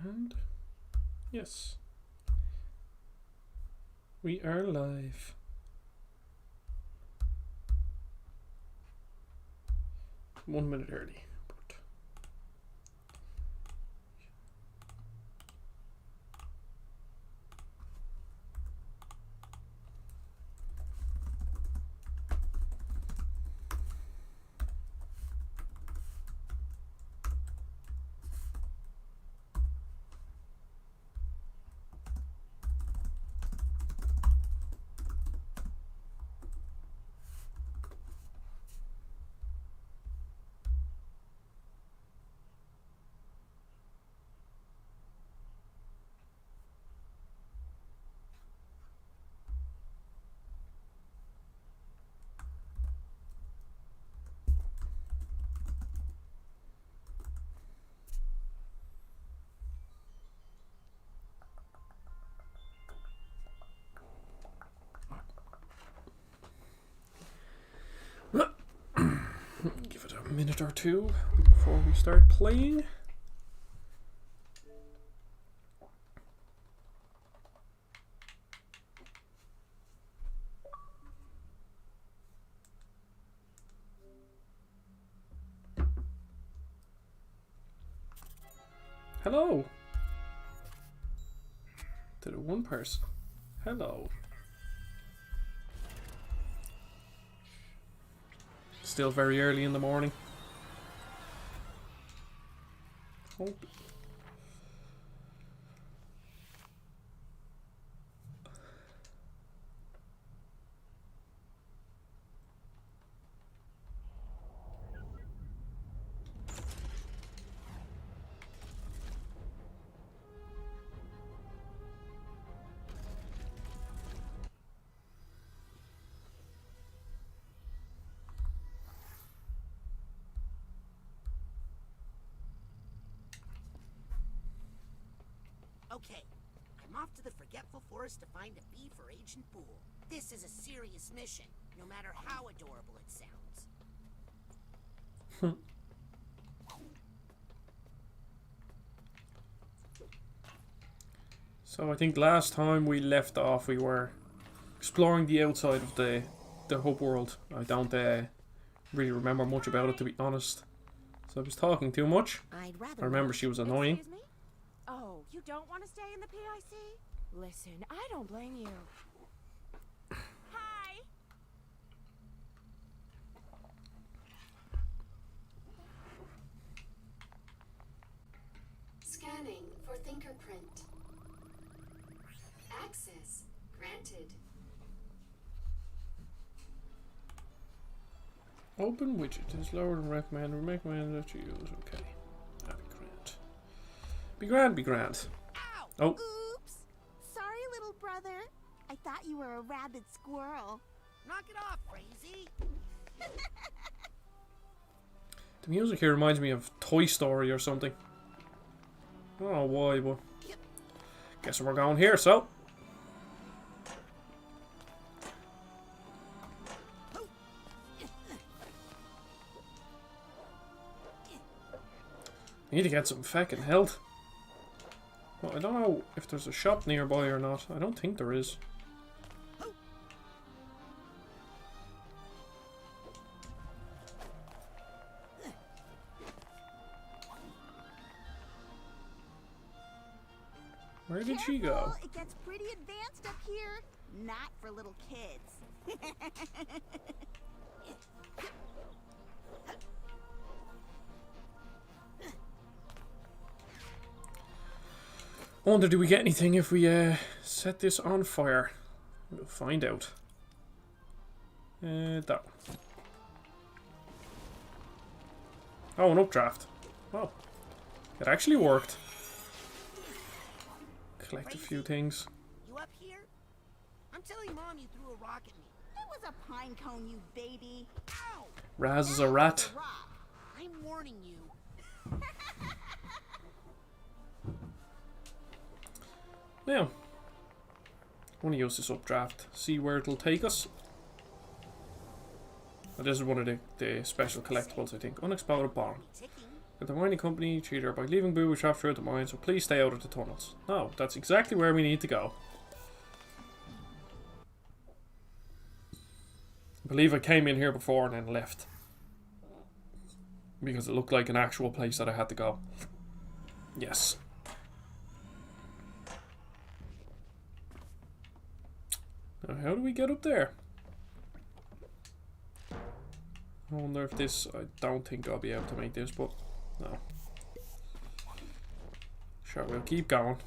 And yes, we are live. One minute early. Give it a minute or two before we start playing. Hello. To the one person. Hello. Still very early in the morning. Hope. Okay, I'm off to the Forgetful Forest to find a bee for Agent Boole. This is a serious mission, no matter how adorable it sounds. So I think last time we left off we were exploring the outside of the hub world. I don't really remember much about it, to be honest. So I was talking too much. I remember she was annoying. Excuse me? Oh, you don't want to stay in the PIC? Listen, I don't blame you. Hi! Scanning for fingerprint. Access granted. Open widget is lower than recommended. We recommend that you use. Okay. That'd be grand. Be grand, be grand. Ow! Oh. Oops! Sorry, little brother. I thought you were a rabid squirrel. Knock it off, crazy! The music here reminds me of Toy Story or something. I don't know why, but guess we're going here, so. Need to get some fucking health. Well, I don't know if there's a shop nearby or not. I don't think there is. Where did she go? Careful, it gets pretty advanced up here. Not for little kids. I wonder, do we get anything if we set this on fire? We'll find out. That one. Oh, an updraft. Oh, it actually worked. Collect a few things. You up here? I'm telling Mom you threw a rock at me. It was a pine cone, you baby. Ow! Raz is a rat. Rock. I'm warning you. Now, I want to use this updraft. See where it'll take us. Well, this is one of the special collectibles, I think. Unexploded bomb. The mining company cheated by leaving Boo trapped throughout the mine, so please stay out of the tunnels. No, that's exactly where we need to go. I believe I came in here before and then left. Because it looked like an actual place that I had to go. Yes. Now, how do we get up there? I wonder if this... I don't think I'll be able to make this, but... No. Sure, we'll keep going.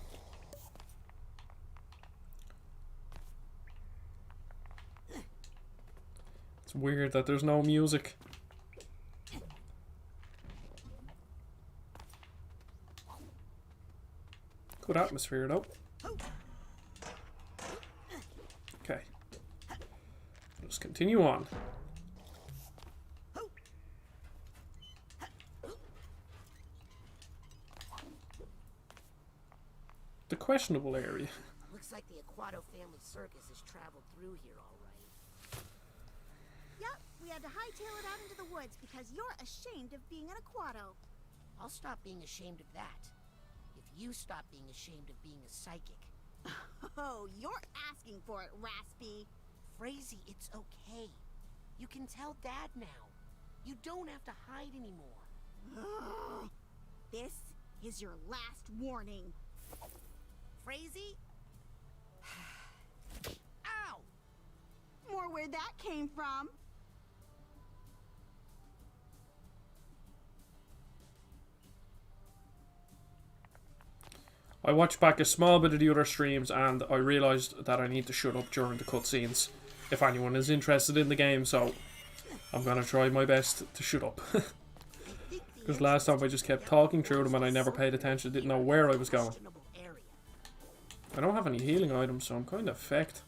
It's weird that there's no music. Good atmosphere, though. Okay. Let's continue on. The questionable area. Looks like the Aquato family circus has traveled through here all right. Yep, we had to hightail it out into the woods because you're ashamed of being an Aquato. I'll stop being ashamed of that. If you stop being ashamed of being a psychic. Oh, you're asking for it, Raspy. Frazee, it's okay. You can tell Dad now. You don't have to hide anymore. Ugh. This is your last warning. Frazee? Ow! More where that came from. I watched back a small bit of the other streams and I realised that I need to shut up during the cutscenes if anyone is interested in the game, so I'm gonna try my best to shut up. Because last time I just kept talking through them and I never paid attention, didn't know where I was going. I don't have any healing items, so I'm kind of fecked.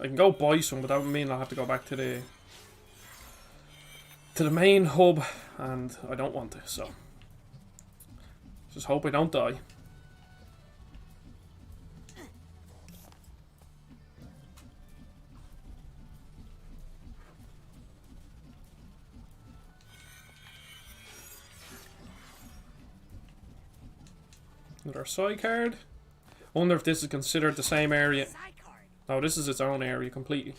I can go buy some, but that would mean I'll have to go back to the main hub, and I don't want to, so just hope I don't die. Another psi card. I wonder if this is considered the same area. No, this is its own area completely.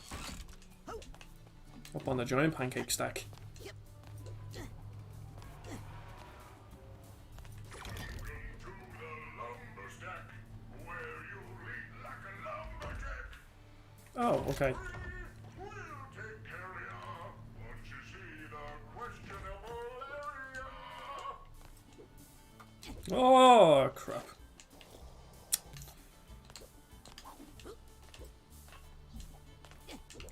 Up on the giant pancake stack. Oh, okay. Oh, crap.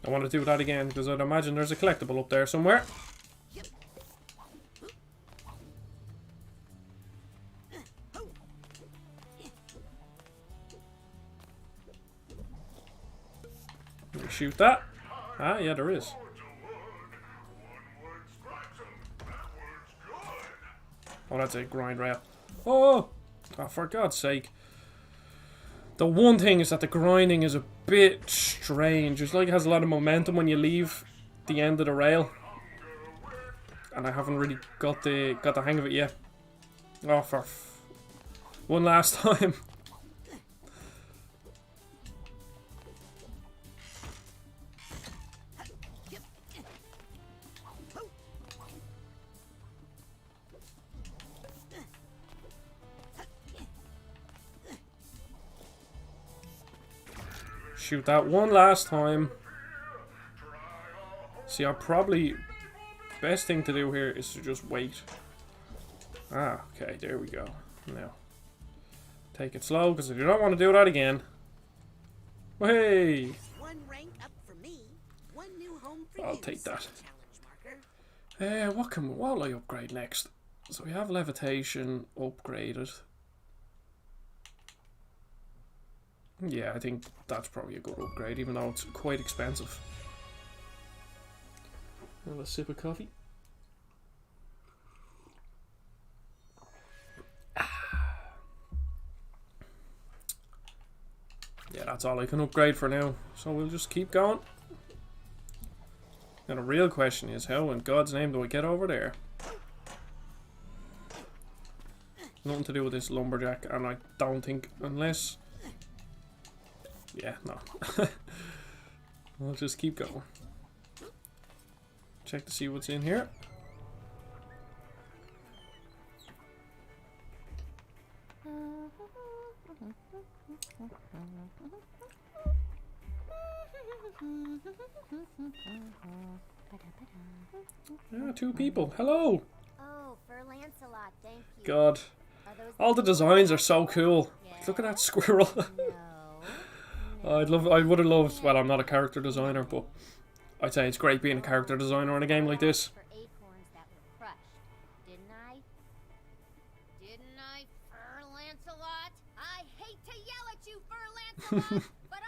I want to do that again because I'd imagine there's a collectible up there somewhere. Let me shoot that. Ah, yeah, there is. Oh, that's a grind rail. Oh! Oh, for God's sake. The one thing is that the grinding is a bit strange. It's like it has a lot of momentum when you leave the end of the rail. And I haven't really got the hang of it yet. Oh, for one last time. Shoot that one last time. See, best thing to do here is to just wait. Ah, okay, there we go. Now, take it slow because I do not want to do that again. Hey! One rank up for me, one new home for I'll you, take that. challenge marker. What will I upgrade next? So we have Levitation upgraded. Yeah, I think that's probably a good upgrade, even though it's quite expensive. Have a sip of coffee. Yeah, that's all I can upgrade for now. So we'll just keep going. Now the real question is, how in God's name do I get over there? Nothing to do with this lumberjack, and I don't think, unless... Yeah, no. I'll just keep going. Check to see what's in here. Yeah, 2 people. Hello! Oh, for Lancelot, thank you. God. All the designs are so cool. Look at that squirrel. I would have loved, well, I'm not a character designer, but I'd say it's great being a character designer in a game like this. For acorns that were crushed, didn't I? Didn't I, Fur Lancelot? I hate to yell at you, Fur Lancelot, but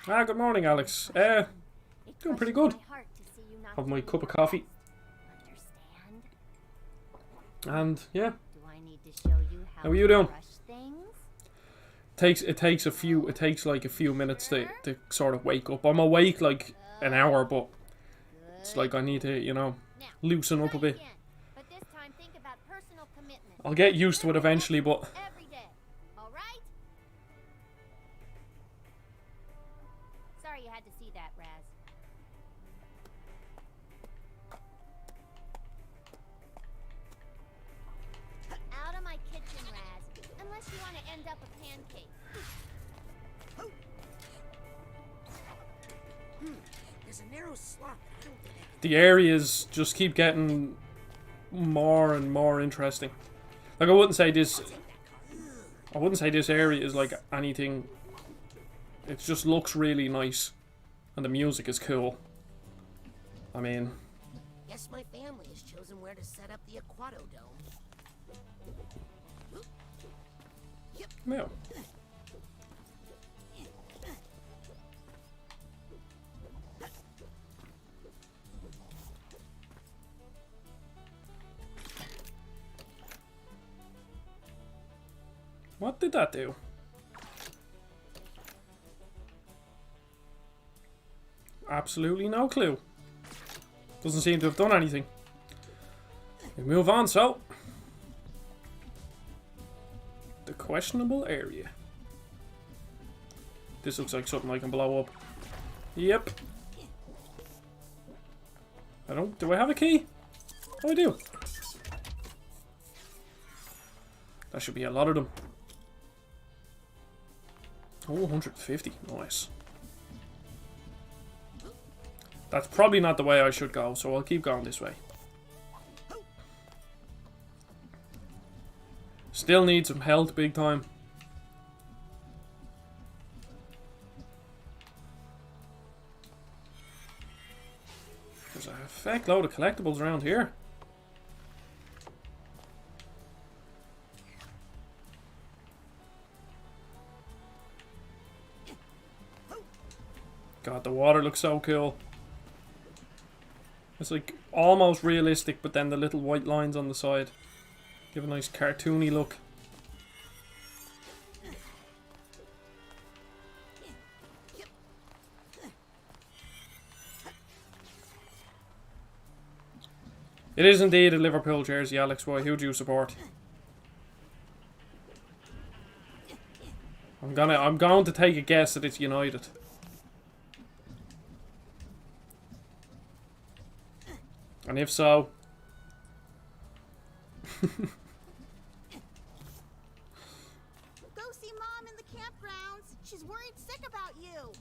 Ah, good morning, Alex. Doing pretty good. Have my cup of coffee. And yeah. How are you doing? It takes like a few minutes to sort of wake up. I'm awake like an hour, but it's like I need to, you know, loosen up a bit. I'll get used to it eventually, but sorry you had to see that, Raz. Out of my kitchen, Raz. Unless you want to end up a pancake. There's a narrow slot. the areas just keep getting more and more interesting. Like I wouldn't say this area is like anything. It just looks really nice, and the music is cool. I mean, Guess my family has chosen where to set up the Aquatodome. yeah. What did that do? Absolutely no clue. Doesn't seem to have done anything. We move on, so. The questionable area. This looks like something I can blow up. Yep. Do I have a key? Oh, I do. That should be a lot of them. Oh, 150. Nice. That's probably not the way I should go, so I'll keep going this way. Still need some health big time. There's a feck load of collectibles around here. God, the water looks so cool. It's like almost realistic, but then the little white lines on the side give a nice cartoony look. It is indeed a Liverpool jersey, Alex. Why? Who do you support? I'm going to take a guess that it's United. And if so... Go see Mom in the campgrounds. She's worried sick about you.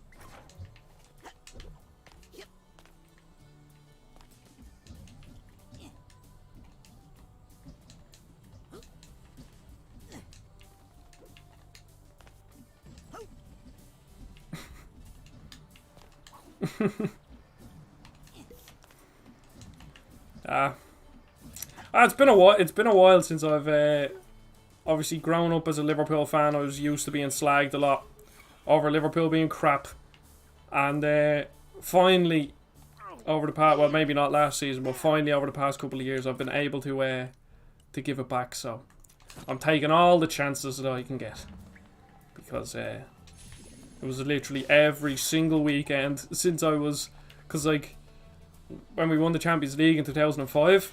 It's been a while since I've obviously grown up as a Liverpool fan. I was used to being slagged a lot over Liverpool being crap, and finally over the past, well, maybe not last season, but finally over the past couple of years, I've been able to give it back. So I'm taking all the chances that I can get, because It was literally every single weekend since I was... Because, like, when we won the Champions League in 2005,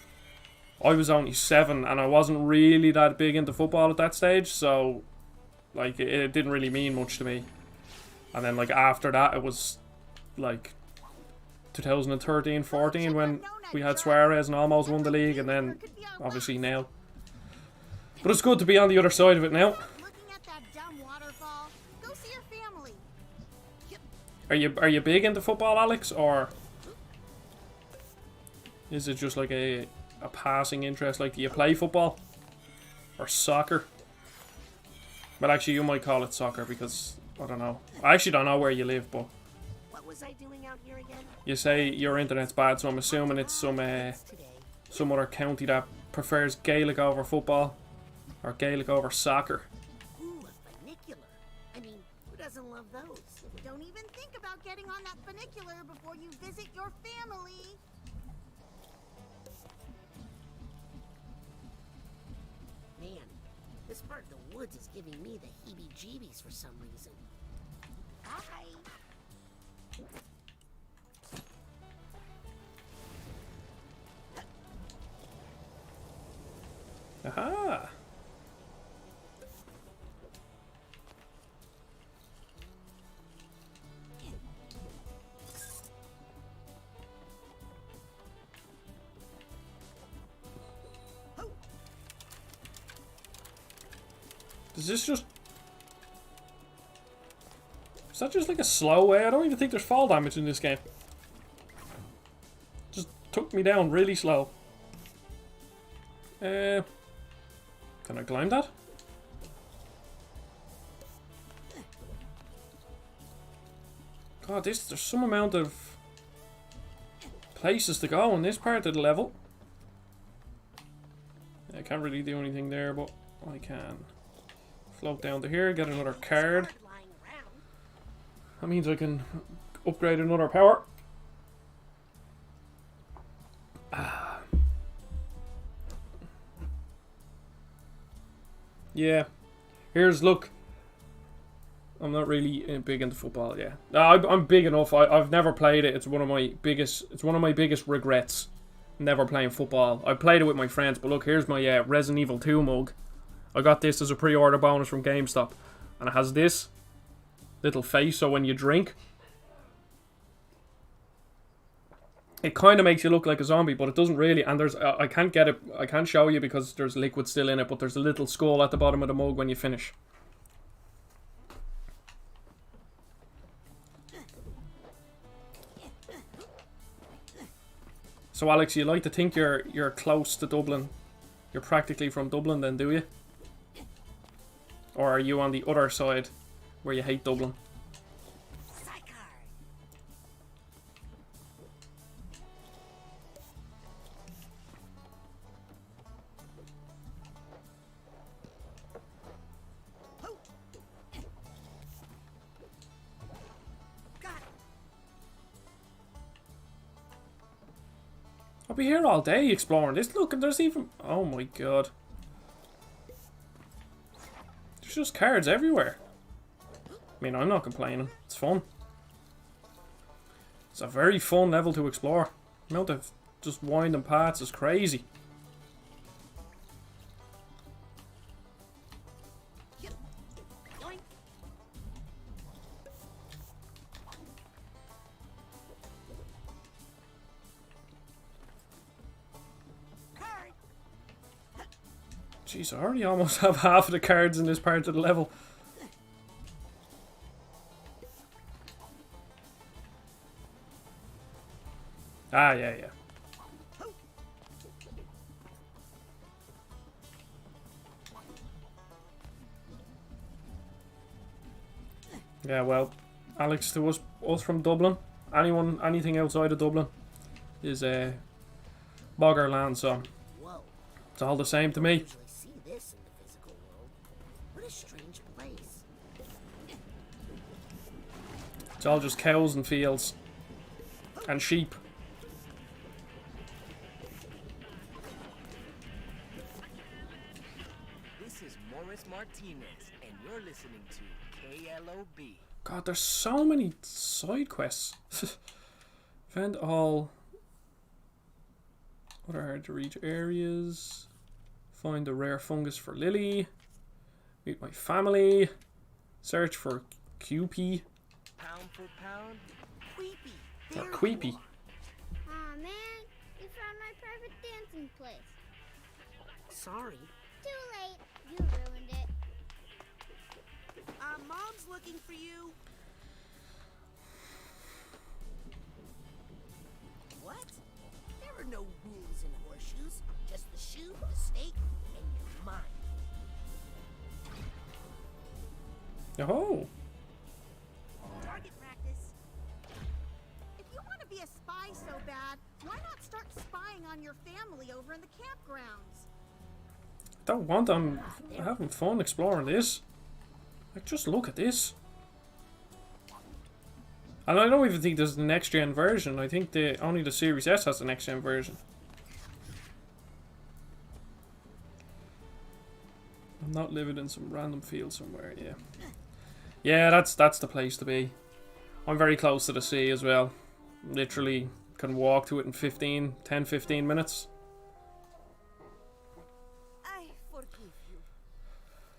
I was only 7 and I wasn't really that big into football at that stage, so, like, it didn't really mean much to me. And then, like, after that, it was, like, 2013-14 when we had Suarez and almost won the league, and then, obviously, now. But it's good to be on the other side of it now. Looking at that dumb waterfall. Go see your family. Are you big into football, Alex, or is it just like a passing interest? Like, do you play football or soccer? Well, actually, you might call it soccer because I don't know. I actually don't know where you live, but What was I doing out here again? you say your internet's bad, so I'm assuming it's some other county that prefers Gaelic over football or Gaelic over soccer. Ooh, a funicular. I mean, who doesn't love those? Don't even think about getting on that funicular before you visit your family. Man, this part of the woods is giving me the heebie-jeebies for some reason. Hi. Aha! Is this just... Is that just like a slow way? I don't even think there's fall damage in this game. Just took me down really slow. Can I climb that? God, there's some amount of places to go in this part of the level. I can't really do anything there, but I can float down to here, get another card. That means I can upgrade another power. Yeah. Here's, look. I'm not really big into football, yeah. No, I'm big enough. I've never played it. It's one of my biggest regrets. Never playing football. I played it with my friends, but look, here's my Resident Evil 2 mug. I got this as a pre-order bonus from GameStop. And it has this little face, so when you drink, it kind of makes you look like a zombie, but it doesn't really. And there's, I can't get it, I can't show you because there's liquid still in it, but there's a little skull at the bottom of the mug when you finish. So Alex, you like to think you're close to Dublin. You're practically from Dublin then, do you? Or are you on the other side where you hate Dublin? I'll be here all day exploring this. Look, and there's even... Oh my god. There's just cards everywhere. I mean, I'm not complaining. It's fun. It's a very fun level to explore. The amount of just winding paths is crazy. Jeez, I already almost have half of the cards in this part of the level. Ah, yeah. Yeah, well, Alex, to us from Dublin, anything outside of Dublin is Boggerland, so it's all the same to me. It's all just cows and fields. And sheep. This is Morris Martinez, and you're listening to KLOB. God, there's so many side quests. Find all other hard to reach areas. Find the rare fungus for Lily. Meet my family. Search for QP. Pound for pound. Queepy. Or There Queepy. you are. Aw, man. You found my private dancing place. Sorry. Too late. You ruined it. Mom's looking for you. What? There are no rules in horseshoes. Just the shoe, the stake, and your mind. Oh. Target practice. If you want to be a spy so bad, why not start spying on your family over in the campgrounds? Don't want them having fun exploring this. Like, just look at this. And I don't even think there's the next gen version. I think only the Series S has the next gen version. I'm not living in some random field somewhere, yeah. Yeah, that's the place to be. I'm very close to the sea as well. Literally can walk to it in 10-15 minutes. I forgive you.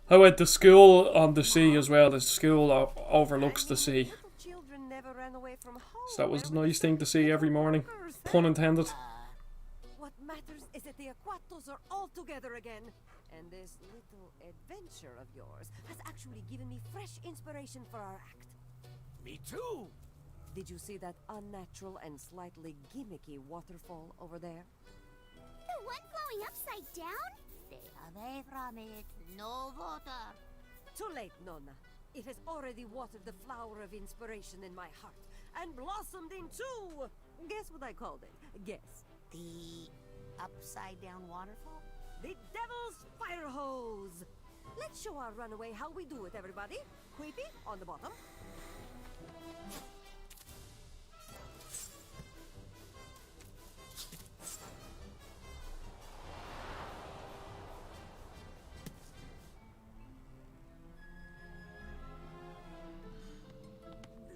I went to school on the sea as well. The school overlooks the sea. Little children never ran away from home. So that was a nice thing to see every morning. Pun intended. What matters is that the Aquatos are all together again. And this little adventure of yours has actually given me fresh inspiration for our act. Me too. Did you see that unnatural and slightly gimmicky waterfall over there? The one flowing upside down? Stay away from it. No water. Too late, Nonna. It has already watered the flower of inspiration in my heart and blossomed into... Guess what I called it? Guess. The upside down waterfall? The Devil's Fire Hose! Let's show our runaway how we do it, everybody. Queepy, on the bottom.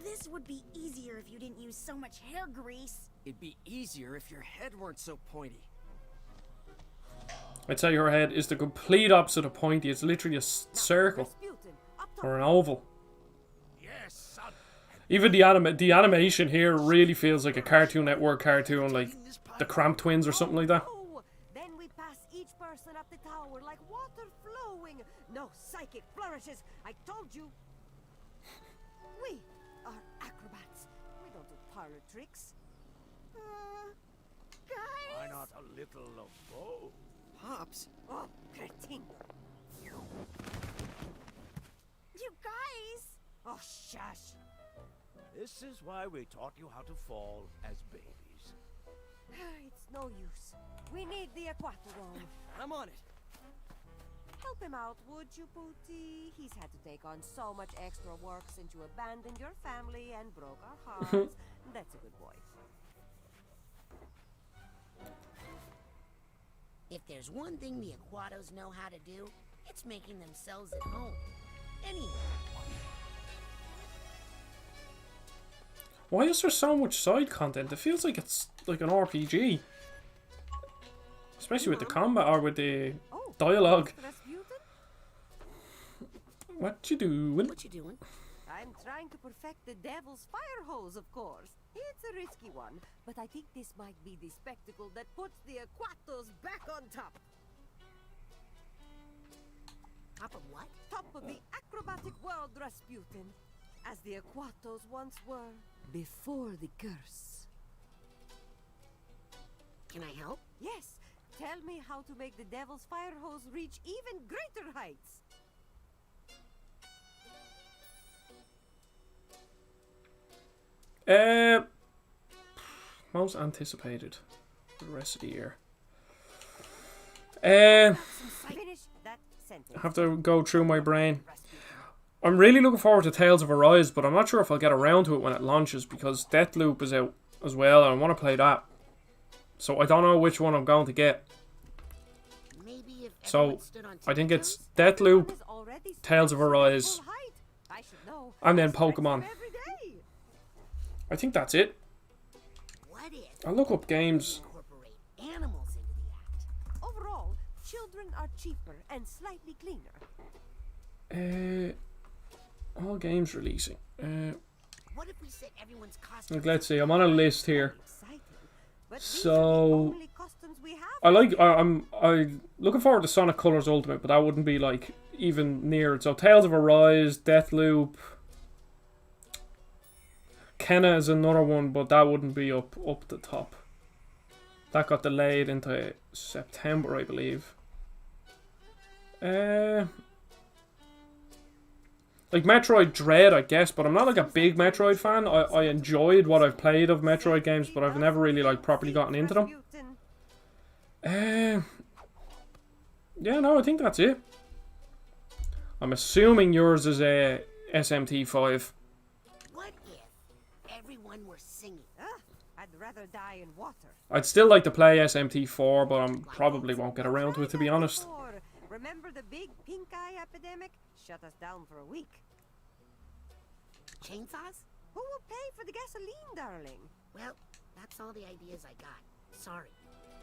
This would be easier if you didn't use so much hair grease. It'd be easier if your head weren't so pointy. I'd say her head is the complete opposite of pointy. It's literally a circle Rasputin, up top. or an oval. Yes, son. Even the animation here really feels like a Cartoon Network cartoon, like the Cramp Twins or something like that. Oh, then we pass each person up the tower like water flowing. No psychic flourishes, I told you. We are acrobats. We don't do parlor tricks. Guys? Why not a little of both? Pops. Oh, cretin. You guys? Oh, shush. This is why we taught you how to fall as babies. It's no use. We need the Aquatodome. I'm on it. Help him out, would you, Booty? He's had to take on so much extra work since you abandoned your family and broke our hearts. That's a good boy. If there's one thing the Aquatos know how to do, it's making themselves at home. Anyway. Why is there so much side content? It feels like it's like an RPG. Especially with the combat or with the Oh, dialogue. Rasputin? What you doing? What you doing? I'm trying to perfect the Devil's Fire Hose, of course. It's a risky one, but I think this might be the spectacle that puts the Aquatos back on top. Top of what? Top of the acrobatic world, Rasputin. As the Aquatos once were before the curse. Can I help? Yes, tell me how to make the Devil's Fire Hose reach even greater heights. Most anticipated for the rest of the year. Finish that sentence. I have to go through my brain. I'm really looking forward to Tales of Arise, but I'm not sure if I'll get around to it when it launches because Deathloop is out as well, and I want to play that. So I don't know which one I'm going to get. Maybe if So everyone stood on I think it's tiptoes? Deathloop, Is already Tales of Arise, full height. I should know. And then Strikes Pokemon. them every day. I think that's it. What if I'll look up games. incorporate animals into the act? Overall, children are cheaper and slightly cleaner. All games releasing. What if we set everyone's costume? Like, let's see. I'm on a list here. Exciting. But these So, are the only costumes we have. I'm looking forward to Sonic Colors Ultimate, but that wouldn't be like even near it. So Tales of Arise, Deathloop, Kenna is another one, but that wouldn't be up the top. That got delayed into September, I believe. Like Metroid Dread, I guess, but I'm not like a big Metroid fan. I enjoyed what I've played of Metroid games, but I've never really like properly gotten into them. Yeah, no, I think that's it. I'm assuming yours is a SMT5. What if everyone were singing? I'd rather die in water. I'd still like to play SMT4, but I probably won't get around to it, to be honest. Remember the big pink eye epidemic? Shut us down for a week. Chainsaws? Who will pay for the gasoline, darling? Well, that's all the ideas I got. Sorry.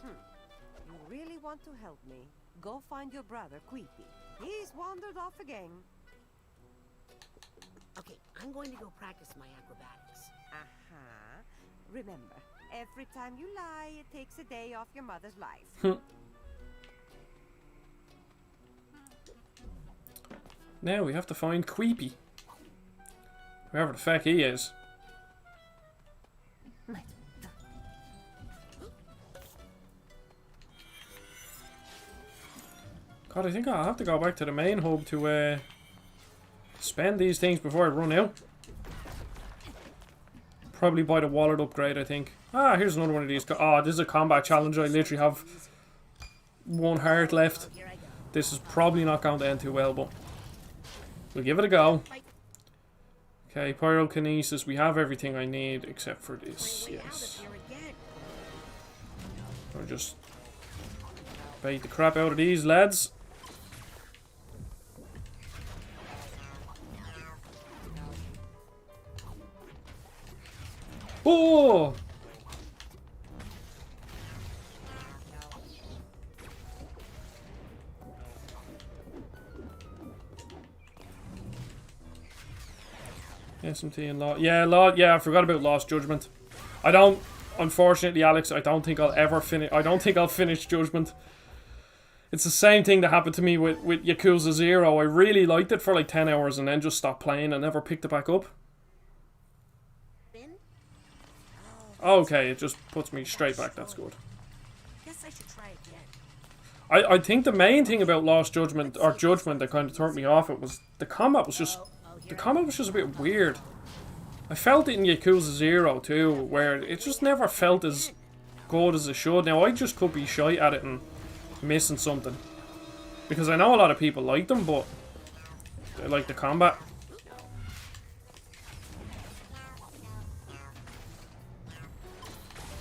You really want to help me? Go find your brother, Queepy. He's wandered off again. Okay, I'm going to go practice my acrobatics. Remember, every time you lie, it takes a day off your mother's life. Now we have to find Queepy. Whoever the fuck he is. God, I think I'll have to go back to the main hub to spend these things before I run out. Probably buy the wallet upgrade, I think. Ah, here's another one of these. Oh, this is a combat challenge. I literally have one heart left. This is probably not going to end too well, but we'll give it a go. Okay, pyrokinesis. We have everything I need except for this. Yes. I'll just bait the crap out of these lads. Oh! SMT and Lost. Yeah, I forgot about Lost Judgment. Unfortunately, Alex, I don't think I'll ever finish. I don't think I'll finish Judgment. It's the same thing that happened to me with Yakuza 0. I really liked it for like 10 hours and then just stopped playing and never picked it back up. Okay, it just puts me straight back. That's good. Guess I should try again. I think the main thing about Lost Judgment, or Judgment, that kind of turned me off, it was the combat was just a bit weird. I felt it in Yakuza 0 too, where it just never felt as good as it should. Now I just could be shy at it and missing something, because I know a lot of people like them, but they like the combat.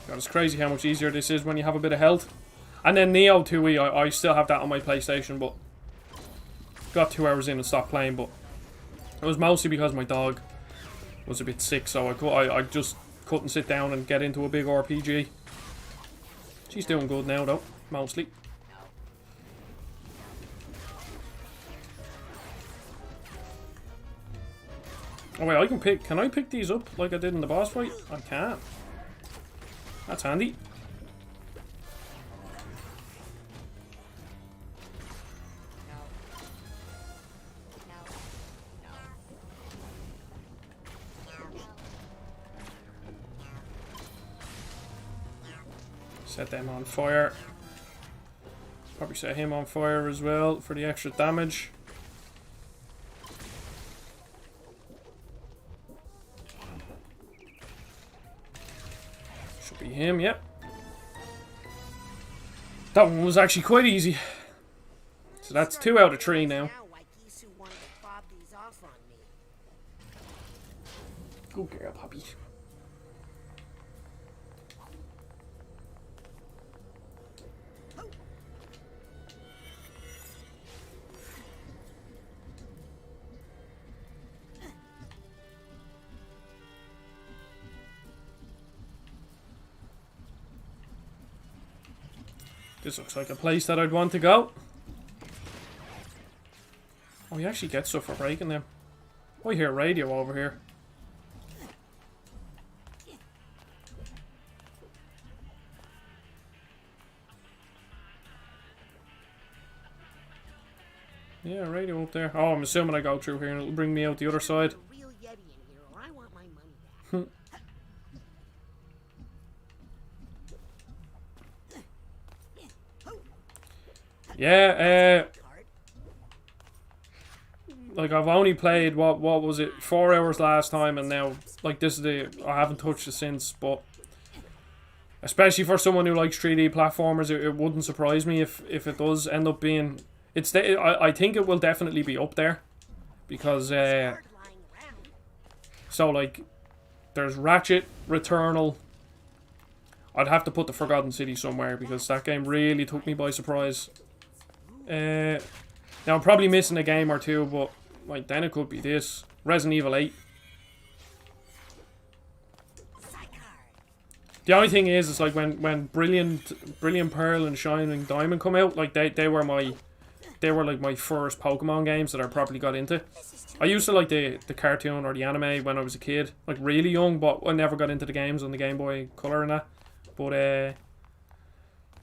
God, it's crazy how much easier this is when you have a bit of health. And then Neo 2E, I still have that on my PlayStation, but got 2 hours in and stopped playing. But it was mostly because my dog was a bit sick, so I just couldn't sit down and get into a big RPG. She's doing good now though, mostly. Oh wait, can I pick these up like I did in the boss fight? I can. That's handy. Set them on fire. Probably set him on fire as well for the extra damage. Should be him, yep. That one was actually quite easy. So that's 2 out of 3 now. Good girl, puppy. This looks like a place that I'd want to go. Oh, you actually get stuff for breaking them. Oh, I hear a radio over here. Yeah, radio up there. Oh, I'm assuming I go through here and it'll bring me out the other side. A real Yeti in here, or I want my money back. Yeah, like I've only played, what was it, 4 hours last time, and now, like, this is I haven't touched it since, but especially for someone who likes 3D platformers, it wouldn't surprise me if it does end up being, I think it will definitely be up there, because, so, like, there's Ratchet, Returnal. I'd have to put the Forgotten City somewhere, because that game really took me by surprise. Now, I'm probably missing a game or two, but, like, then it could be this. Resident Evil 8. The only thing is like, when Brilliant Pearl and Shining Diamond come out, like, they were like my first Pokemon games that I probably got into. I used to like the cartoon or the anime when I was a kid, like really young, but I never got into the games on the Game Boy Color and that. But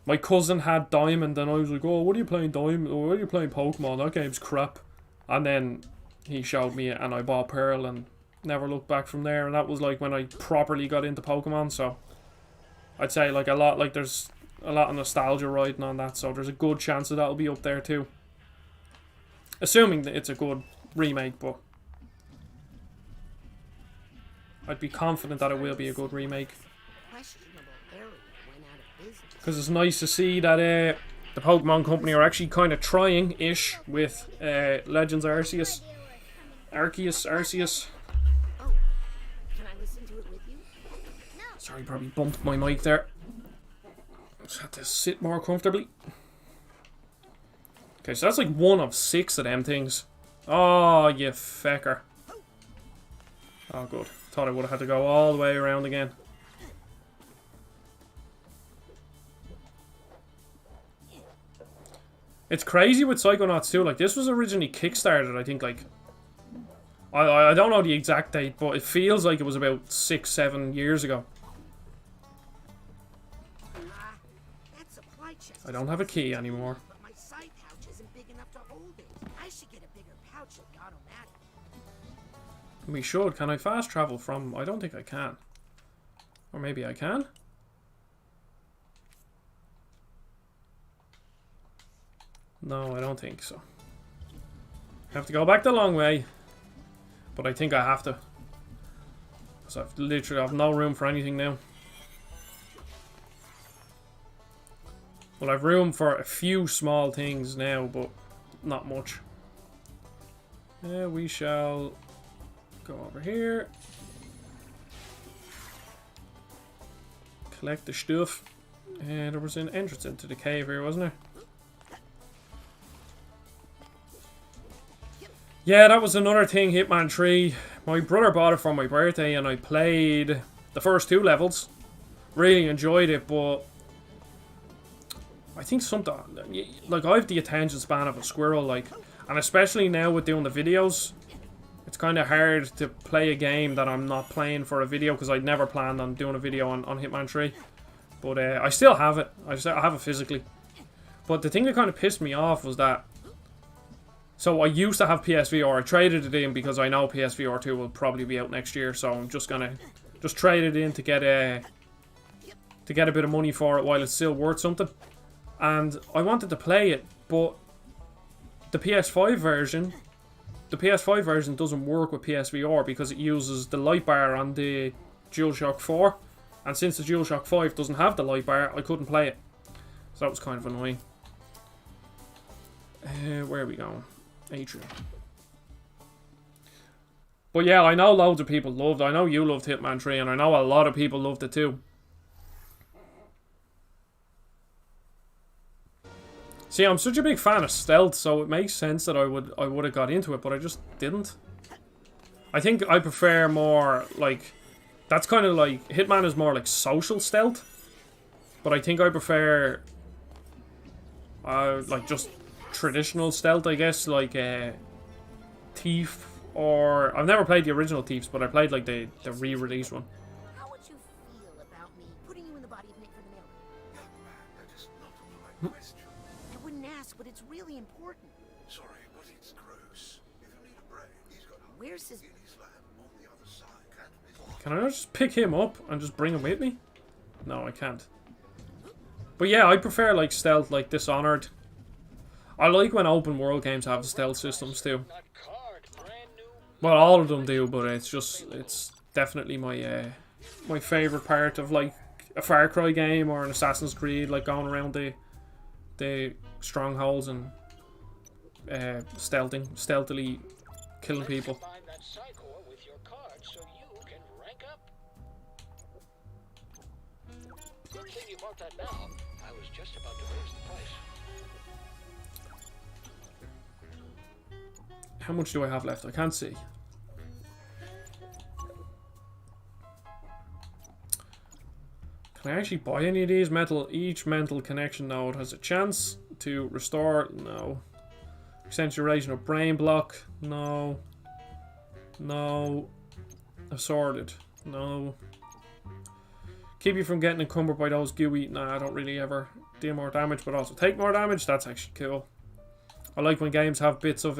my cousin had Diamond, and I was like, oh, what are you playing Diamond? Or what are you playing Pokemon? That game's crap. And then he showed me it, and I bought Pearl and never looked back from there. And that was like when I properly got into Pokemon. So I'd say like there's a lot of nostalgia riding on that. So there's a good chance that that'll be up there too. Assuming that it's a good remake, but I'd be confident that it will be a good remake. Because it's nice to see that the Pokemon Company are actually kind of trying-ish with Legends Arceus. Arceus. Oh, can I listen to it with you? Sorry, probably bumped my mic there. Just had to sit more comfortably. Okay, so that's like 1 of 6 of them things. Oh, you fecker. Oh, good. Thought I would have had to go all the way around again. It's crazy with Psychonauts too. Like, this was originally kickstarted, I think, like, I don't know the exact date, but it feels like it was about 6-7 years ago. That supply chest I don't have a key anymore. but my side pouch isn't big enough to hold it. I should get a bigger pouch like automatic. We should. Can I fast travel from... I don't think I can. Or maybe I can? No, I don't think so. I have to go back the long way. But I think I have to. Because I have no room for anything now. Well, I've room for a few small things now, but not much. We shall go over here. Collect the stuff. And there was an entrance into the cave here, wasn't there? Yeah, that was another thing, Hitman 3. My brother bought it for my birthday and I played the first 2 levels. Really enjoyed it, but I think something... Like, I have the attention span of a squirrel, like, and especially now with doing the videos, it's kind of hard to play a game that I'm not playing for a video, because I'd never planned on doing a video on Hitman 3. But I still have it. I have it physically. But the thing that kind of pissed me off was that... So I used to have PSVR. I traded it in because I know PSVR 2 will probably be out next year. So I'm just gonna trade it in to get a bit of money for it while it's still worth something. And I wanted to play it, but the PS5 version doesn't work with PSVR because it uses the light bar on the DualShock 4. And since the DualShock 5 doesn't have the light bar, I couldn't play it. So that was kind of annoying. Where are we going? Atrium. But yeah, I know loads of people loved it. I know you loved Hitman 3, and I know a lot of people loved it too. See, I'm such a big fan of stealth, so it makes sense that I would have got into it, but I just didn't. I think I prefer more, like... That's kind of like... Hitman is more like social stealth. But I think I prefer Like just traditional stealth, I guess, like Thief, or I've never played the original Thieves, but I played like the re-release one. How would you feel about me putting you in the body of Nick for the mail? Young man, that is not a polite question. I wouldn't ask, but it's really important. Sorry, but it's gross. If you need a brain, he's got a Where's his... in his lab on the other side. Can't miss. Can I not just pick him up and just bring him with me? No, I can't. But yeah, I prefer like stealth, like Dishonored. I like when open world games have stealth systems too. Well, all of them do, but it's definitely my my favorite part of like a Far Cry game or an Assassin's Creed, like going around the strongholds and stealthily killing people. Find that Psychor with your card so you can rank up. Good thing you bought that now. I was just about to raise the price. How much do I have left? I can't see. Can I actually buy any of these? Each mental connection node has a chance to restore. No. Accentuation of brain block. No. No. Assorted. No. Keep you from getting encumbered by those gooey. Nah, I don't really ever do more damage, but also take more damage. That's actually cool. I like when games have bits of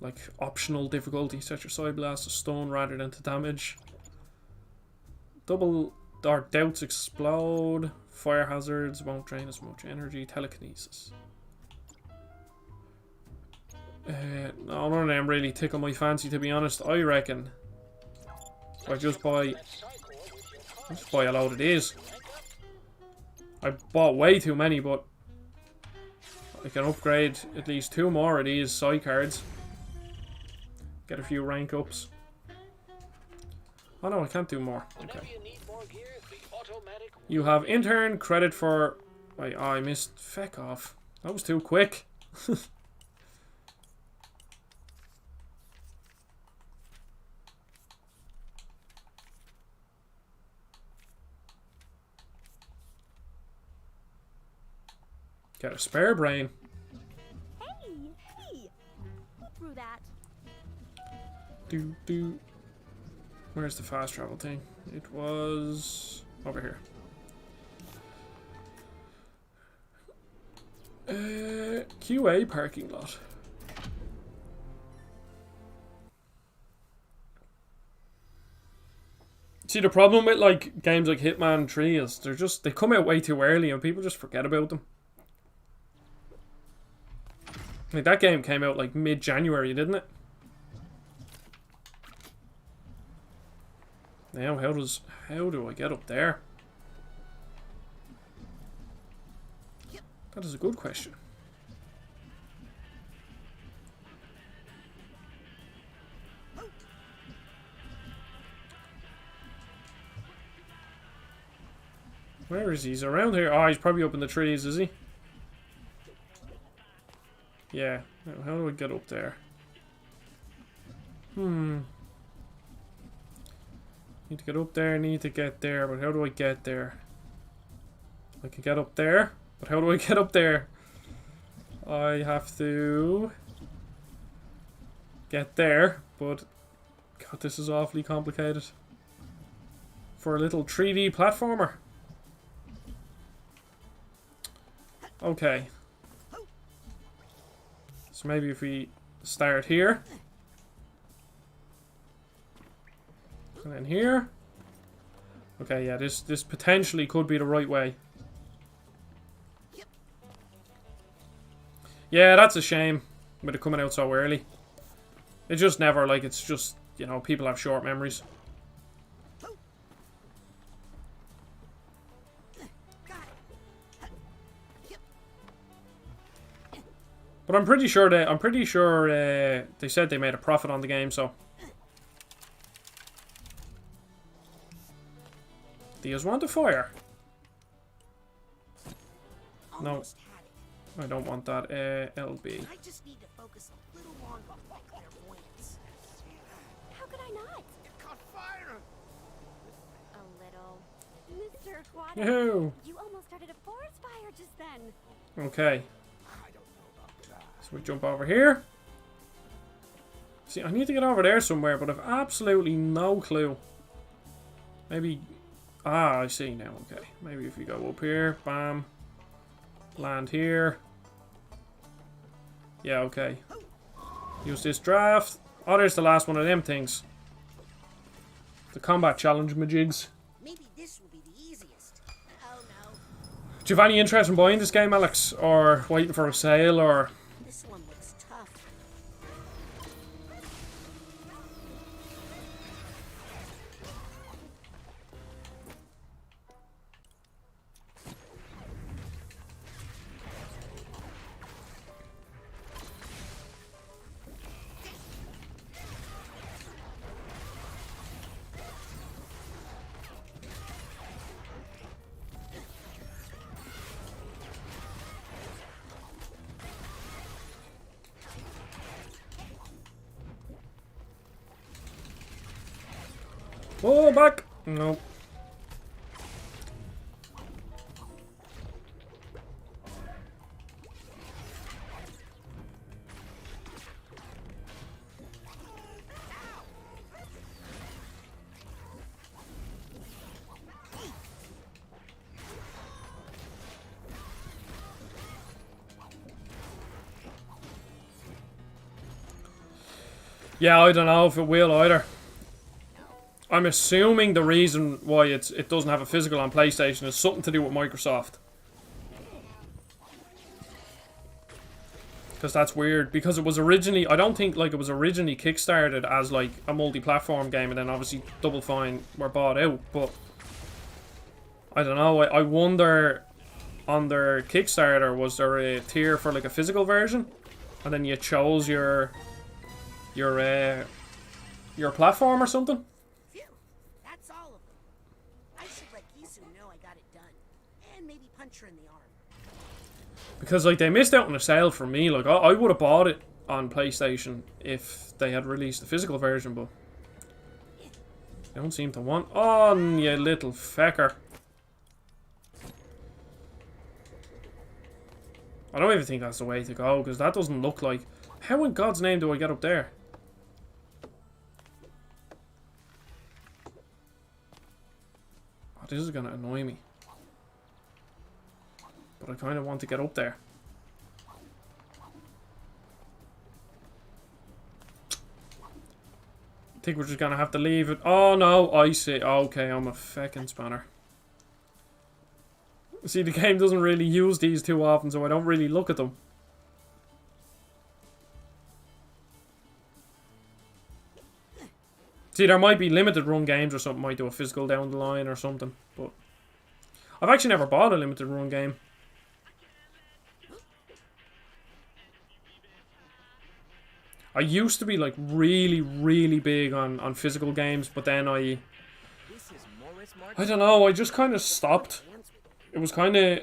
like optional difficulty. Set your side blast to stun rather than to damage. Double or doubts explode. Fire hazards won't drain as much energy. Telekinesis. None of them really tickle my fancy, to be honest. I reckon if I just buy a load of these. I bought way too many, but I can upgrade at least 2 more of these side cards. Get a few rank ups. Oh no, I can't do more. Okay. You have intern credit for... Wait, oh, I missed... Feck off. That was too quick. Get a spare brain. Hey! Who threw that? Do. Where's the fast travel thing? It was over here. QA parking lot. See, the problem with like games like Hitman 3 is they come out way too early and people just forget about them. Like that game came out like mid-January, didn't it? Now, how do I get up there? That is a good question. Where is he? He's around here. Oh, he's probably up in the trees, is he? Yeah. Now, how do I get up there? Need to get up there, need to get there, but how do I get there? I can get up there, but how do I get up there? I have to get there, but God, this is awfully complicated for a little 3D platformer. Okay. So maybe if we start here. And then here. Okay, yeah, this potentially could be the right way. Yeah, that's a shame with it coming out so early. It just never, like, it's just, you know, people have short memories. But I'm pretty sure they said they made a profit on the game, so. Do you want to fire? No. I don't want that. LB. I just need to focus a little longer on my clairvoyance. How could I not? It caught fire! A little. Mr. Quad, Yoo-hoo. you almost started a forest fire just then. Okay. So we jump over here. See, I need to get over there somewhere, but I've absolutely no clue. Maybe... Ah, I see now, okay. Maybe if we go up here, bam. Land here. Yeah, okay. Use this draft. Oh, there's the last one of them things. The combat challenge, majigs. Maybe this will be the easiest. Oh no. Do you have any interest in buying this game, Alex? Or waiting for a sale, or... This one looks tough. Oh, back! No. Yeah, I don't know if it will either. I'm assuming the reason why it doesn't have a physical on PlayStation is something to do with Microsoft. Because that's weird. Because it was originally... I don't think like it was originally kickstarted as like a multi-platform game, and then obviously Double Fine were bought out. But I don't know. I wonder on their Kickstarter, was there a tier for like a physical version? And then you chose your platform or something? Phew, that's all of them. I should let Gisu know I got it done. And maybe punch her in the arm. Because like they missed out on a sale for me. Like I would have bought it on PlayStation if they had released the physical version, but they don't seem to want. Oh, you little fecker. I don't even think that's the way to go, because that doesn't look like... How in God's name do I get up there? Oh, this is going to annoy me. But I kind of want to get up there. I think we're just going to have to leave it. Oh, no, I see. Okay, I'm a feckin' spanner. See, the game doesn't really use these too often, so I don't really look at them. See, there might be limited run games or something, might do a physical down the line or something, but I've actually never bought a limited run game. I used to be like really, really big on physical games, but then I don't know, I just kind of stopped. It was kind of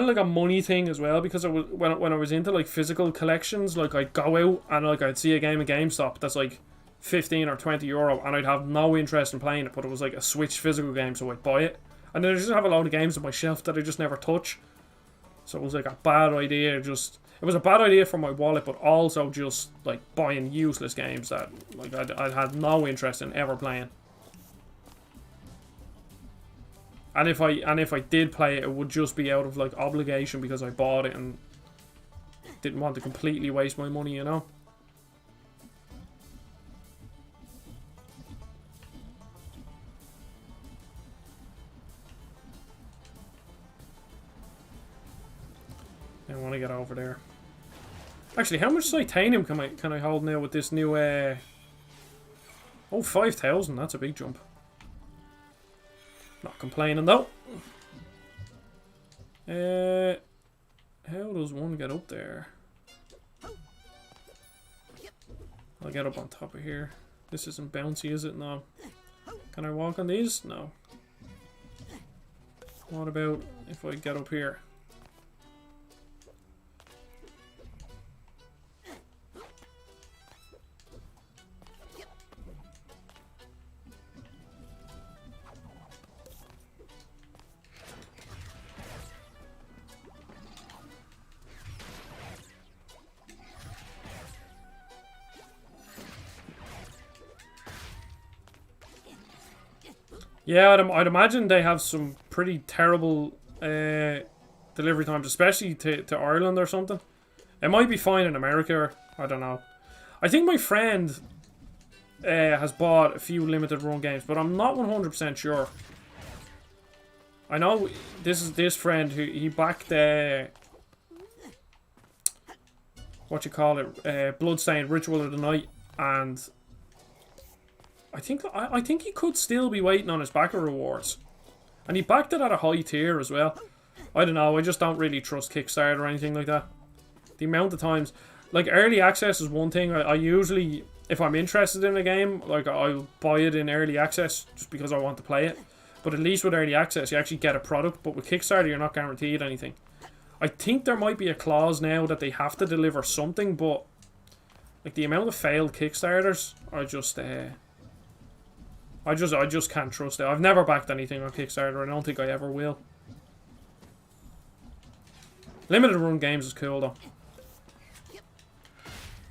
like a money thing as well, because it was when I was into like physical collections, like I'd go out and like I'd see a game at GameStop that's like 15 or 20 euro, and I'd have no interest in playing it, but it was like a Switch physical game, so I'd buy it. And then I just have a load of games on my shelf that I just never touch. So it was like a bad idea. It was a bad idea for my wallet, but also just like buying useless games that like I'd had no interest in ever playing. And if I did play it, it would just be out of like obligation because I bought it and didn't want to completely waste my money, you know. I want to get over there. Actually, how much titanium can I hold now with this new oh, 5,000, that's a big jump. Not complaining though. How does one get up there? I'll get up on top of here. This isn't bouncy, is it? No. Can I walk on these? No. What about if I get up here? Yeah, I'd imagine they have some pretty terrible delivery times, especially to Ireland or something. It might be fine in America, or, I don't know. I think my friend has bought a few limited run games, but I'm not 100% sure. I know this friend who he backed what you call it, Bloodstained Ritual of the Night, and I think he could still be waiting on his backer rewards, and he backed it at a high tier as well. I don't know. I just don't really trust Kickstarter or anything like that. The amount of times, like, early access is one thing. I usually, if I'm interested in a game, like, I'll buy it in early access just because I want to play it. But at least with early access, you actually get a product. But with Kickstarter, you're not guaranteed anything. I think there might be a clause now that they have to deliver something, but like the amount of failed Kickstarters, I just can't trust it. I've never backed anything on Kickstarter. I don't think I ever will. Limited run games is cool though.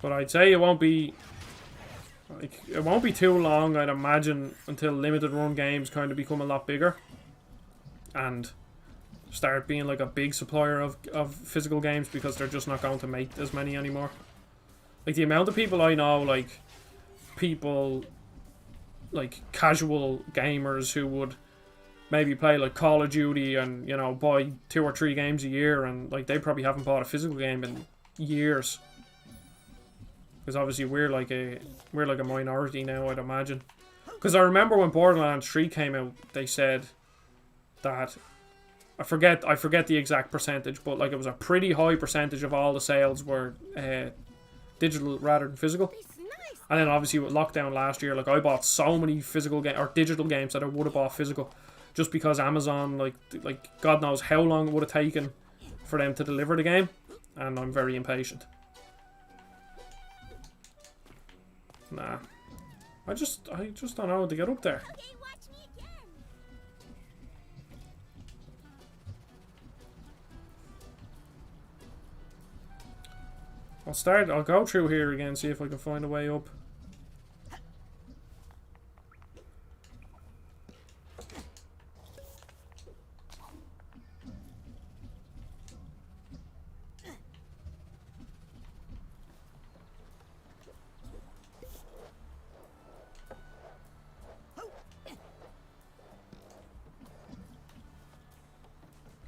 But I'd say it won't be too long, I'd imagine, until limited run games kind of become a lot bigger and start being like a big supplier of physical games, because they're just not going to make as many anymore. Like the amount of people I know, like people like casual gamers who would maybe play like Call of Duty and, you know, buy 2 or 3 games a year, and like they probably haven't bought a physical game in years. Because obviously we're like a minority now, I'd imagine. Because I remember when Borderlands 3 came out, they said that I forget the exact percentage, but like it was a pretty high percentage of all the sales were digital rather than physical. And then obviously with lockdown last year, like I bought so many physical or digital games that I would have bought physical, just because Amazon, like God knows how long it would have taken for them to deliver the game, and I'm very impatient. Nah, I just don't know how to get up there. Okay, watch me again. I'll go through here again, see if I can find a way up.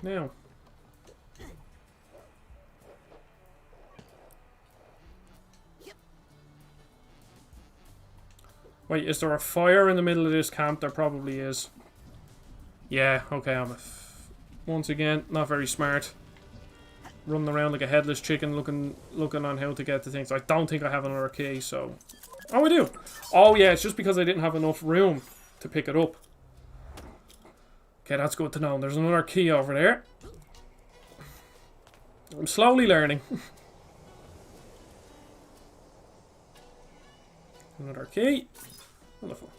Now. Wait, is there a fire in the middle of this camp? There probably is. Yeah, okay, once again, not very smart. Running around like a headless chicken looking on how to get to things. I don't think I have another key, so... Oh, I do! Oh, yeah, it's just because I didn't have enough room to pick it up. Okay, that's good to know. There's another key over there. I'm slowly learning. Another key. Wonderful.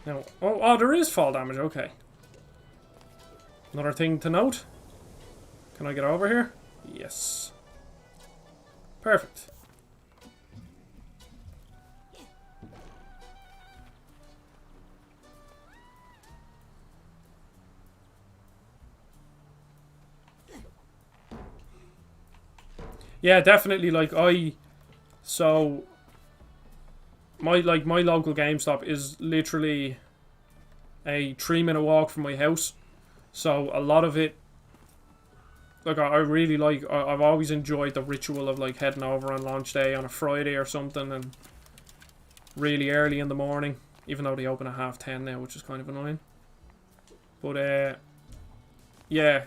Now, oh, there is fall damage. Okay. Another thing to note. Can I get over here? Yes. Perfect. Yeah, definitely. Like my local GameStop is literally a 3-minute walk from my house, so a lot of it, like I really like. I've always enjoyed the ritual of like heading over on launch day on a Friday or something, and really early in the morning, even though they open at 10:30 now, which is kind of annoying. But yeah.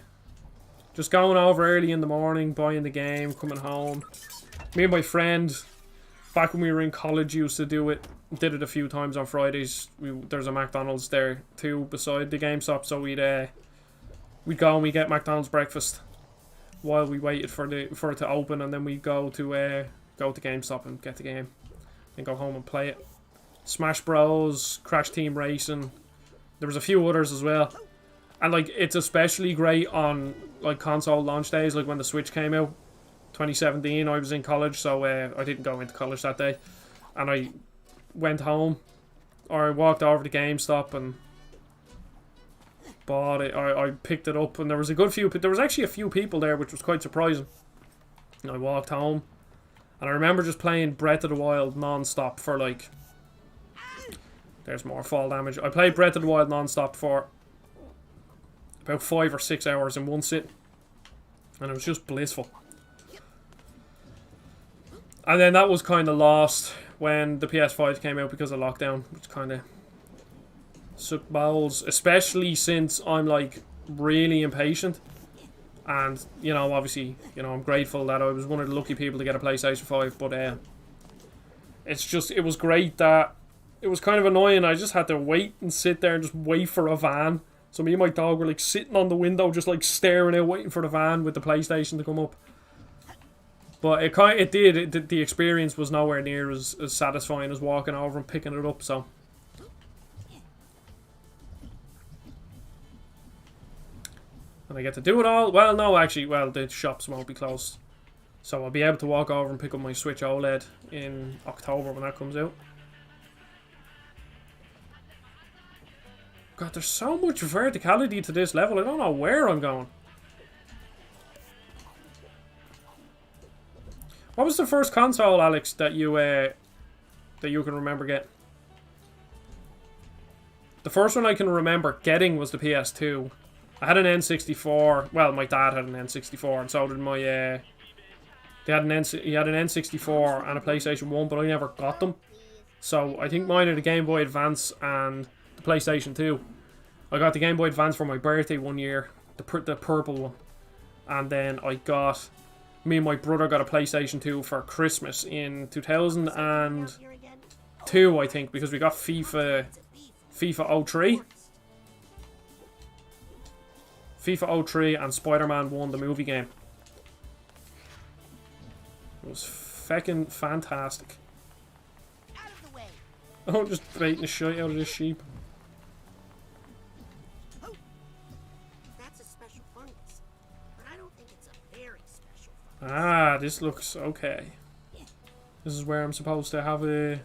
Just going over early in the morning, buying the game, coming home. Me and my friend, back when we were in college, used to do it. Did it a few times on Fridays. There's a McDonald's there too beside the GameStop, so we'd go and we get McDonald's breakfast while we waited for it to open, and then we'd go to GameStop and get the game, and go home and play it. Smash Bros, Crash Team Racing. There was a few others as well. And like it's especially great on like console launch days, like when the Switch came out, 2017. I was in college, so I didn't go into college that day, and I went home or I walked over to GameStop and bought it. I picked it up, and there was there was actually a few people there, which was quite surprising. And I walked home, and I remember just playing Breath of the Wild non-stop for like... There's more fall damage. I played Breath of the Wild non-stop for about 5 or 6 hours in one sit, and it was just blissful. And then that was kind of lost when the PS5 came out because of lockdown, which kind of sucked balls, especially since I'm like really impatient. And, you know, obviously, you know, I'm grateful that I was one of the lucky people to get a PlayStation 5, but it's just, it was great that, it was kind of annoying, I just had to wait and sit there and just wait for a van. So me and my dog were like sitting on the window just like staring out waiting for the van with the PlayStation to come up. But the experience was nowhere near as satisfying as walking over and picking it up, so. And I get to do it all. Well, no, actually, well, the shops won't be closed. So I'll be able to walk over and pick up my Switch OLED in October when that comes out. God, there's so much verticality to this level. I don't know where I'm going. What was the first console, Alex, that you can remember getting? The first one I can remember getting was the PS2. I had an N64. Well, my dad had an N64, and so did my he had an N64 and a PlayStation 1, but I never got them. So I think mine are the Game Boy Advance and the PlayStation 2. I got the Game Boy Advance for my birthday one year, the purple one, and then me and my brother got a PlayStation 2 for Christmas in 2002, I think, because we got FIFA 03. FIFA 03 and Spider-Man 1, the movie game. It was feckin' fantastic. Oh, just baiting the shit out of this sheep. That's a special fungus, but I don't think it's a very special fungus. Ah, this looks okay. This is where I'm supposed to have a...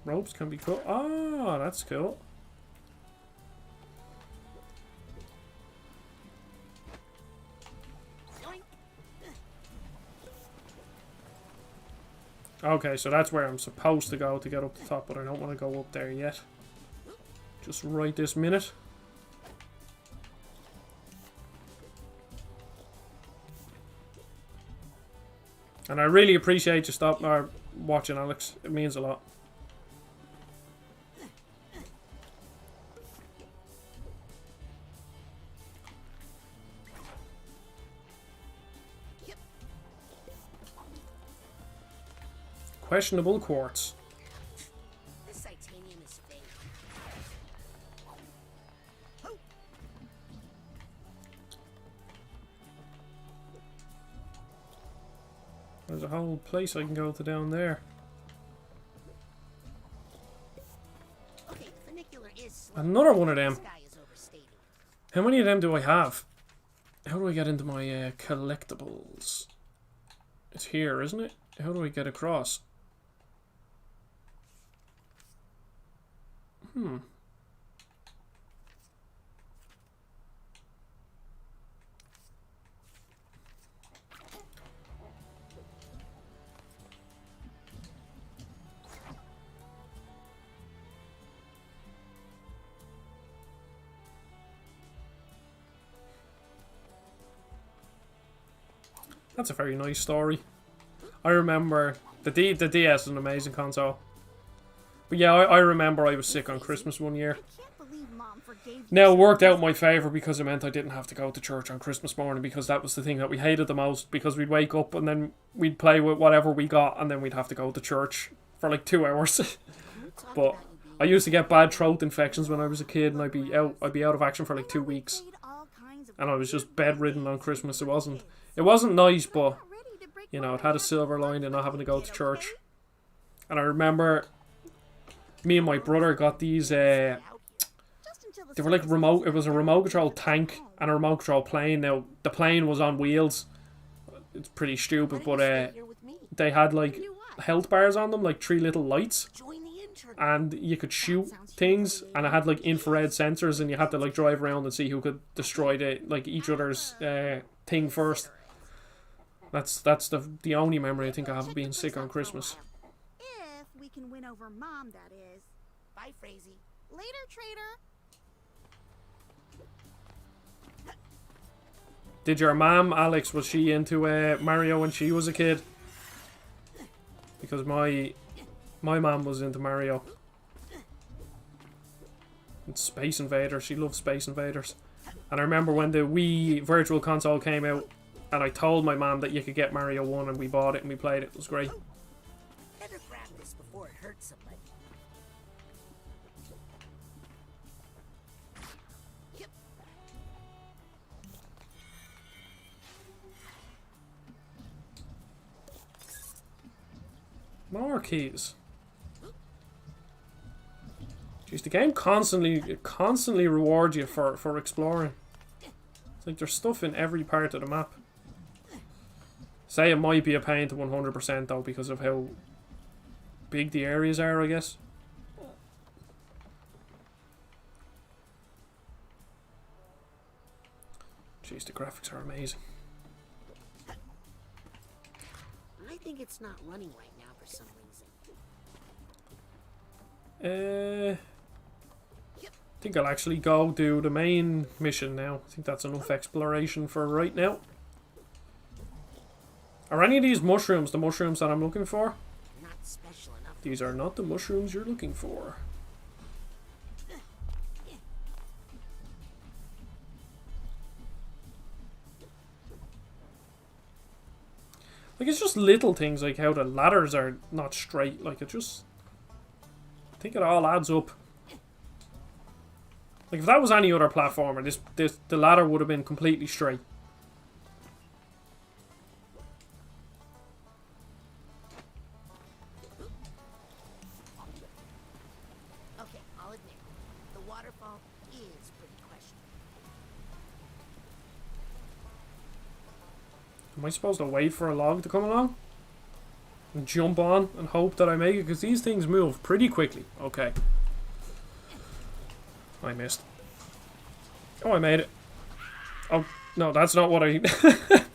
Ropes can be cut. Ah, that's cool. Okay, so that's where I'm supposed to go to get up the top, but I don't want to go up there yet. Just right this minute. And I really appreciate you watching, Alex. It means a lot. Questionable quartz. This titanium is fake. There's a whole place I can go to down there. Okay, funicular is slow. Another one of them. This guy is overstated. How many of them do I have? How do I get into my collectibles? It's here, isn't it? How do I get across? That's a very nice story. I remember the DS is an amazing console. But yeah, I remember I was sick on Christmas one year. Now, it worked out in my favour because it meant I didn't have to go to church on Christmas morning, because that was the thing that we hated the most, because we'd wake up and then we'd play with whatever we got and then we'd have to go to church for like 2 hours. But I used to get bad throat infections when I was a kid, and I'd be out of action for like 2 weeks. And I was just bedridden on Christmas. It wasn't nice, but you know, it had a silver lining not having to go to church. And I remember me and my brother got these they were like remote, it was a remote control tank and a remote control plane. Now the plane was on wheels. It's pretty stupid, but they had like health bars on them, like 3 little lights. Join the intern. And you could shoot things, and it had like infrared sensors, and you had to like drive around and see who could destroy each other's thing first. That's the only memory I think I have of being sick on Christmas. If we can win over Mom, that is. Bye, Frazee. Later, traitor. Did your mom, Alex, was she into Mario when she was a kid? Because my mom was into Mario. And Space Invaders. She loved Space Invaders. And I remember when the Wii Virtual Console came out, and I told my mom that you could get Mario 1, and we bought it and we played it. It was great. Better grab this before it hurts somebody. Yep. More keys. Jeez, the game constantly rewards you for exploring. It's like there's stuff in every part of the map. Say it might be a pain to 100% though because of how big the areas are, I guess. Jeez, the graphics are amazing. I think it's not running right now for some reason. I think I'll actually go do the main mission now. I think that's enough exploration for right now. Are any of these mushrooms the mushrooms that I'm looking for? Not special enough. These are not the mushrooms you're looking for. Like, it's just little things like how the ladders are not straight. Like, it just... I think it all adds up. Like, if that was any other platformer, the ladder would have been completely straight. Okay, I'll admit, the waterfall is pretty questionable. Am I supposed to wait for a log to come along? And jump on and hope that I make it? Because these things move pretty quickly. Okay. I missed. Oh, I made it. Oh, no, that's not what I... That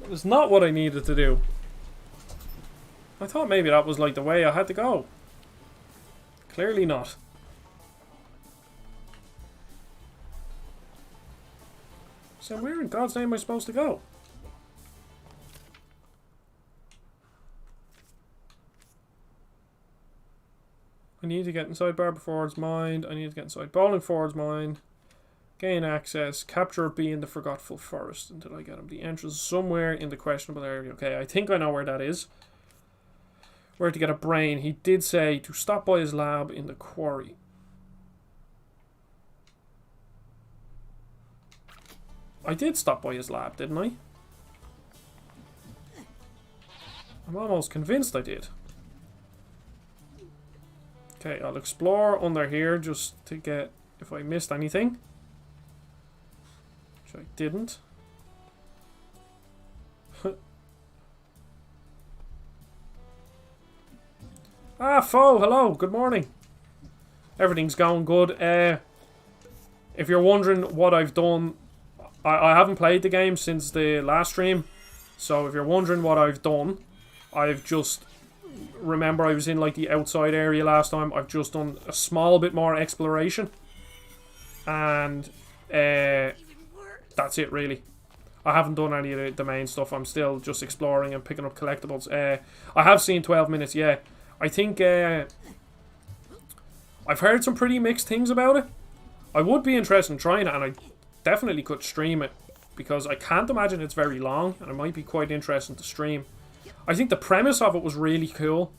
was not what I needed to do. I thought maybe that was like the way I had to go. Clearly not. So where in God's name am I supposed to go? I need to get inside Barbara Ford's mind. I need to get inside Bowling Ford's mind. Gain access. Capture B in the Forgetful Forest until I get him. The entrance is somewhere in the questionable area. Okay, I think I know where that is. Where to get a brain. He did say to stop by his lab in the quarry. I did stop by his lab, didn't I? I'm almost convinced I did. Okay, I'll explore under here just to get if I missed anything. Which I didn't. Ah, Foe, hello, good morning. Everything's going good. If you're wondering what I've done, I haven't played the game since the last stream. So if you're wondering what I've done, I've just... Remember I was in like the outside area last time. I've just done a small bit more exploration. And that's it really. I haven't done any of the main stuff. I'm still just exploring and picking up collectibles. I have seen 12 minutes, yeah. I think I've heard some pretty mixed things about it. I would be interested in trying it, and I definitely could stream it. Because I can't imagine it's very long, and it might be quite interesting to stream. I think the premise of it was really cool,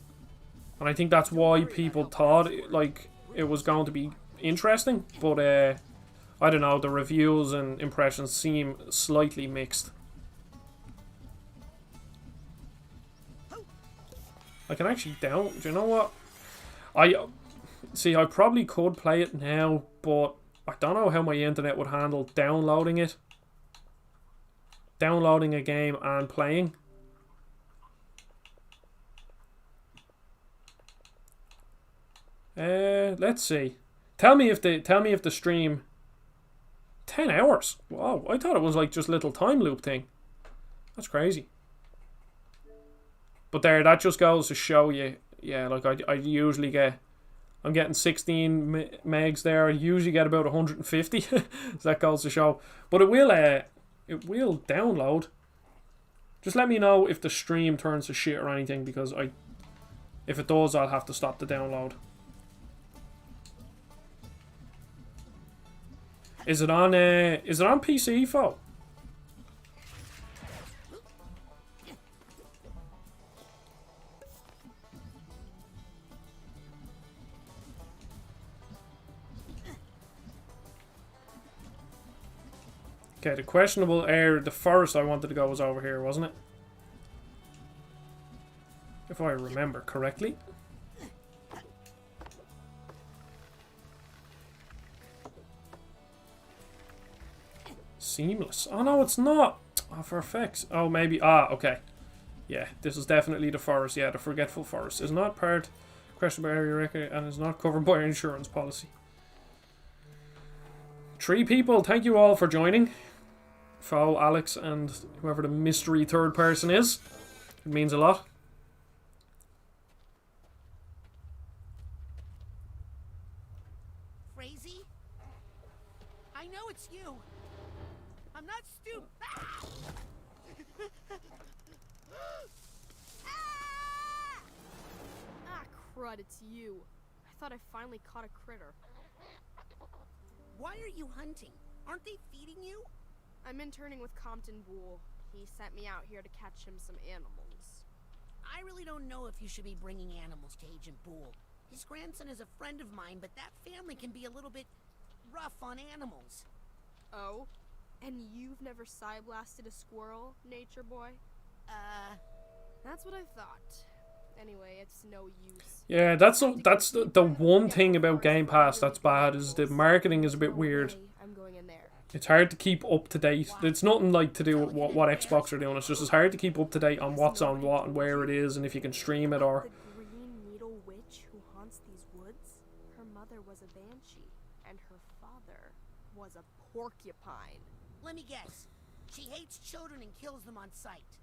and I think that's why people thought it was going to be interesting. But I don't know, the reviews and impressions seem slightly mixed. I can actually do you know what? I probably could play it now, but I don't know how my internet would handle downloading it. Downloading a game and playing. Let's see. Tell me if the stream 10 hours. Wow, I thought it was like just a little time loop thing. That's crazy. But there, that just goes to show you. Yeah, like I usually get, I'm getting 16 megs there. I usually get about 150. So that goes to show. But it will download. Just let me know if the stream turns to shit or anything, because if it does, I'll have to stop the download. Is it on PC, Fo? Okay, the questionable area, the forest I wanted to go was over here, wasn't it? If I remember correctly. Seamless. Oh no, it's not. Oh, for effects. Oh, maybe. Ah, okay. Yeah, this is definitely the forest. Yeah, the forgetful forest is not part questionable area record and is not covered by our insurance policy. 3 people. Thank you all for joining. Fo, Alex, and whoever the mystery third person is. It means a lot. Crazy? I know it's you. I'm not stupid. Ah, crud, it's you. I thought I finally caught a critter. Why are you hunting? Aren't they feeding you? I'm interning with Compton Boole. He sent me out here to catch him some animals. I really don't know if you should be bringing animals to Agent Boole. His grandson is a friend of mine, but that family can be a little bit rough on animals. Oh? And you've never side-blasted a squirrel, nature boy? That's what I thought. Anyway, it's no use. Yeah, that's the one thing about Game Pass that's bad, is the marketing is a bit weird. I'm going in there. It's hard to keep up to date. It's nothing like to do with what Xbox are doing. It's just it's hard to keep up to date on what's on what and where it is and if you can stream it or... The green needle witch who haunts these woods? Her mother was a banshee, and her father was a porcupine. Let me guess. She hates children and kills them on sight.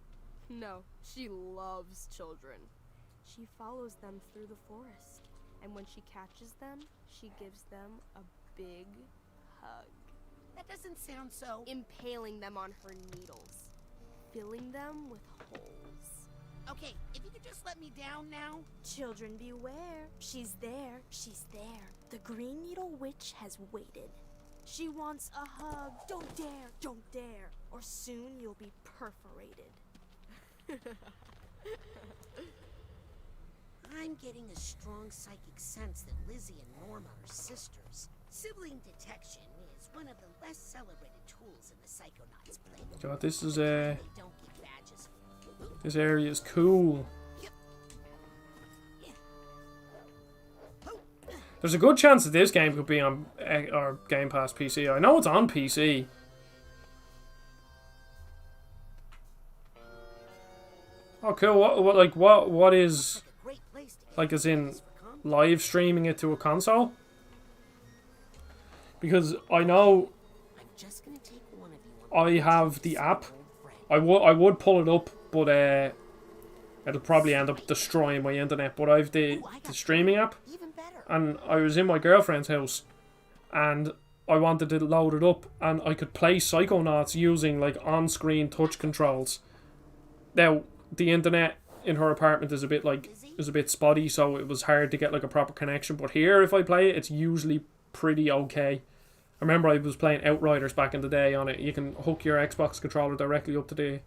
No, she loves children. She follows them through the forest, and when she catches them, she gives them a big hug. That doesn't sound so... Impaling them on her needles, filling them with holes. Okay, if you could just let me down now... Children beware. She's there. She's there. The green needle witch has waited. She wants a hug. Don't dare. Don't dare. Or soon you'll be perforated. I'm getting a strong psychic sense that Lizzie and Norma are sisters. Sibling detection is one of the less celebrated tools in the Psychonauts playbook. God, this is They don't give badges. this area is cool. There's a good chance that this game could be on our Game Pass PC. I know it's on PC. Oh, cool. What is, like, as in live streaming it to a console? Because I know I have the app. I would pull it up, but it'll probably end up destroying my internet. But I have the streaming app, and I was in my girlfriend's house, and I wanted to load it up, and I could play Psychonauts using like on-screen touch controls. Now the internet in her apartment is a bit spotty, so it was hard to get like a proper connection. But here, if I play it, it's usually pretty okay. I remember I was playing Outriders back in the day on it. You can hook your Xbox controller directly up to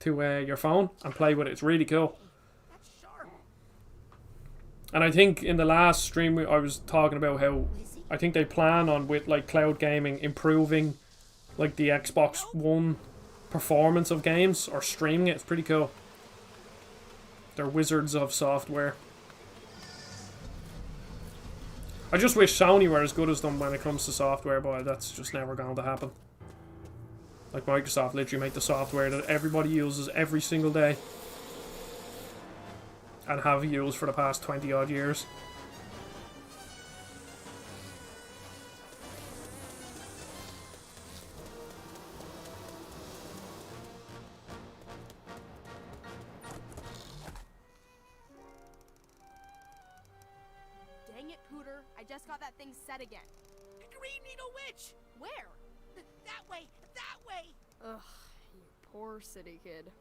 your phone and play with it. It's really cool. And I think in the last stream I was talking about how I think they plan on, with like cloud gaming, improving like the Xbox One performance of games or streaming it. It's pretty cool. They're wizards of software. I just wish Sony were as good as them when it comes to software, but that's just never going to happen. Like Microsoft literally make the software that everybody uses every single day. And have used for the past 20 odd years. Pooter. I just got that thing set again. Green Needle Witch! Where? That way! That way! Ugh, you poor city kid.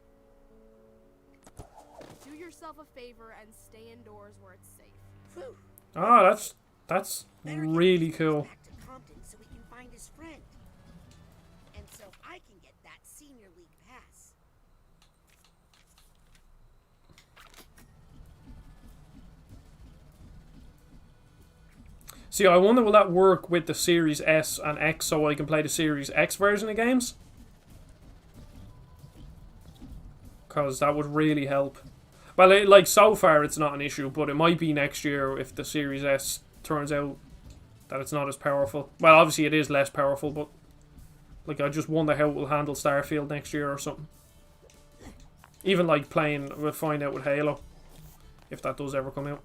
Do yourself a favor and stay indoors where it's safe. Phew. Ah, that's Better get really Chris cool. back to Compton so he can find his friend. And so I can get that senior league pass. See, I wonder will that work with the Series S and X so I can play the Series X version of games? Because that would really help. Well, like, so far it's not an issue, but it might be next year if the Series S turns out that it's not as powerful. Well, obviously it is less powerful, but like, I just wonder how it will handle Starfield next year or something. Even like playing, we'll find out with Halo, if that does ever come out.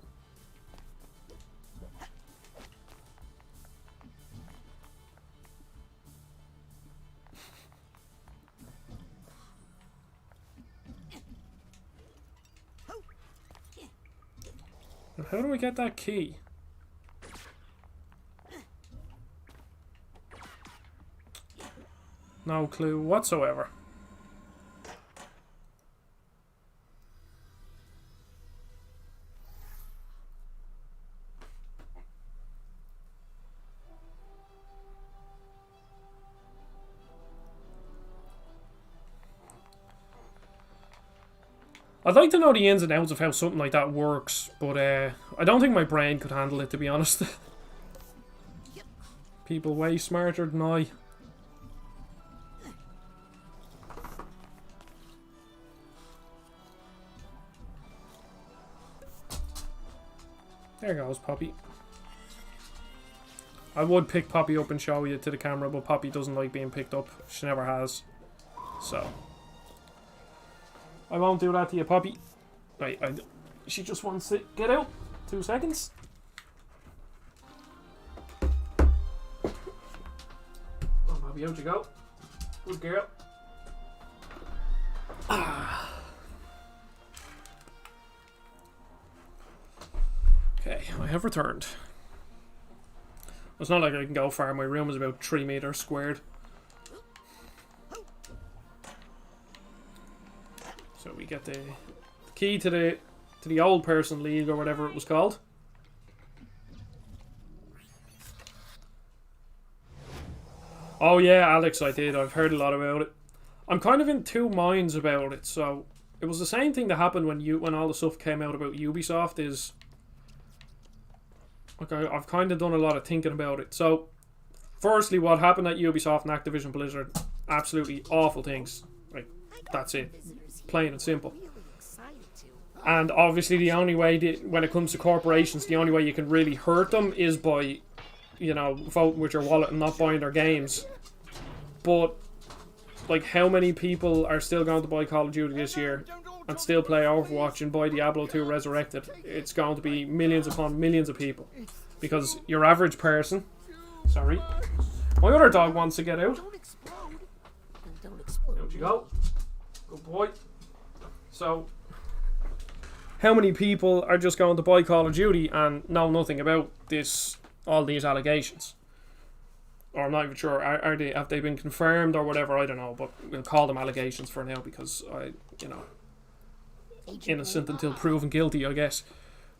How do we get that key? No clue whatsoever. I'd like to know the ins and outs of how something like that works, but I don't think my brain could handle it, to be honest. People way smarter than I. There goes Poppy. I would pick Poppy up and show you to the camera, but Poppy doesn't like being picked up. She never has. So I won't do that to you, Poppy. Right, she just wants to get out. 2 seconds. Oh, Poppy, out you go. Good girl. Okay, I have returned. It's not like I can go far. My room is about 3 meters squared. So we get the key to the old person league or whatever it was called. Oh yeah, Alex, I did. I've heard a lot about it. I'm kind of in two minds about it. So it was the same thing that happened when all the stuff came out about Ubisoft. Is okay, I've kind of done a lot of thinking about it. So firstly, what happened at Ubisoft and Activision Blizzard, absolutely awful things. Like, that's it. Plain and simple. And obviously the only way, when it comes to corporations, the only way you can really hurt them is by, you know, voting with your wallet and not buying their games. But, like, how many people are still going to buy Call of Duty this year and still play Overwatch and buy Diablo 2 Resurrected? It's going to be millions upon millions of people. Because your average person... Sorry. My other dog wants to get out. Out you go. Good boy. So, how many people are just going to buy Call of Duty and know nothing about all these allegations? Or I'm not even sure, have they been confirmed or whatever, I don't know, but we'll call them allegations for now because innocent until proven guilty, I guess.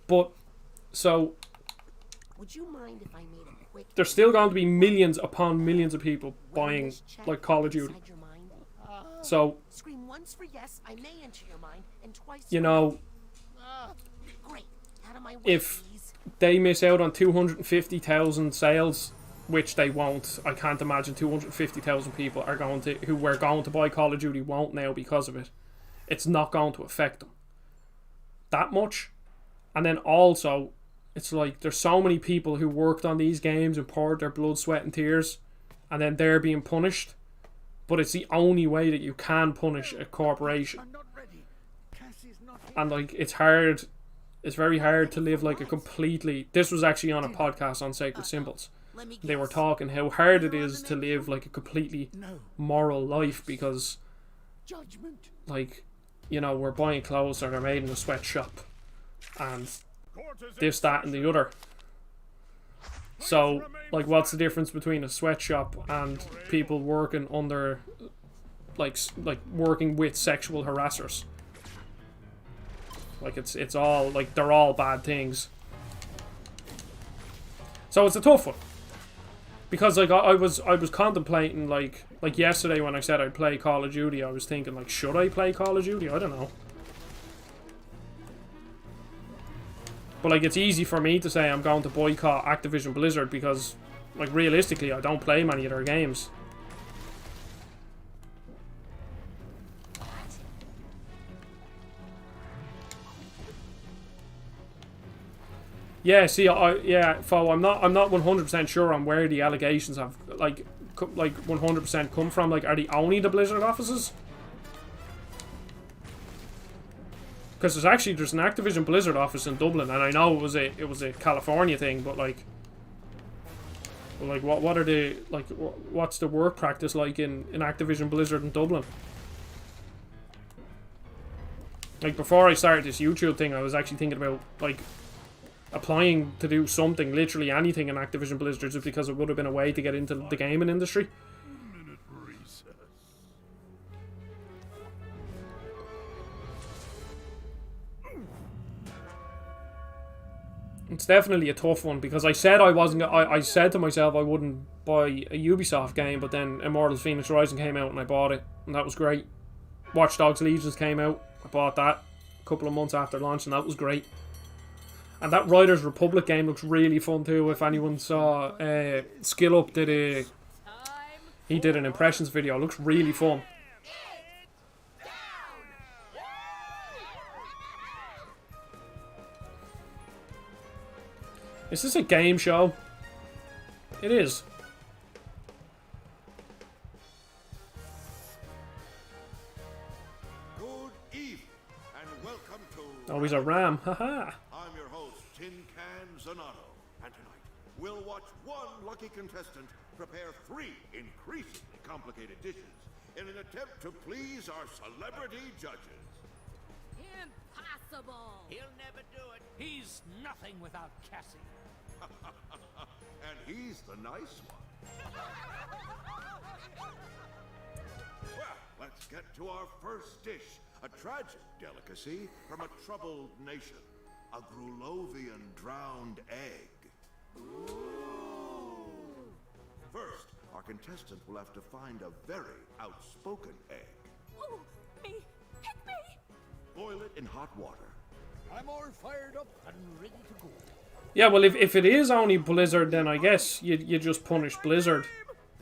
But, so, would you mind if I made a quick... There's still going to be millions upon millions of people buying, like, Call of Duty. So, scream once for yes, I may enter your mind, and twice you know, great. Out of my way, if please. they miss out on 250,000 sales, which they won't, I can't imagine 250,000 people are who were going to buy Call of Duty won't now because of it. It's not going to affect them that much. And then also, it's like there's so many people who worked on these games and poured their blood, sweat and tears, and then they're being punished. But it's the only way that you can punish a corporation. And like, it's hard, it's very hard to live like a completely... This was actually on a podcast on Sacred Symbols. They were talking how hard it is to live like a completely moral life because, like, you know, we're buying clothes that are made in a sweatshop and this, that and the other. So, like, what's the difference between a sweatshop and people working under, like working with sexual harassers? Like, it's all, like, they're all bad things. So it's a tough one. Because, like, I was contemplating, like yesterday when I said I'd play Call of Duty, I was thinking, like, should I play Call of Duty? I don't know. But, like, it's easy for me to say I'm going to boycott Activision Blizzard because, like, realistically, I don't play many of their games. Yeah, see, Fo, I'm not 100% sure on where the allegations have, like 100% come from. Like, are they only the Blizzard offices? Because there's an Activision Blizzard office in Dublin, and I know it was a California thing, but like what are the, like, what's the work practice like in Activision Blizzard in Dublin? Like, before I started this YouTube thing, I was actually thinking about, like, applying to do something, literally anything in Activision Blizzard, just because it would have been a way to get into the gaming industry. It's definitely a tough one, because I said I said to myself I wouldn't buy a Ubisoft game, but then Immortals Phoenix Rising came out and I bought it, and that was great. Watch Dogs Legions came out, I bought that a couple of months after launch, and that was great. And that Riders Republic game looks really fun too. If anyone saw Skill Up he did an impressions video, it looks really fun. Is this a game show? It is. Good evening, and welcome to... Oh, he's a ram, haha. I'm your host, Tin Can Zanotto, and tonight we'll watch one lucky contestant prepare 3 increasingly complicated dishes in an attempt to please our celebrity judges. Impossible! He'll never do it. He's nothing without Cassie. And he's the nice one. Well, let's get to our first dish, a tragic delicacy from a troubled nation, a Grulovian drowned egg. Ooh. First, our contestant will have to find a very outspoken egg. Oh, me! Pick me! Boil it in hot water. I'm all fired up and ready to go. Yeah, well, if it is only Blizzard, then I guess you just punish Blizzard.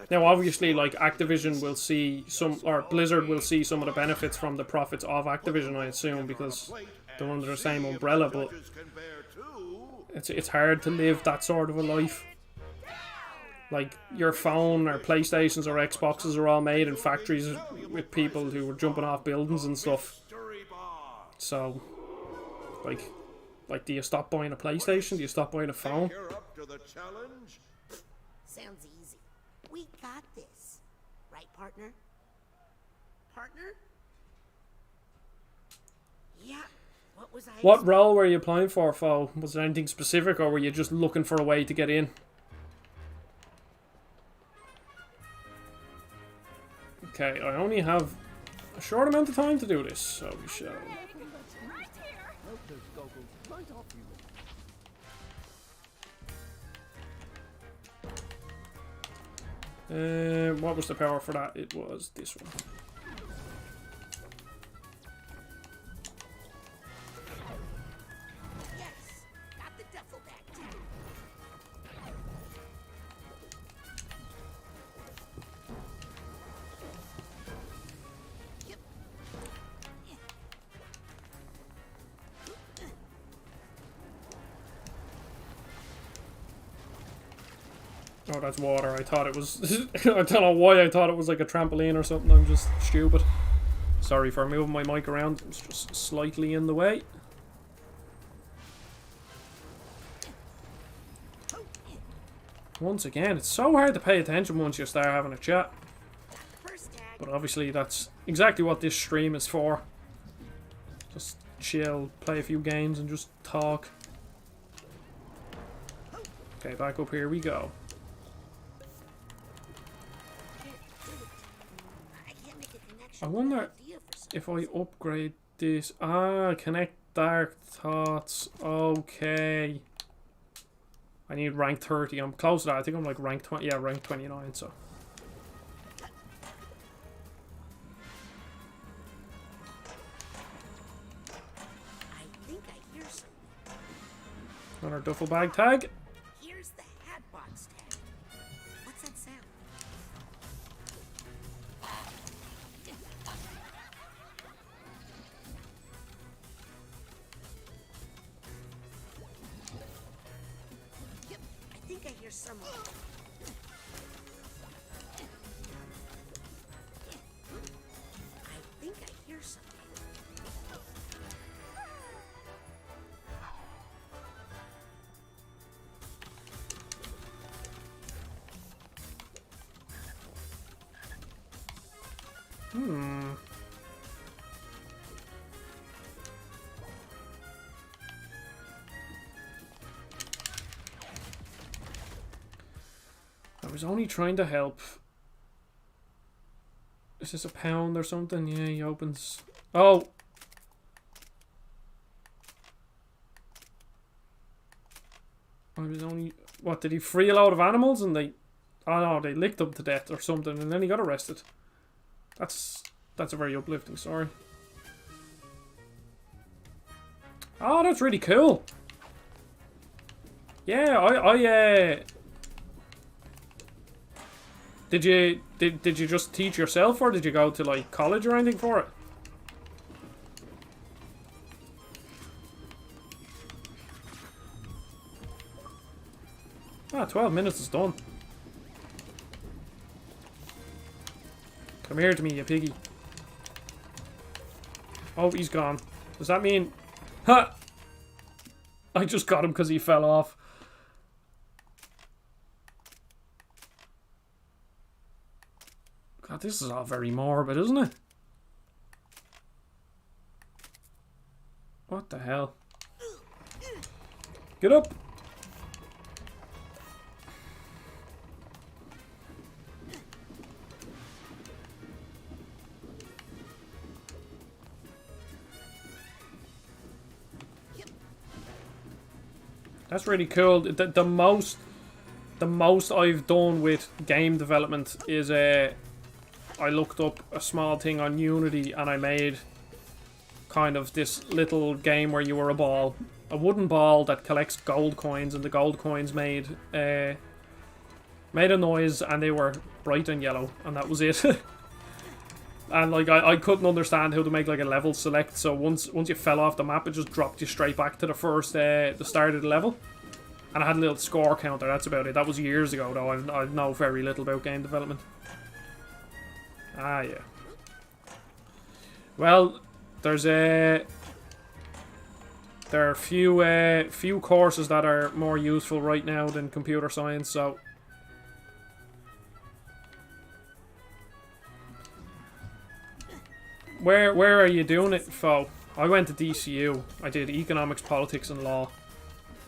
Now, obviously, like, Activision will see Blizzard will see some of the benefits from the profits of Activision, I assume, because they're under the same umbrella, but it's hard to live that sort of a life. Like, your phone or PlayStations or Xboxes are all made in factories with people who were jumping off buildings and stuff. So, like, do you stop buying a PlayStation? Do you stop buying a phone? Sounds easy. We got this. Right, partner? Partner? Yeah. What was I... What role were you applying for, Fo? Was there anything specific, or were you just looking for a way to get in? Okay, I only have a short amount of time to do this, so we shall... what was the power for that? It was this one. Yes. Got the duffel bag too. Oh, that's water. I thought it was... I don't know why I thought it was like a trampoline or something. I'm just stupid. Sorry for moving my mic around. It was just slightly in the way. Once again, it's so hard to pay attention once you start having a chat. But obviously that's exactly what this stream is for. Just chill, play a few games and just talk. Okay, back up here we go. I wonder if I upgrade this. Ah, connect dark thoughts. Okay. I need rank 30. I'm close to that. I think I'm like rank 20. Yeah, rank 29, so. I think I hear something. Another duffel bag tag. Here's the hat box tag. What's that sound? Yep, I think I hear someone. I think I hear something. I was only trying to help. Is this a pound or something? Yeah, he opens. Oh! I was only... What, did he free a load of animals and they... Oh no, they licked them to death or something and then he got arrested. That's a very uplifting story. Oh, that's really cool. Yeah, Did you just teach yourself or did you go to like college or anything for it? Ah, 12 minutes is done. Come here to me, you piggy. Oh, he's gone. Does that mean... Ha! I just got him because he fell off. God, this is all very morbid, isn't it? What the hell? Get up! That's really cool. The most I've done with game development is I looked up a small thing on Unity and I made kind of this little game where you were a wooden ball that collects gold coins, and the gold coins made a noise and they were bright and yellow, and that was it. And like I couldn't understand how to make like a level select, so once you fell off the map it just dropped you straight back to the first the start of the level. And I had a little score counter, that's about it. That was years ago though. I know very little about game development. Ah yeah. Well, there are few courses that are more useful right now than computer science, so Where are you doing it, Fo? I went to DCU. I did economics, politics, and law.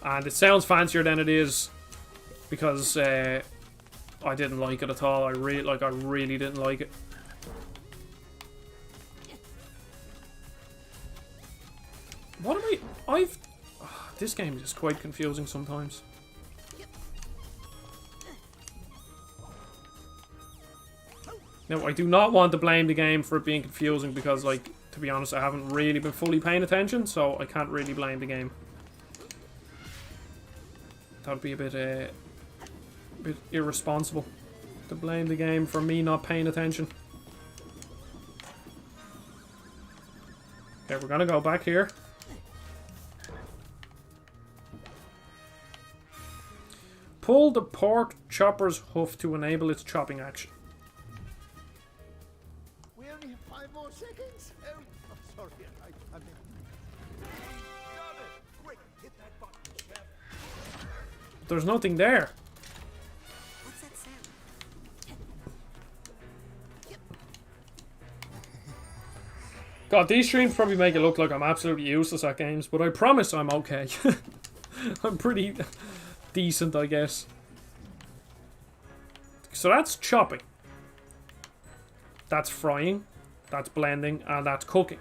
And it sounds fancier than it is because I didn't like it at all. I really didn't like it. What am I? This game is quite confusing sometimes. Now, I do not want to blame the game for it being confusing because, like, to be honest, I haven't really been fully paying attention, so I can't really blame the game. That would be a bit irresponsible to blame the game for me not paying attention. Okay, we're gonna go back here. Pull the pork chopper's hoof to enable its chopping action. We only have 5 more seconds. Oh, sorry. I mean... Got it. Quick, hit that button, Chef. There's nothing there. What's that sound? God, these streams probably make it look like I'm absolutely useless at games, but I promise I'm okay. I'm pretty decent, I guess. So that's chopping. That's frying. That's blending. And that's cooking.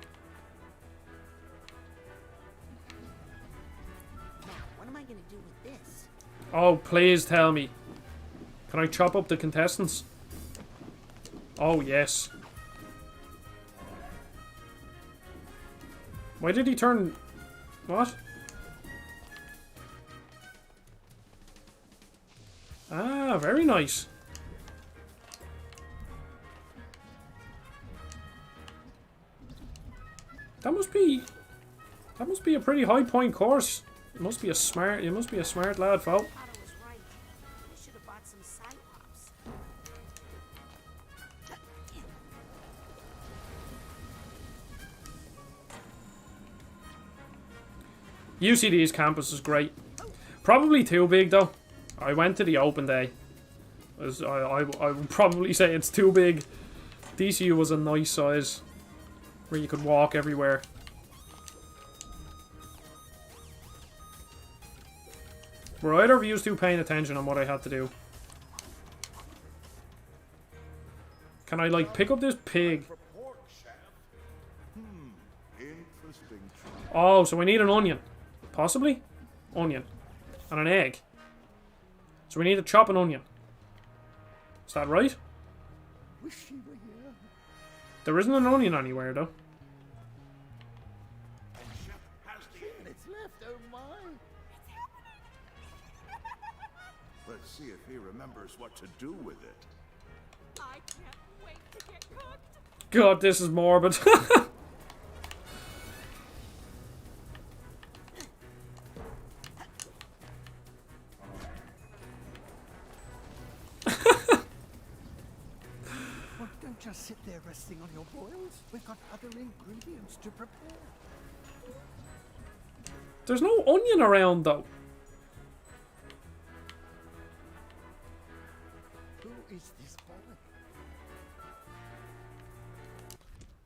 Now, what am I gonna do with this? Oh, please tell me. Can I chop up the contestants? Oh, yes. Why did he turn... What? Ah, very nice. That must be a pretty high point course. You must be a smart lad, Fo. I thought I was right. I should have bought some Cyclops. UCD's campus is great. Probably too big though. I went to the open day. I would probably say it's too big. DCU was a nice size where you could walk everywhere. Were either of you two paying attention on what I had to do? Can I like pick up this pig? Oh, so I need an onion. Possibly? Onion. And an egg. So we need to chop an onion. Is that right? Wish she were here. There isn't an onion anywhere, though. It's left, oh my. Let's see if he remembers what to do with it. I can't wait to get cooked. God, this is morbid. Well, don't just sit there resting on your boils. We've got other ingredients to prepare. There's no onion around, though. Who is this boy?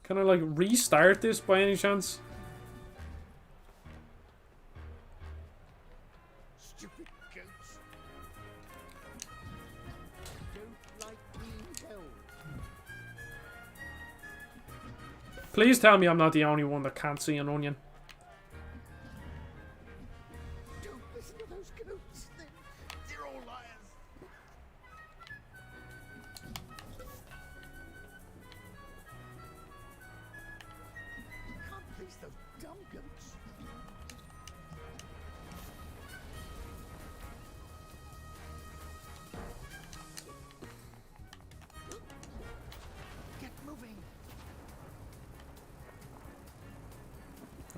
Can I, like, restart this by any chance? Stupid goats. Don't like being held. Please tell me I'm not the only one that can't see an onion. Don't listen to those goats. They're all liars. Can't please those dumb goats. Get moving.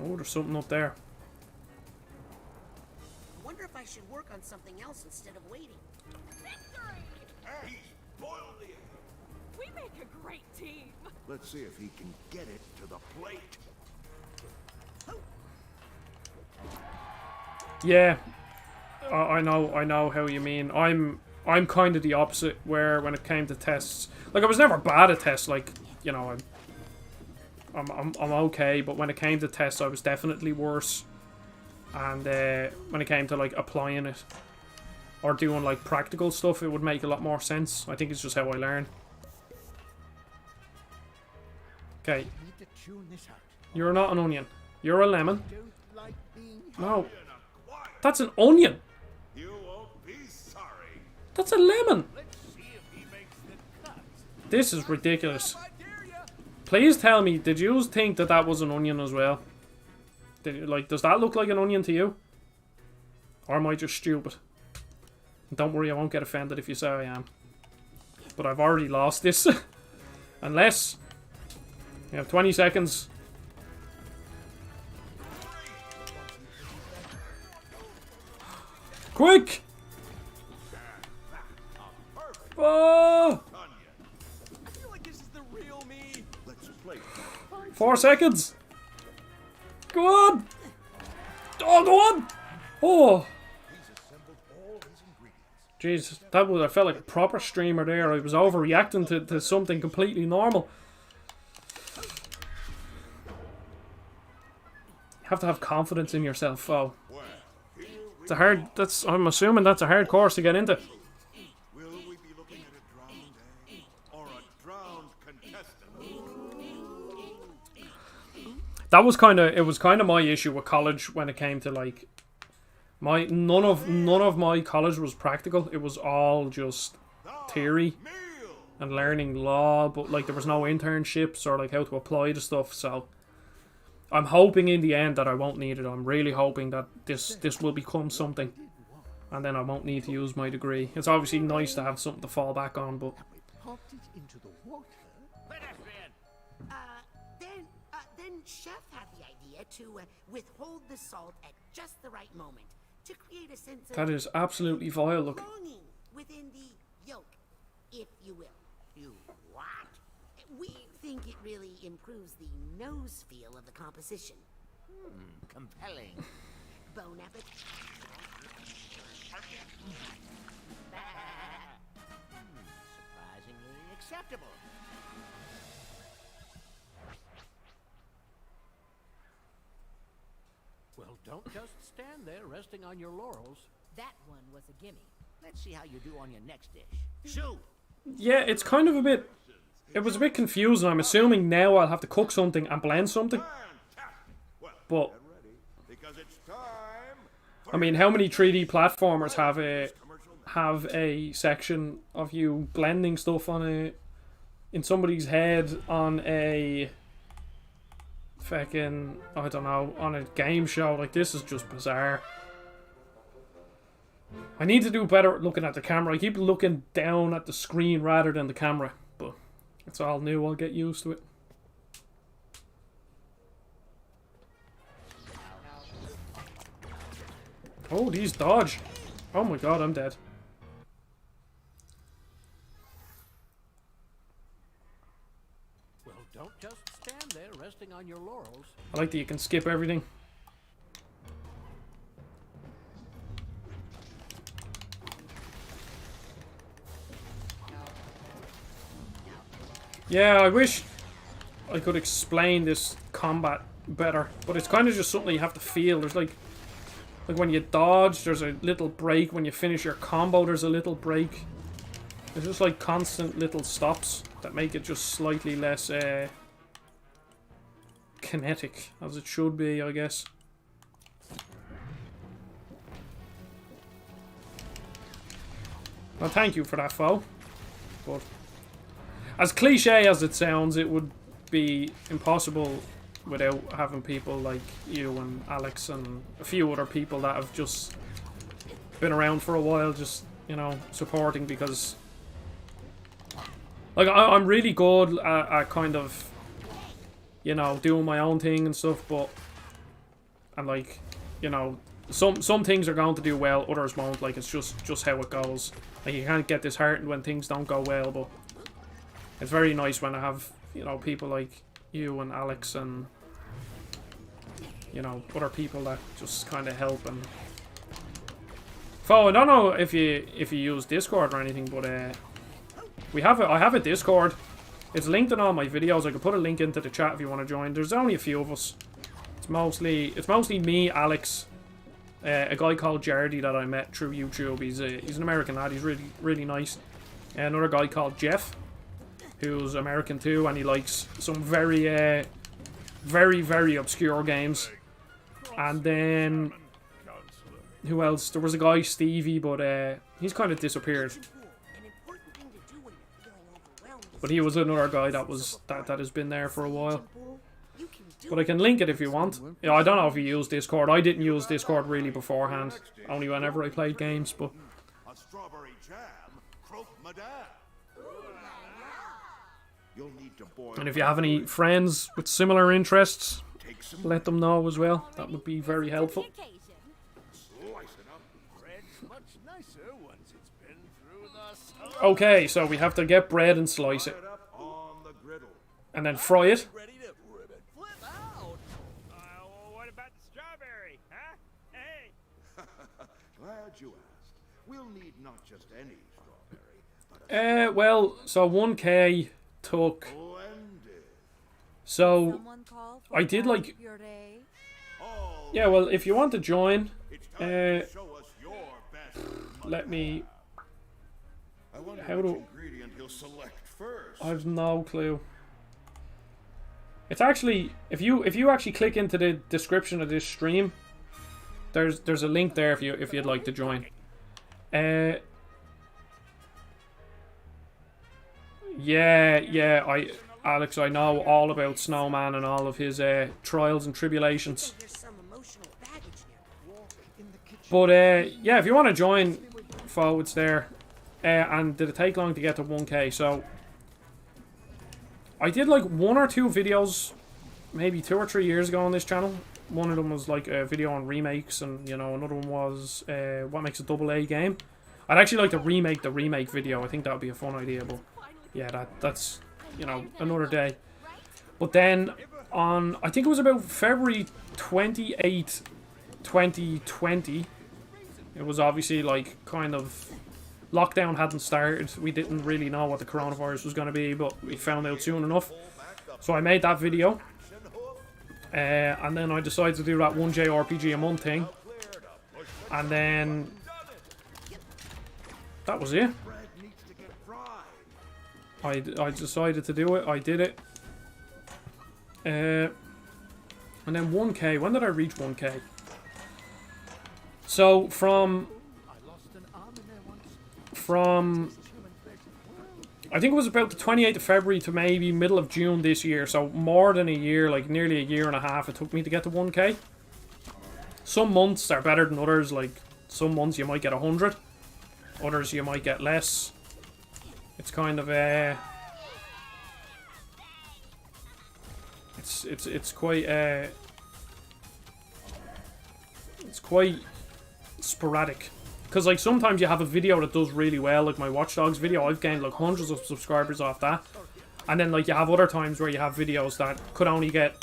Oh, there's something up there. I wonder if I should work on something else instead of waiting. Victory! He's boiled the egg. We make a great team. Let's see if he can get it to the plate. Yeah, I know how you mean. I'm kind of the opposite. Where when it came to tests, like I was never bad at tests. Like you know, I'm okay. But when it came to tests, I was definitely worse. And when it came to like applying it or doing like practical stuff, it would make a lot more sense. I think it's just how I learn. Okay, Need to tune this out. you're not an onion. You're a lemon. Don't like being No, that's an onion. You won't be sorry. That's a lemon. Let's see if he makes the cut. This is ridiculous. Please tell me, did you think that that was an onion as well? Does that look like an onion to you? Or am I just stupid? Don't worry, I won't get offended if you say I am. But I've already lost this. Unless... You have 20 seconds. Quick! Oh! I feel like this is the real me. Let's play. 4 seconds! Go on! Oh, go on! Oh! He's assembled all his ingredients. Jeez, that was, I felt like a proper streamer there. I was overreacting to something completely normal. You have to have confidence in yourself, oh. Well, here we It's a hard. I'm assuming that's a hard course to get into. Will we be looking at a drowned egg or a drowned contestant? That was kind of. It was kind of my issue with college when it came to like. None of my college was practical. It was all just theory and learning law, but like there was no internships or like how to apply the stuff. So I'm hoping in the end that I won't need it. I'm really hoping that this will become something, and then I won't need to use my degree. It's obviously nice to have something to fall back on, but Popped it into the water. Then Chef had the idea to withhold the salt at just the right moment to create a sense of that is absolutely vile. Look, longing within the yolk, if you will. You what? We think it really improves the nose feel of the composition. Compelling. Bon appetit. Surprisingly acceptable. Well, don't just stand there resting on your laurels. That one was a gimme. Let's see how you do on your next dish. Shoo! yeah, it's kind of a bit. It was a bit confusing. I'm assuming now I'll have to cook something and blend something. But Because it's time. I mean, how many 3D platformers have a section of you blending stuff in somebody's head on a fucking, I don't know, on a game show? Like, this is just bizarre. I need to do better at looking at the camera. I keep looking down at the screen rather than the camera, but it's all new. I'll get used to it. Oh, these dodge. Oh my god, I'm dead. Well, don't just stand there resting on your laurels. I like that you can skip everything. Yeah, I wish I could explain this combat better, but it's kind of just something you have to feel. There's like when you dodge, there's a little break. When you finish your combo, there's a little break. There's just like constant little stops that make it just slightly less kinetic, as it should be, I guess. Well, thank you for that, foe. But as cliche as it sounds, it would be impossible without having people like you and Alex and a few other people that have just been around for a while, just, you know, supporting, because like I'm really good at kind of, you know, doing my own thing and stuff, but and like, you know, some things are going to do well, others won't. Like, it's just how it goes. Like, you can't get disheartened when things don't go well, but it's very nice when I have, you know, people like you and Alex and, you know, other people that just kind of help. And I don't know if you use Discord or anything, but I have a Discord. It's linked in all my videos. I could put a link into the chat if you want to join. There's only a few of us. It's mostly me, Alex, a guy called Jardy that I met through YouTube. He's an American lad. He's really nice. Another guy called Jeff, who's American too, and he likes some very very obscure games. And then who else? There was a guy, Stevie, but he's kind of disappeared. But he was another guy that has been there for a while. But I can link it if you want. Yeah, I don't know if you use Discord. I didn't use Discord really beforehand, only whenever I played games. But A strawberry jam, croque madame. You'll need to boil. and if you have any friends with similar interests, let them know as well. That would be very helpful. Slice it up. Bread's much nicer once it's been through the sun. Okay, so we have to get bread and slice it, It up on the griddle. and then fry it. Ready to rip it. Flip out. What about the strawberry, huh? Hey! Glad you asked. We'll need not just any strawberry, but a Well, so 1K took. blended. So Someone call for I did like. puree? All Yeah, well, if you want to join, it's time to show us let me... I wonder How which do... ingredient he'll select first. I've no clue. It's actually... If you actually click into the description of this stream, there's a link there if you'd like to join. Yeah, Alex, I know all about Snowman and all of his trials and tribulations. But yeah, if you want to join, it's there. And did it take long to get to 1K? So I did like 1 or 2 videos, maybe 2 or 3 years ago on this channel. One of them was like a video on remakes, and you know, another one was what makes a AA game. I'd actually like to remake the remake video. I think that would be a fun idea, but yeah, that's, you know, another day. But then on, I think it was about February 28th, 2020, it was obviously like kind of lockdown hadn't started. We didn't really know what the coronavirus was going to be, but we found out soon enough. So I made that video. And then I decided to do that 1JRPG a month thing. And then that was it. I decided to do it. I did it. And then 1K. When did I reach 1K? So from I think it was about the 28th of February to maybe middle of June this year. So more than a year, like nearly a year and a half it took me to get to 1K. Some months are better than others. Like some months you might get 100. Others you might get less. It's kind of it's quite sporadic. Because like sometimes you have a video that does really well, like my Watch Dogs video, I've gained like hundreds of subscribers off that. And then like you have other times where you have videos that could only get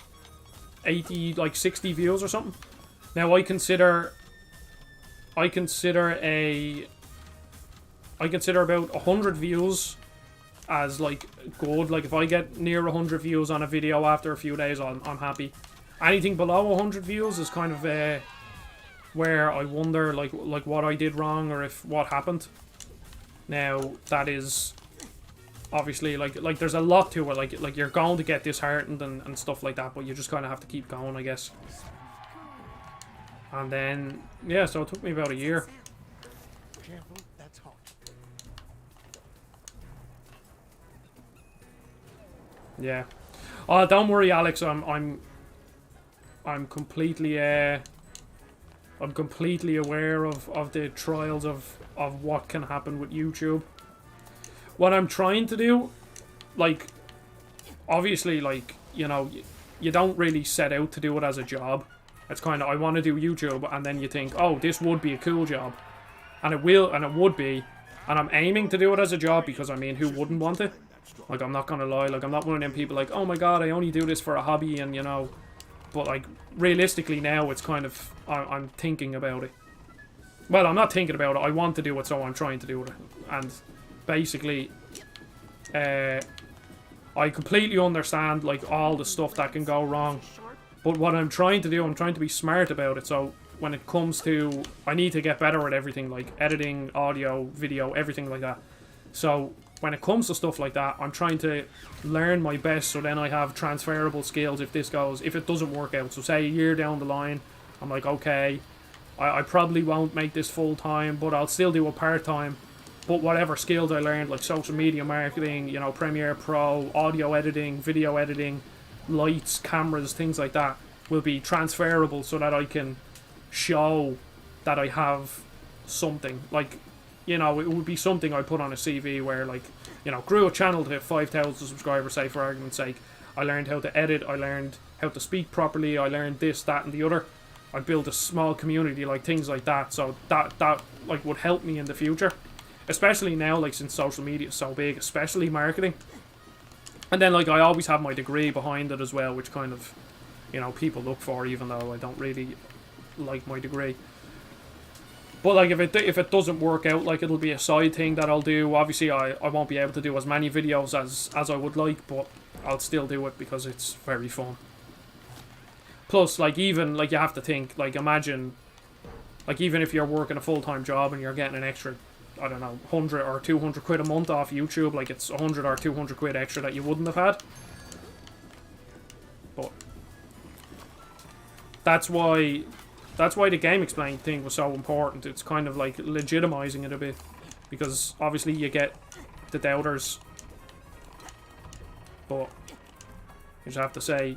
80, like 60 views or something. Now I consider about 100 views as like good. Like if I get near 100 views on a video after a few days, I'm happy. Anything below 100 views is kind of where I wonder like what I did wrong or if what happened. Now that is obviously like there's a lot to it. Like you're going to get disheartened and stuff like that, but you just kind of have to keep going, I guess. And then yeah, so it took me about a year. Careful, that's hot. Yeah. Oh, don't worry, Alex. I'm completely aware of the trials of what can happen with YouTube. What I'm trying to do, like, obviously, like, you know, you don't really set out to do it as a job. It's kind of, I want to do YouTube, and then you think, oh, this would be a cool job. And it will, and it would be. And I'm aiming to do it as a job because, I mean, who wouldn't want it? Like, I'm not gonna lie, like, I'm not one of them people like, oh my god, I only do this for a hobby, and, you know. But, like, realistically now, it's kind of, I'm thinking about it. Well, I'm not thinking about it, I want to do it, so I'm trying to do it. And basically, I completely understand, like, all the stuff that can go wrong. But what I'm trying to do, I'm trying to be smart about it, so when it comes to, I need to get better at everything, like editing, audio, video, everything like that. So when it comes to stuff like that, I'm trying to learn my best so then I have transferable skills if this goes, if it doesn't work out. So say a year down the line, I'm like, okay, I probably won't make this full time, but I'll still do it part time. But whatever skills I learned, like social media marketing, you know, Premiere Pro, audio editing, video editing, lights, cameras, things like that, will be transferable so that I can show that I have something. Like, you know, it would be something I put on a CV where, like, you know, grew a channel to 5,000 subscribers, say, for argument's sake. I learned how to edit, I learned how to speak properly, I learned this, that, and the other. I built a small community, like, things like that. So that like, would help me in the future. Especially now, like, since social media is so big, especially marketing. And then, like, I always have my degree behind it as well, which kind of, you know, people look for, even though I don't really like my degree. But, like, if it doesn't work out, like, it'll be a side thing that I'll do. Obviously, I won't be able to do as many videos as I would like, but I'll still do it because it's very fun. Plus, like, even, like, you have to think, like, imagine Like, even if you're working a full-time job and you're getting an extra, I don't know, 100 or 200 quid a month off YouTube, like, it's 100 or 200 quid extra that you wouldn't have had. But that's why the Game Explained thing was so important. It's kind of like legitimizing it a bit, because obviously you get the doubters, but you just have to say,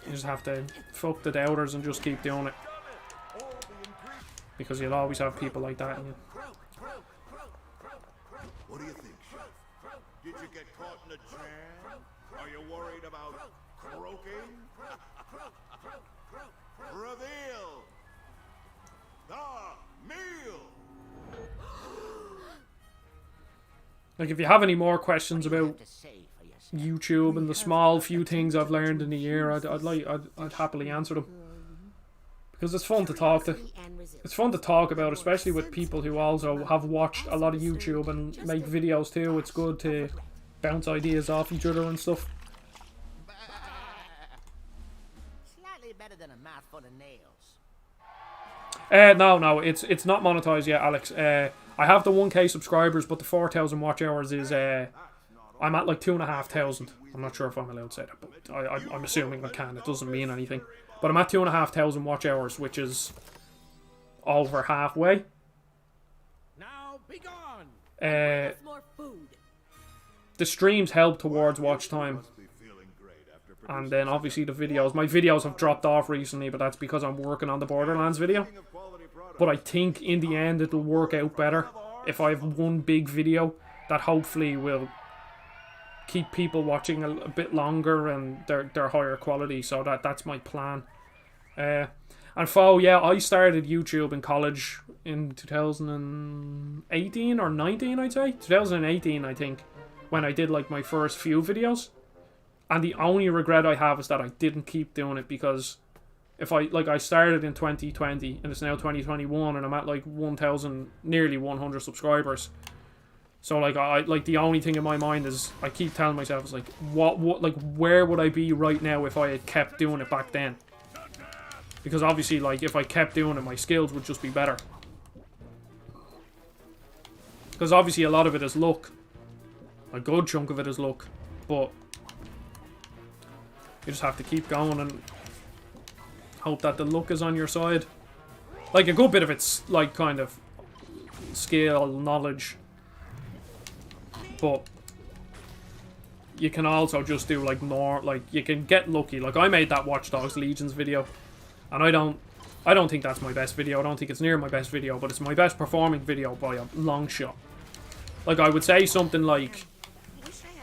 you just have to fuck the doubters and just keep doing it, because you'll always have people like that in you. What do you think, Chef? Did you get caught in a jam? Are you worried about croaking? Reveal the meal! Like, if you have any more questions about YouTube and the small few things I've learned in the year, I'd happily answer them, because it's fun to talk to. It's fun to talk about, especially with people who also have watched a lot of YouTube and make videos too. It's good to bounce ideas off each other and stuff. Slightly better than a mouthful of nails. No, it's not monetized yet, Alex. I have the 1K subscribers, but the 4,000 watch hours is I'm at like 2,500. I'm not sure if I'm allowed to say that, but I'm assuming I can. It doesn't mean anything. But I'm at 2,500 watch hours, which is over halfway. Now be gone. The streams help towards watch time, and then obviously the videos. My videos have dropped off recently, but that's because I'm working on the Borderlands video. But I think in the end it'll work out better if I have one big video that hopefully will keep people watching a bit longer and they're higher quality. So that's my plan. And yeah, I started YouTube in college in 2018 or 19, I'd say. 2018, I think, when I did like my first few videos. And the only regret I have is that I didn't keep doing it, because if I started in 2020 and it's now 2021 and I'm at like 1,000, nearly 100 subscribers. So like the only thing in my mind is I keep telling myself is like where would I be right now if I had kept doing it back then? Because obviously, like, if I kept doing it, my skills would just be better. Because obviously a lot of it is luck. A good chunk of it is luck. But you just have to keep going and hope that the luck is on your side. Like, a good bit of it's, like, kind of skill, knowledge. But you can also just do, like, more, like, you can get lucky. Like, I made that Watch Dogs Legions video. And I don't think that's my best video. I don't think it's near my best video, but it's my best performing video by a long shot. Like, I would say something like,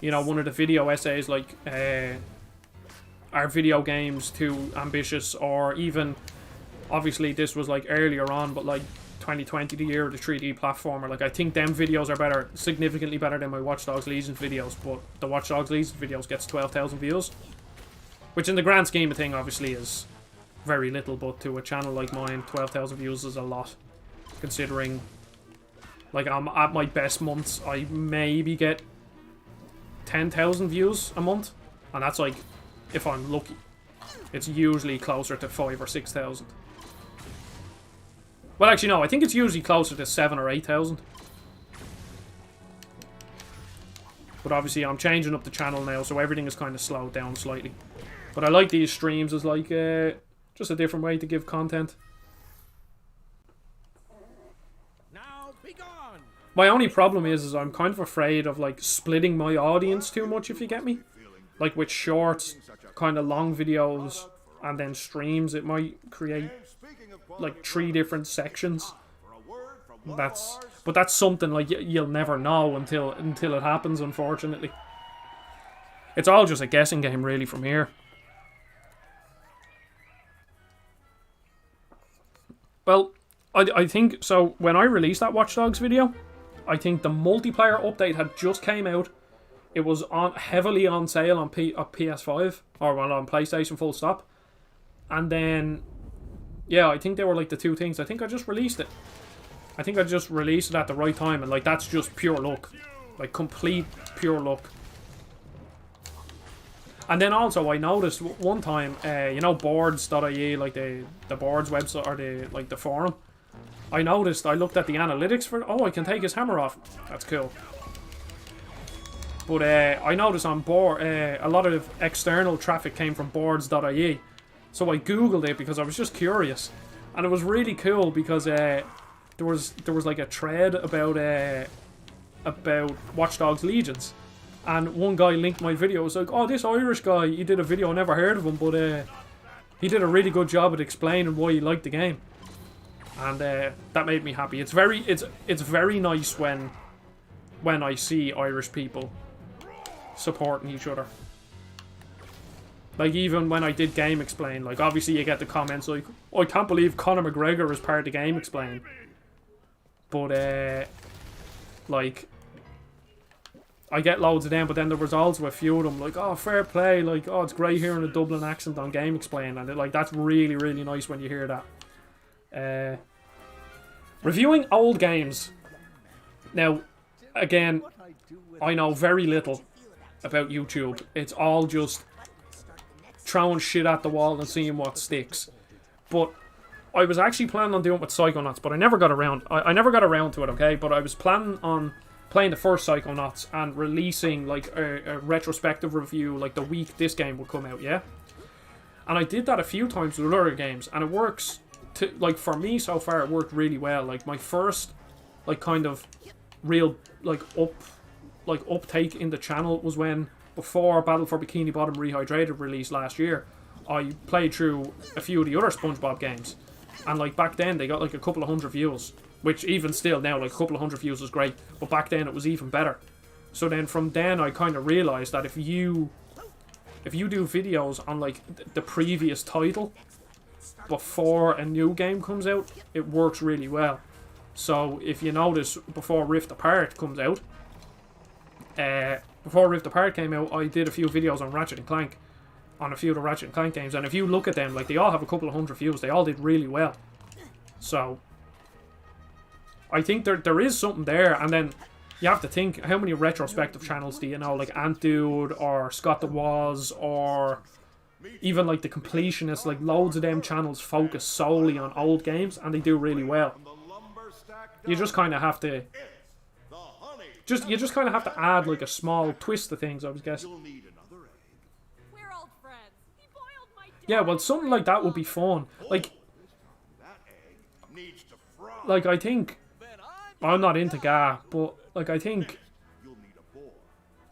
you know, one of the video essays like, are video games too ambitious? Or even, obviously this was like earlier on, but like 2020, the year of the 3D platformer. Like, I think them videos are better, significantly better than my Watch Dogs Legion videos, but the Watch Dogs Legion videos gets 12,000 views. Which in the grand scheme of thing obviously is very little, but to a channel like mine, 12,000 views is a lot, considering, like, I'm at my best months, I maybe get 10,000 views a month, and that's like if I'm lucky. It's usually closer to 5,000 or 6,000. Well, actually no, I think it's usually closer to 7,000 or 8,000. But obviously I'm changing up the channel now, so everything is kind of slowed down slightly. But I like these streams as like just a different way to give content. Now be gone. My only problem is I'm kind of afraid of like splitting my audience too much, if you get me. Like with shorts, kind of long videos, and then streams, it might create like 3 different sections. But that's something like you'll never know until it happens, unfortunately. It's all just a guessing game really from here. Well, I think, so when I released that Watch Dogs video, I think the multiplayer update had just came out. It was heavily on sale on PS5, or well, on PlayStation full stop. And then, yeah, I think they were like the two things. I think I just released it. I think I just released it at the right time, and like that's just pure luck. Like complete pure luck. And then also I noticed one time, you know, boards.ie, like the boards website, or the forum, I noticed, I looked at the analytics for, oh, I can take his hammer off. That's cool. But I noticed on board, a lot of external traffic came from boards.ie. So I googled it because I was just curious. And it was really cool because there was like a thread about Watch Dogs Legions. And one guy linked my video. It was like, oh, this Irish guy, he did a video, I never heard of him, but he did a really good job at explaining why he liked the game. And that made me happy. It's very nice when I see Irish people supporting each other. Like, even when I did Game Explain, like, obviously you get the comments like, oh, I can't believe Conor McGregor is part of Game Explain. But, like, I get loads of them, but then there was also a few of them, like, oh, fair play, like, oh, it's great hearing a Dublin accent on Game Explain, and, like, that's really, really nice when you hear that. Reviewing old games. Now, again, I know very little about YouTube. It's all just throwing shit at the wall and seeing what sticks. But I was actually planning on doing it with Psychonauts, but I never got around. I never got around to it, okay? But I was planning on playing the first Psychonauts and releasing like a retrospective review like the week this game would come out, yeah? And I did that a few times with other games, and it works to, like, for me so far it worked really well. Like my first like kind of real like uptake in the channel was when, before Battle for Bikini Bottom Rehydrated released last year, I played through a few of the other SpongeBob games, and like back then they got like a couple of hundred views, which even still now, like a couple of hundred views is great, but back then it was even better. So then from then I kind of realized that if you do videos on like the previous title before a new game comes out, it works really well. So if you notice, before Rift Apart comes out, before Rift Apart came out, I did a few videos on Ratchet & Clank, on a few of the Ratchet & Clank games, and if you look at them, like, they all have a couple of hundred views. They all did really well. So I think there is something there, and then you have to think, how many retrospective channels do you know, like Ant Dude, or Scott the Woz, or even like the Completionists? Like, loads of them channels focus solely on old games, and they do really well. You just kind of have to you just kind of have to add like a small twist to things, I was guessing. We're old friends. He boiled my dad. Yeah, well, something like that would be fun. Like I think, I'm not into GA, but like I think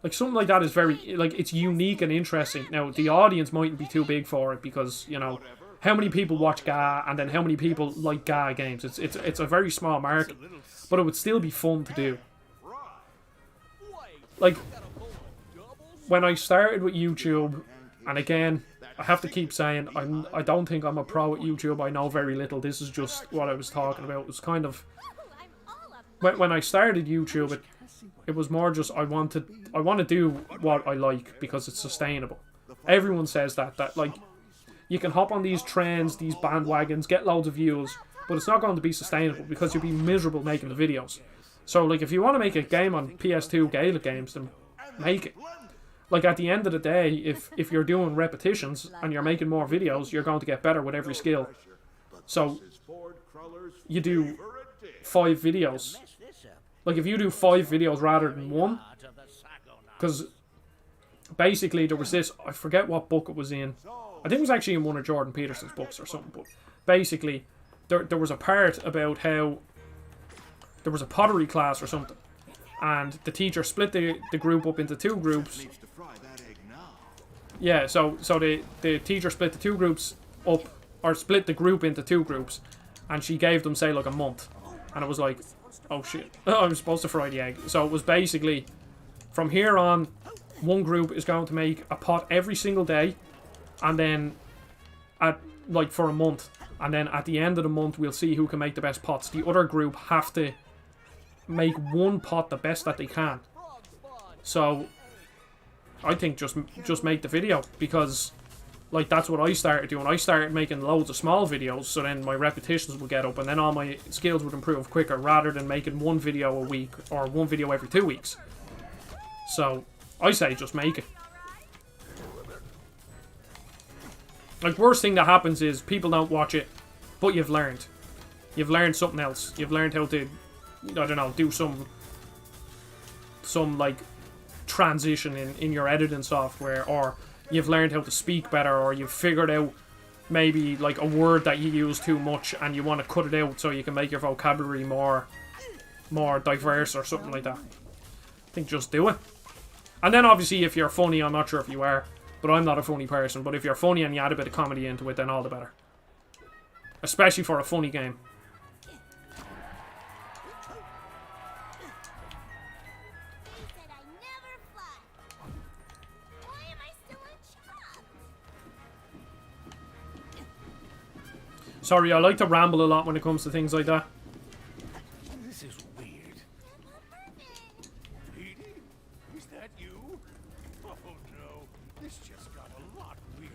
like something like that is very, like, it's unique and interesting. Now the audience mightn't be too big for it because, you know, how many people watch GA and then how many people like GA games? It's a very small market, but it would still be fun to do. Like, when I started with YouTube, and again, I have to keep saying, I don't think I'm a pro at YouTube. I know very little. This is just what I was talking about. It was kind of, when I started YouTube, it was more just I want to do what I like because it's sustainable. Everyone says that like, you can hop on these trends, these bandwagons, get loads of views, but it's not going to be sustainable because you'll be miserable making the videos. So, like, if you want to make a game on PS2 Gaelic games, then make it. Like, at the end of the day, if you're doing repetitions and you're making more videos, you're going to get better with every skill. So, you do 5 videos. Like, if you do 5 videos rather than 1, because basically there was this, I forget what book it was in. I think it was actually in one of Jordan Peterson's books or something, but basically there was a part about how there was a pottery class or something, and the teacher split the group up into 2 groups. Yeah, so the teacher split the 2 groups up, or split the group into 2 groups, and she gave them, say, like a month. And it was like, oh shit, I'm supposed to fry the egg. So it was basically, from here on, one group is going to make a pot every single day, and then for a month, and then at the end of the month we'll see who can make the best pots. The other group have to make one pot the best that they can. So I think just make the video, because like that's what I started doing. I started making loads of small videos, so then my repetitions would get up and then all my skills would improve quicker, rather than making one video a week or one video every 2 weeks. So I say just make it. Like, worst thing that happens is people don't watch it, but you've learned. you've learned something else. You've learned how to, I don't know, do some like transition in your editing software, or you've learned how to speak better, or you've figured out maybe like a word that you use too much and you want to cut it out so you can make your vocabulary more diverse or something like that. I think just do it. And then obviously if you're funny, I'm not sure if you are, but I'm not a funny person, but if you're funny and you add a bit of comedy into it, then all the better. Especially for a funny game. Sorry, I like to ramble a lot when it comes to things like that. This is weird. Edie? Is that you? Oh no, this just got a lot weird.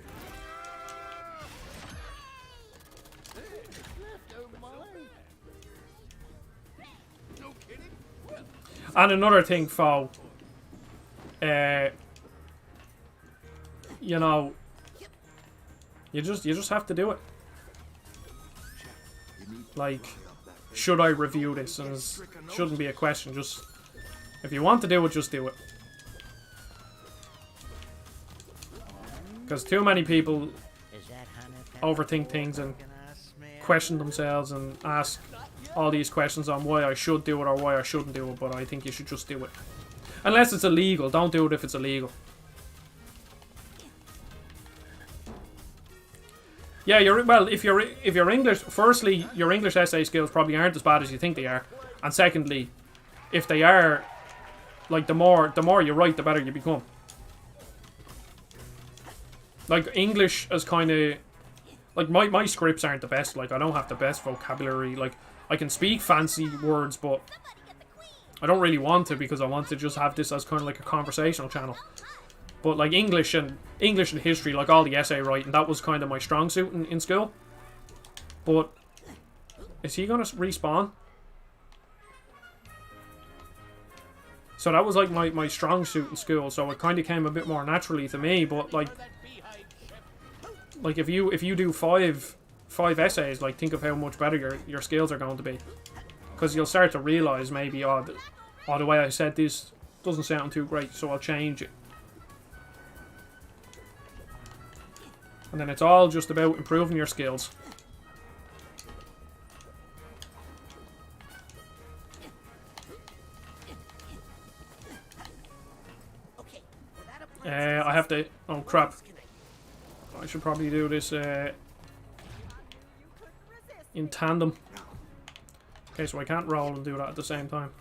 Hey, it's left, oh my. No kidding? Well, And another thing, Fo, you know, you just have to do it. Like, should I review this? And it shouldn't be a question. Just, if you want to do it, just do it. Because too many people overthink things and question themselves and ask all these questions on why I should do it or why I shouldn't do it. But I think you should just do it. Unless it's illegal. Don't do it if it's illegal. Yeah, if you're English, firstly, your English essay skills probably aren't as bad as you think they are, and secondly, if they are, like the more you write, the better you become. Like English is kind of like my scripts aren't the best. Like I don't have the best vocabulary. Like I can speak fancy words, but I don't really want to because I want to just have this as kind of like a conversational channel. But like English and history, like all the essay writing, that was kind of my strong suit in school. But is he gonna respawn? So that was like my strong suit in school, so it kind of came a bit more naturally to me. But like if you do five essays, like think of how much better your skills are going to be, because you'll start to realize maybe the way I said this doesn't sound too great, so I'll change it. And then it's all just about improving your skills. I have to... Oh, crap. I should probably do this in tandem. Okay, so I can't roll and do that at the same time.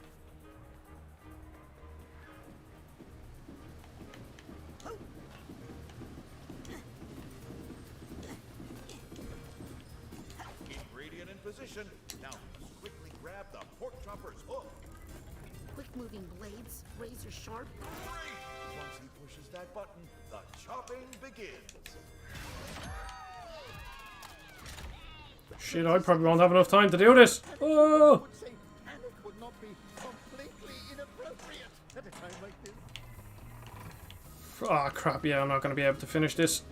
Now, let's quickly grab the pork chopper's hook. Quick moving blades, razor sharp. Great! Once he pushes that button, the chopping begins. Shit, I probably won't have enough time to do this. Oh! I would say panic would not be completely inappropriate at a time like this. Oh, crap. Yeah, I'm not going to be able to finish this.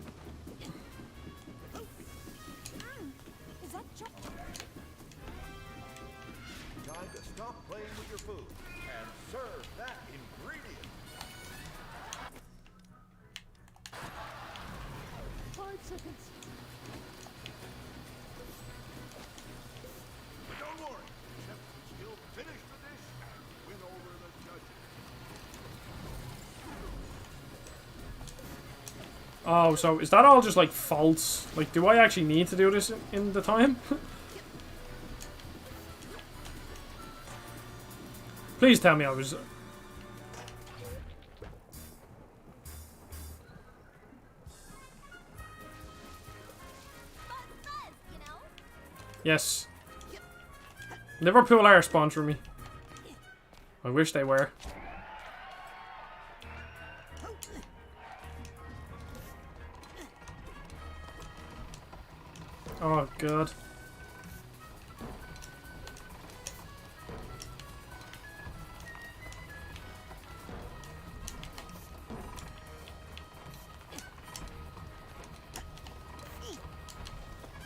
Time to stop playing with your food and serve that ingredient. 5 seconds. But don't worry, Chef can still finish the dish and win over the judges. Oh, so is that all just like false? Like, do I actually need to do this in the time? Please tell me I was... Yes. Liverpool are sponsoring me. I wish they were. Oh, God.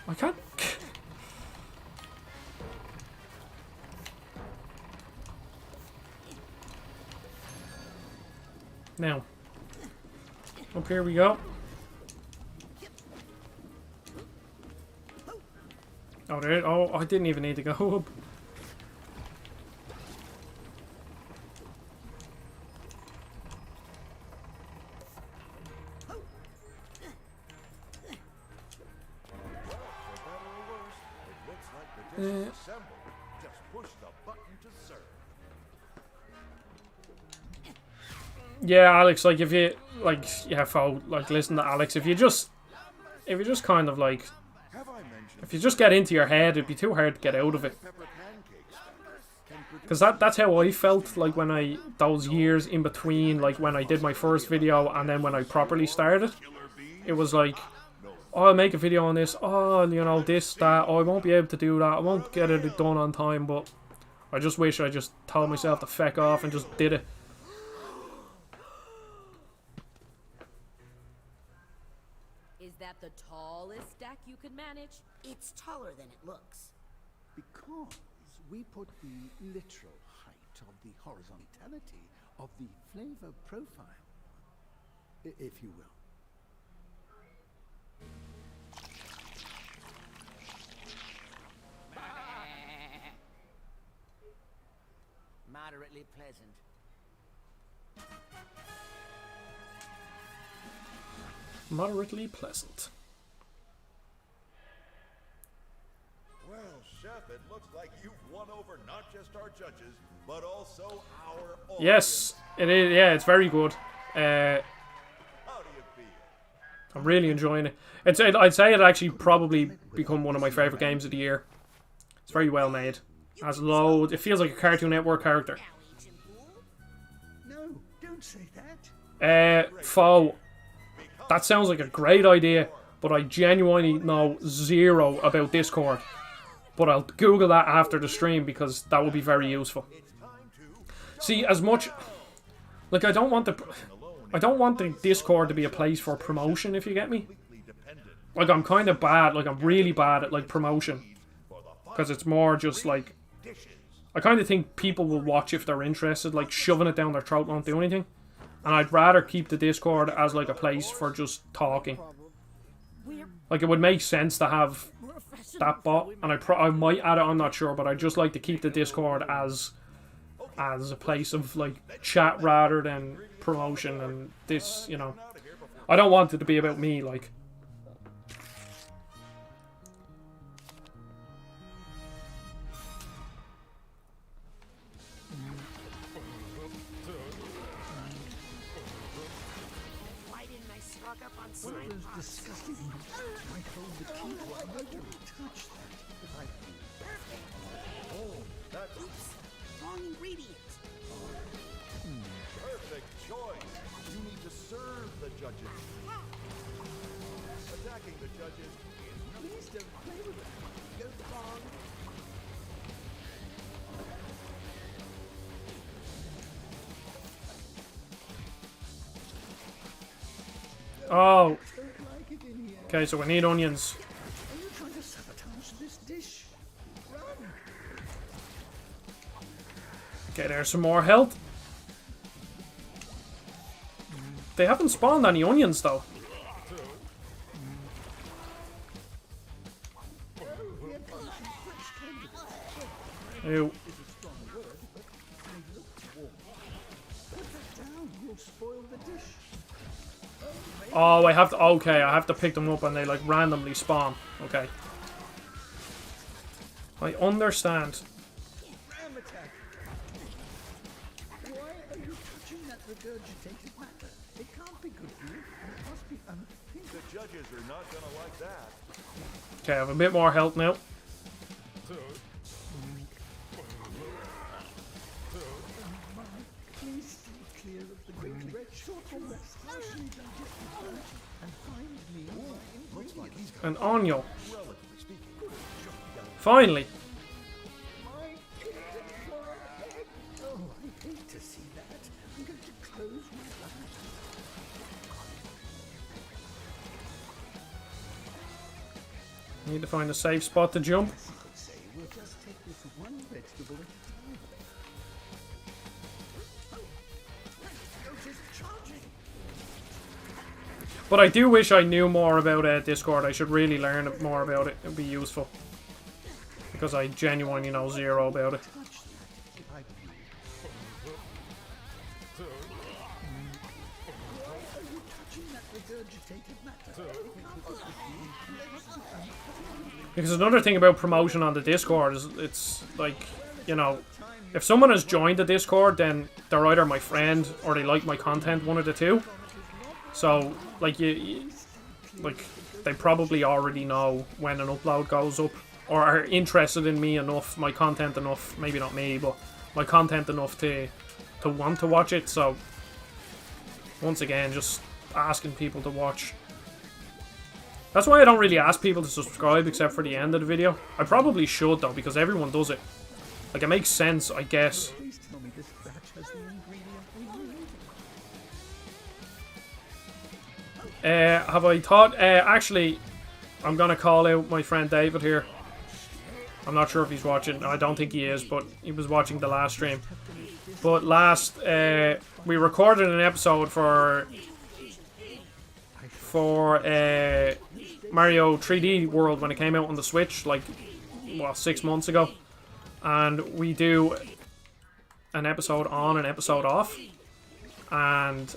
I can't... Now, up here we go. Oh, there. Oh, I didn't even need to go up. Yeah, Alex, like, if you, like, yeah, like, listen to Alex, if you just kind of, like, if you just get into your head, it'd be too hard to get out of it. Because that's how I felt, like, when those years in between, like, when I did my first video and then when I properly started. It was like, oh, I'll make a video on this, oh, you know, this, that, oh, I won't be able to do that, I won't get it done on time, but I just wish I just told myself to feck off and just did it. Is that the tallest stack you could manage? It's taller than it looks. Because we put the literal height of the horizontality of the flavor profile, if you will. Moderately pleasant. Moderately pleasant. Well, Chef, it looks like you've won over not just our judges, but also our audience. Yes, it is. Yeah, it's very good. How do you feel? I'm really enjoying it. I'd say it actually probably become one of my favorite games of the year. It's very well made. Has loads. It feels like a Cartoon Network character. No, don't say that. Foe. That sounds like a great idea, but I genuinely know zero about Discord. But I'll Google that after the stream because that would be very useful. See, as much like I don't want the Discord to be a place for promotion, if you get me. Like, I'm kind of bad, like I'm really bad at like promotion, because it's more just like, I kind of think people will watch if they're interested. Like, shoving it down their throat won't do anything. And I'd rather keep the Discord as like a place for just talking. Like, it would make sense to have that bot, and I might add it, I'm not sure, but I'd just like to keep the Discord as a place of like chat rather than promotion. And this, you know, I don't want it to be about me, like. One of those disgusting monsters might hold the key to our murder. Touch that if I please. Oh, that's Wrong ingredient. perfect choice. You need to serve the judges. Attacking the judges is Please don't play with it. Go wrong. Oh. Don't like it in here. Okay, so we need onions. Are you trying to sabotage this dish? Run. Okay, there's some more health. They haven't spawned any onions though. Ew. Oh, I have to. Okay, I have to pick them up and they like randomly spawn. Okay. I understand. Ram attack. Why are you touching that regurgitated matter? It can't be good for you. It must be unthinkable. the judges are not gonna like that. Okay, I have a bit more health now. Please stay clear of the great red short rest. Partially digested flesh and find me my ingredients. An onion. Finally. My kitchen for a egg. Oh, I hate to see that. I'm going to close my eyes. Need to find a safe spot to jump. You could say we'll just take this one vegetable at a time. You're just charging. But I do wish I knew more about Discord. I should really learn more about it. It would be useful. Because I genuinely know zero about it. Because another thing about promotion on the Discord is it's like, you know, if someone has joined the Discord, then they're either my friend or they like my content, one of the two. So, like, like, they probably already know when an upload goes up, or are interested in me enough, my content enough, maybe not me, but my content enough to want to watch it. So, once again, just asking people to watch. That's why I don't really ask people to subscribe except for the end of the video. I probably should though, because everyone does it. Like, it makes sense, I guess. Have I thought... actually, I'm gonna call out my friend David here. I'm not sure if he's watching. I don't think he is, but he was watching the last stream. But last... we recorded an episode for Mario 3D World when it came out on the Switch, like, well, 6 months ago. And we do an episode on, an episode off. And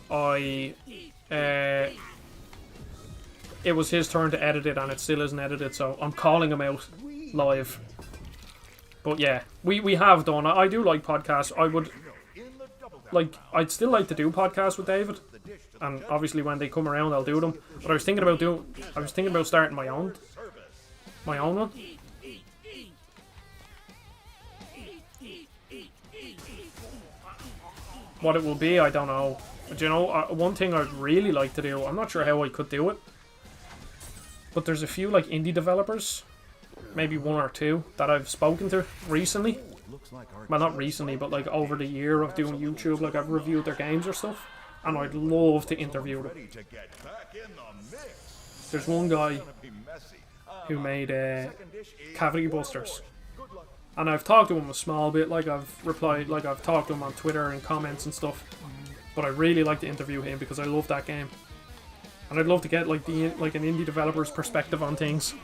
it was his turn to edit it, and it still isn't edited, so I'm calling him out live. But yeah, we have done. I do like podcasts. I would... Like, I'd still like to do podcasts with David. And obviously when they come around, I'll do them. But I was thinking about starting my own one. What it will be, I don't know. But you know, one thing I'd really like to do, I'm not sure how I could do it, but there's a few like indie developers, maybe one or two, that I've spoken to recently. Well, not recently, but like over the year of doing YouTube, like I've reviewed their games or stuff, and I'd love to interview them. There's one guy who made Cavity Busters, and I've talked to him a small bit, like I've talked to him on Twitter and comments and stuff, but I really like to interview him because I love that game, and I'd love to get like an indie developer's perspective on things.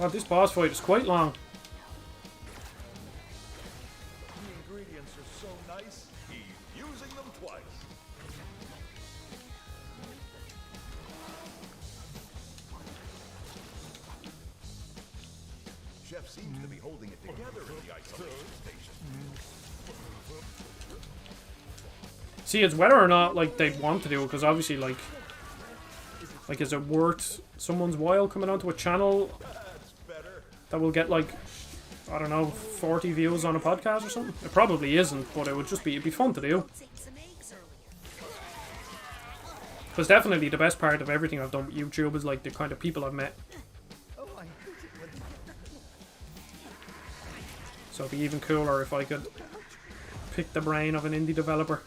Oh, this boss fight is quite long. The ingredients are so nice, he's using them twice. Chef seems to be holding it together in the isolation station. See, it's whether or not like they'd want to do it, because obviously like is it worth someone's while coming onto a channel that will get like, I don't know, 40 views on a podcast or something? It probably isn't, but it'd be fun to do. Because definitely the best part of everything I've done with YouTube is like the kind of people I've met. So it'd be even cooler if I could pick the brain of an indie developer.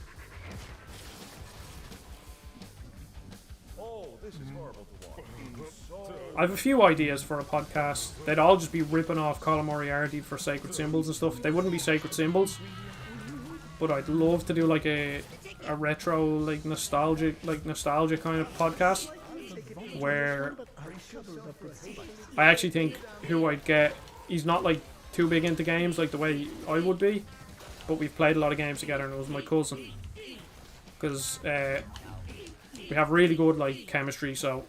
I have a few ideas for a podcast. They'd all just be ripping off Colin Moriarty for Sacred Symbols and stuff. They wouldn't be Sacred Symbols, but I'd love to do like a retro, like nostalgia kind of podcast where I actually think who I'd get, he's not like too big into games like the way I would be, but we've played a lot of games together, and it was my cousin, because we have really good like chemistry. So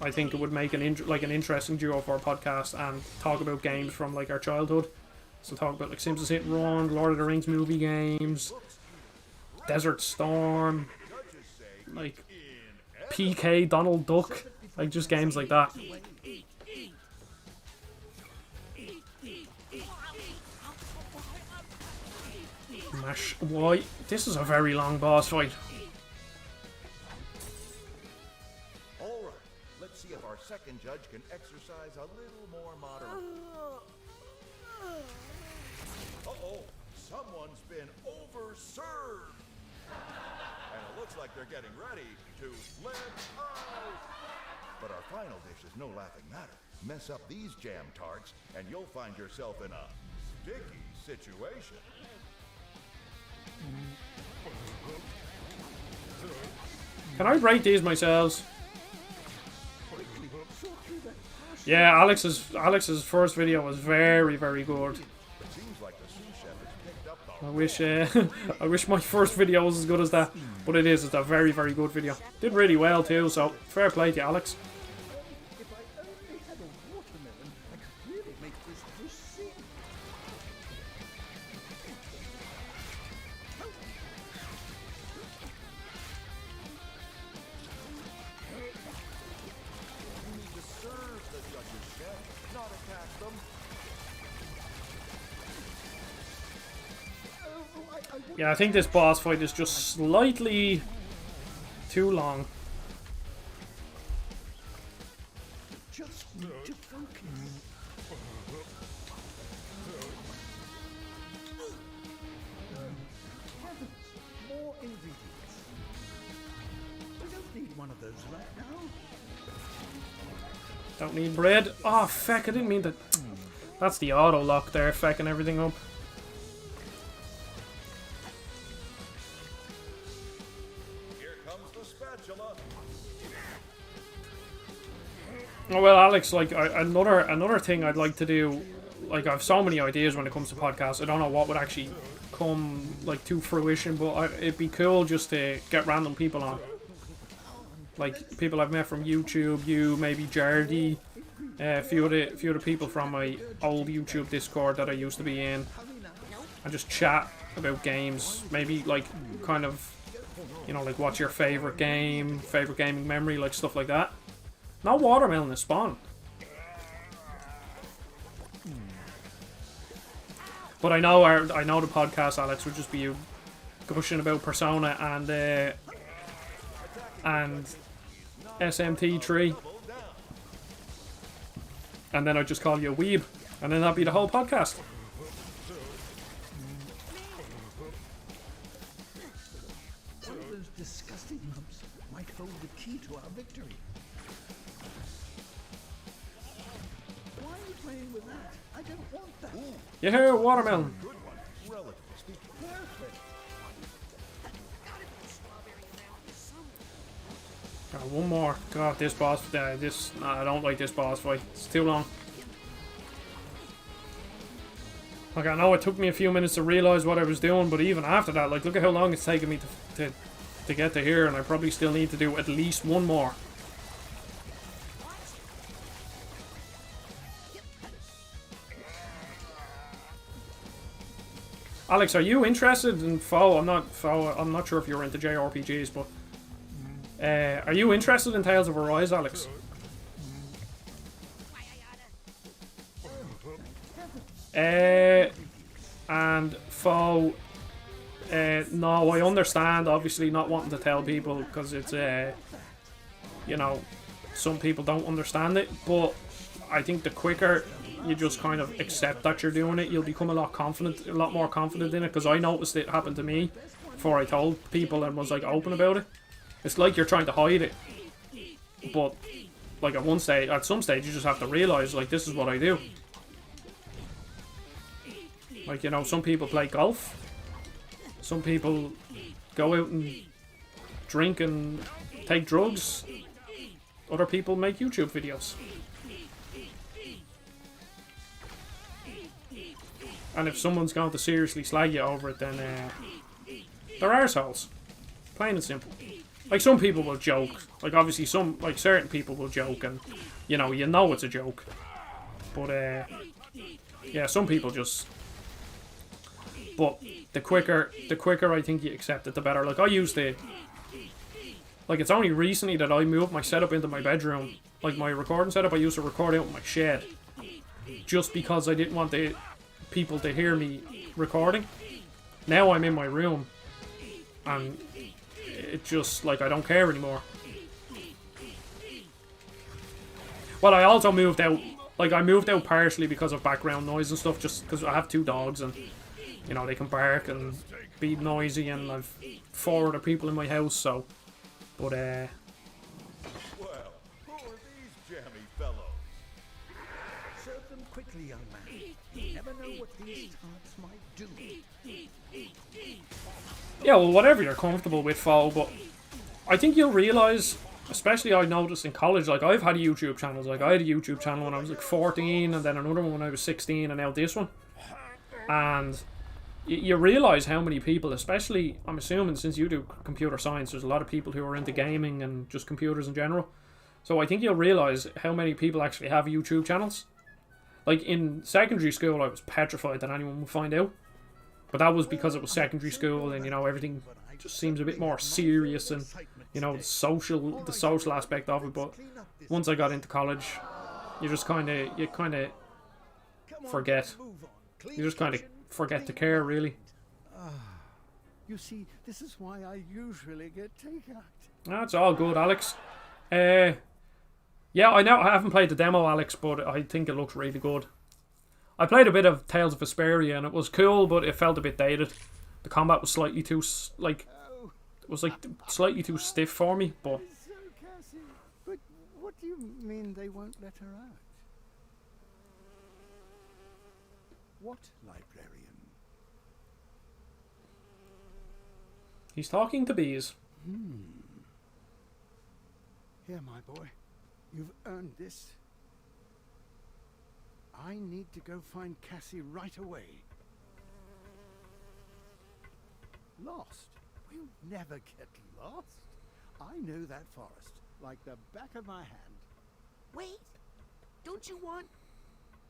I think it would make an interesting duo for a podcast and talk about games from like our childhood. So talk about like Simpsons Hit and Run, Lord of the Rings movie games, Desert Storm, like PK, Donald Duck, like just games like that. Mash. Why? This is a very long boss fight. Our second judge can exercise a little more moderation. Uh-oh, someone's been overserved. like they're getting ready to flip out. But our final dish is no laughing matter. Mess up these jam tarts, and you'll find yourself in a sticky situation. Can I rate these myself? Yeah, Alex's first video was very, very good. I wish I wish my first video was as good as that, but it is. It's a very, very good video. Did really well too, so fair play to Alex. If I only had a watermelon, I could really make this dish sing. You need to serve the judges, chef, not attack them. Yeah, I think this boss fight is just slightly too long. Just need to focus. Heavens, more ingredients. We don't need one of those right now. Don't need bread. Oh, feck, I didn't mean to. That's the auto lock there, fecking everything up. Oh, well, Alex, like another thing I'd like to do, like I have so many ideas when it comes to podcasts. I don't know what would actually come like to fruition, but it'd be cool just to get random people on, like people I've met from YouTube. You, maybe Jardy, a few of the people from my old YouTube Discord that I used to be in, and just chat about games. Maybe like kind of, you know, like what's your favorite game, favorite gaming memory, like stuff like that. No watermelon is spawn. But I know the podcast, Alex, would just be you gushing about Persona and SMT3, and then I'd just call you a weeb, and then that'd be the whole podcast. One of those disgusting lumps might hold the key to our victory. Why are you playing with that? I don't want that. Yeah, watermelon. Good one, relatively speaking. Perfect. One more. God, this boss. I don't like this boss fight. It's too long. Like, I know it took me a few minutes to realize what I was doing, but even after that, like, look at how long it's taken me to get to here, and I probably still need to do at least one more. Alex, are you interested in Foe? I'm not sure if you're into JRPGs, but are you interested in Tales of Arise, Alex? And Foe, no, I understand, obviously, not wanting to tell people, because it's, you know, some people don't understand it, but I think the quicker you just kind of accept that you're doing it, you'll become a lot more confident in it, because I noticed it happened to me before I told people and was, like, open about it. It's like you're trying to hide it, but, like, at some stage, you just have to realize, like, this is what I do. Like, you know, some people play golf. Some people go out and drink and take drugs. Other people make YouTube videos. And if someone's going to seriously slag you over it, then they're arseholes. Plain and simple. Like, some people will joke. Like, obviously, certain people will joke, and, you know it's a joke. But, yeah, some people just... But the quicker I think you accept it, the better. Like, I used to... Like, it's only recently that I moved my setup into my bedroom. Like, my recording setup, I used to record out in my shed. Just because I didn't want the people to hear me recording. Now I'm in my room. And it just, like, I don't care anymore. Well, I also moved out. Like, I moved out partially because of background noise and stuff, just because I have 2 dogs, and you know, they can bark and be noisy, and I've 4 other people in my house, so. But, Well, who are these jammy fellows? Serve them quickly, young man. You never know what these tarts might do. yeah, well, whatever you're comfortable with, Fo, but I think you'll realise, especially I noticed in college, like, I've had YouTube channels. Like, I had a YouTube channel when I was, like, 14, and then another one when I was 16, and now this one. And you realise how many people, especially, I'm assuming, since you do computer science, there's a lot of people who are into gaming and just computers in general. So I think you'll realise how many people actually have YouTube channels. Like, in secondary school, I was petrified that anyone would find out. But that was because it was secondary school, and, you know, everything just seems a bit more serious, and, you know, the social aspect of it. But once I got into college, you just kind of forget. You just kind of forget to care, really. You see, this is why I usually get takeout. That's all good, Alex. Yeah, I haven't played the demo, Alex, but I think it looks really good. I played a bit of Tales of Vesperia, and it was cool, but it felt a bit dated. The combat was slightly too, like, it was like slightly too stiff for me, but. So, Cassie, but what do you mean they won't let her out? What librarian? He's talking to bees. Here, my boy. You've earned this. I need to go find Cassie right away. Lost? We'll never get lost. I know that forest like the back of my hand. Wait, don't you want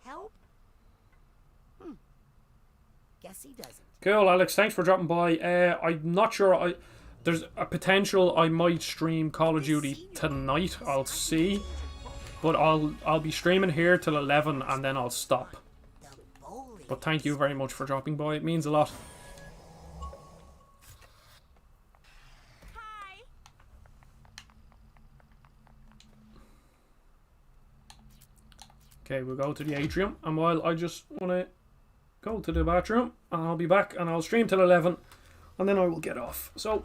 help? Guess he doesn't. Cool, Alex. Thanks for dropping by. I'm not sure. There's a potential I might stream Call of Duty tonight. I'll see. But I'll be streaming here till 11, and then I'll stop. But thank you very much for dropping by. It means a lot. Hi. Okay, we'll go to the atrium, and while I just want to go to the bathroom, and I'll be back, and I'll stream till 11, and then I will get off. So,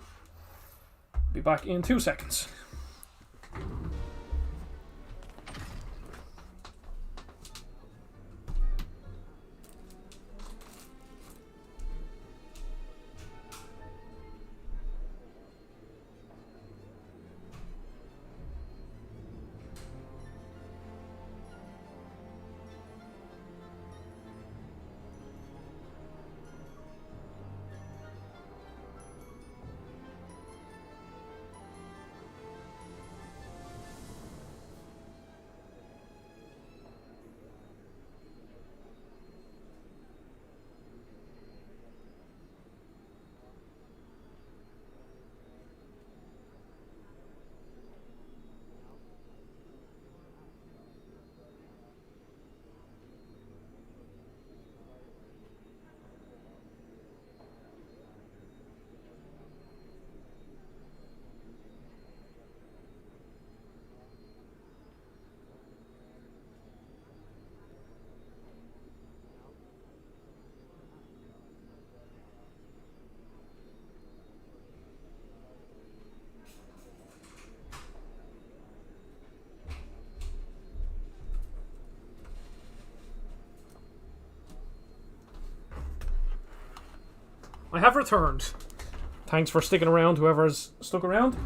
be back in 2 seconds. I have returned. Thanks for sticking around, whoever's stuck around.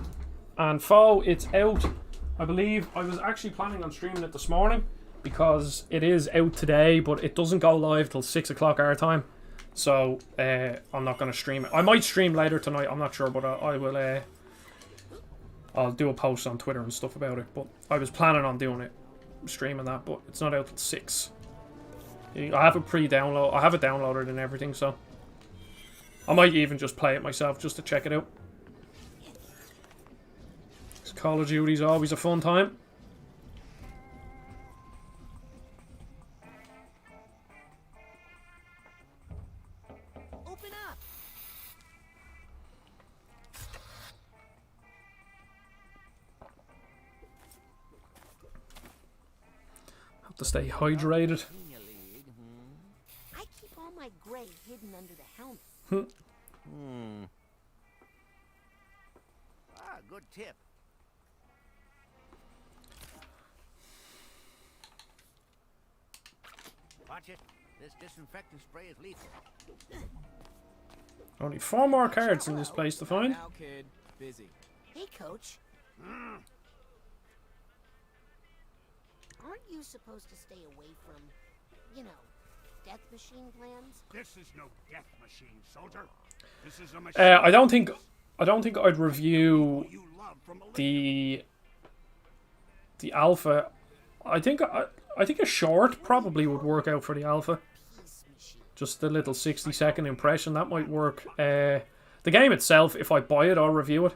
And Fo, it's out. I believe I was actually planning on streaming it this morning because it is out today, but it doesn't go live till 6 o'clock our time. So I'm not going to stream it. I might stream later tonight, I'm not sure, but I will. I'll do a post on Twitter and stuff about it. But I was planning on doing it, streaming that, but it's not out till 6. I have it pre-download. I have it downloaded and everything, so I might even just play it myself just to check it out. Call of Duty's always a fun time. Open up. Have to stay hydrated. I keep all my gray hidden under the helmet. Ah, good tip. Watch it. This disinfectant spray is lethal. Only 4 more cards in this place to find. Now, kid. Busy. Hey, Coach. Aren't you supposed to stay away from, you know, death machine plans? This is no death machine, soldier. This is a machine. I don't think I'd review the alpha. I think a short probably would work out for the alpha. Just a little 60-second impression that might work. The game itself, if I buy it, I'll review it.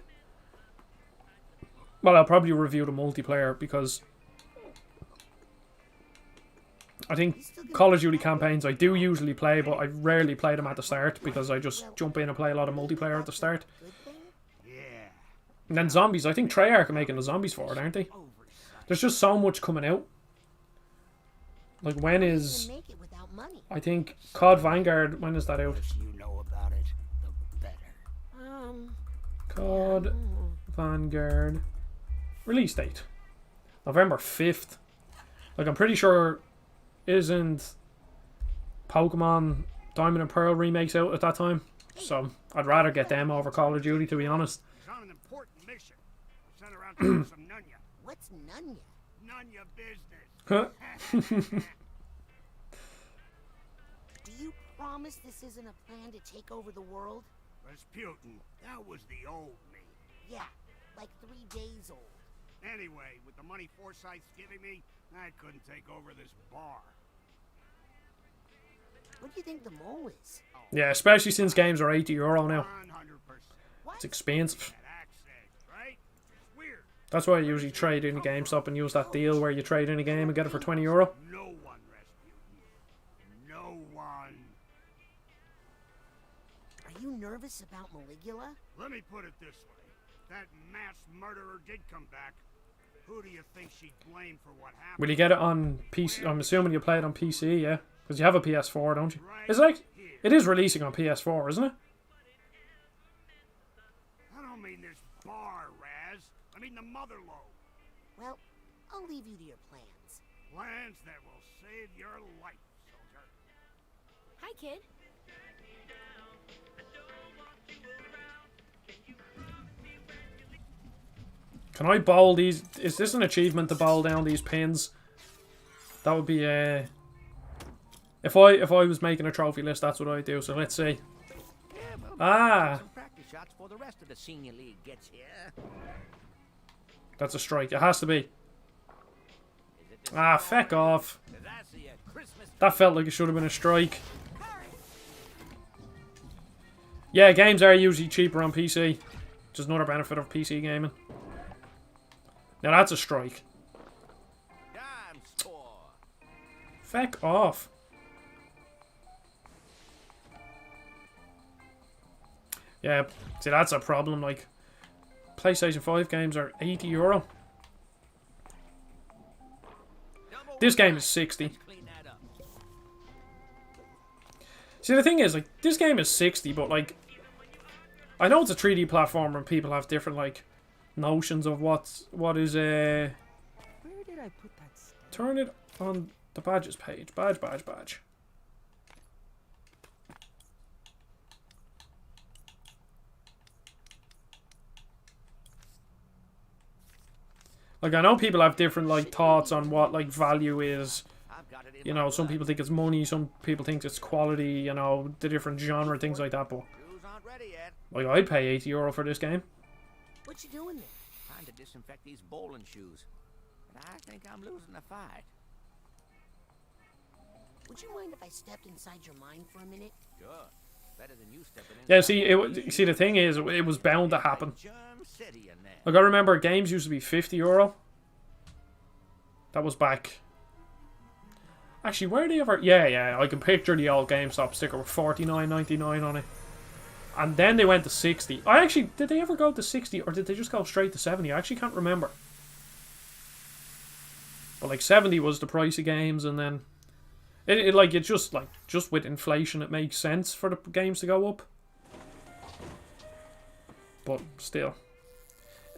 Well, I'll probably review the multiplayer because I think Call of Duty campaigns I do usually play, but I rarely play them at the start because I just jump in and play a lot of multiplayer at the start. And then zombies, I think Treyarch are making the zombies for it, aren't they? There's just so much coming out. Like, when is... I think COD Vanguard, when is that out? COD Vanguard release date November 5th. Like, I'm pretty sure isn't Pokemon Diamond and Pearl remakes out at that time, so I'd rather get them over Call of Duty, to be honest. He's on an important mission. Sent around to do some nunya. What's nunya? Nunya business. Huh? Do you promise this isn't a plan to take over the world? Rasputin, that was the old me. Yeah, like 3 days old. Anyway, with the money Forsyth's giving me, I couldn't take over this bar. What do you think the mole is? Yeah, especially since games are €80 now. 100%. It's expensive. Right? Weird. That's why I usually trade in a GameStop and use that deal where you trade in a game and get it for €20. No one, Rasputin. No one. Are you nervous about Maligula? Let me put it this way. That mass murderer did come back. Who do you think she'd blame for what happened? Will you get it on PC? I'm assuming you play it on PC, yeah? Because you have a PS4, don't you? It's like, it is releasing on PS4, isn't it? I don't mean this bar, Raz. I mean the mother lode. Well, I'll leave you to your plans. Plans that will save your life, soldier. Hi, kid. Can I bowl these? Is this an achievement to bowl down these pins? That would be if I was making a trophy list, that's what I'd do. So let's see. Some practice shots for the rest of the senior league gets here. That's a strike. It has to be. Ah, feck off. That felt like it should have been a strike. Yeah, games are usually cheaper on PC. Which is another benefit of PC gaming. Now that's a strike. Feck off. Yeah, see, that's a problem. Like, PlayStation 5 games are €80. This game is 60. See, the thing is, like, this game is 60, but, like, I know it's a 3D platform and people have different, like, notions of what is Where did I put that stuff? Turn it on the badges page. Badge. Like, I know people have different, like, thoughts on what, like, value is. You know, some people think it's money, some people think it's quality, you know, the different genre, things like that, but... Like, I'd pay €80 for this game. What you doing there? Trying to disinfect these bowling shoes. But I think I'm losing the fight. Would you mind if I stepped inside your mind for a minute? Sure. Better than you stepping in. Yeah, see, the thing is, it was bound to happen. Like, I remember games used to be €50. That was back... Actually, where they ever... Yeah, I can picture the old GameStop sticker with $49.99 on it. And then they went to 60. Did they ever go to 60 or did they just go straight to 70? I actually can't remember. But like 70 was the price of games, and then It's just with inflation, it makes sense for the games to go up. But still,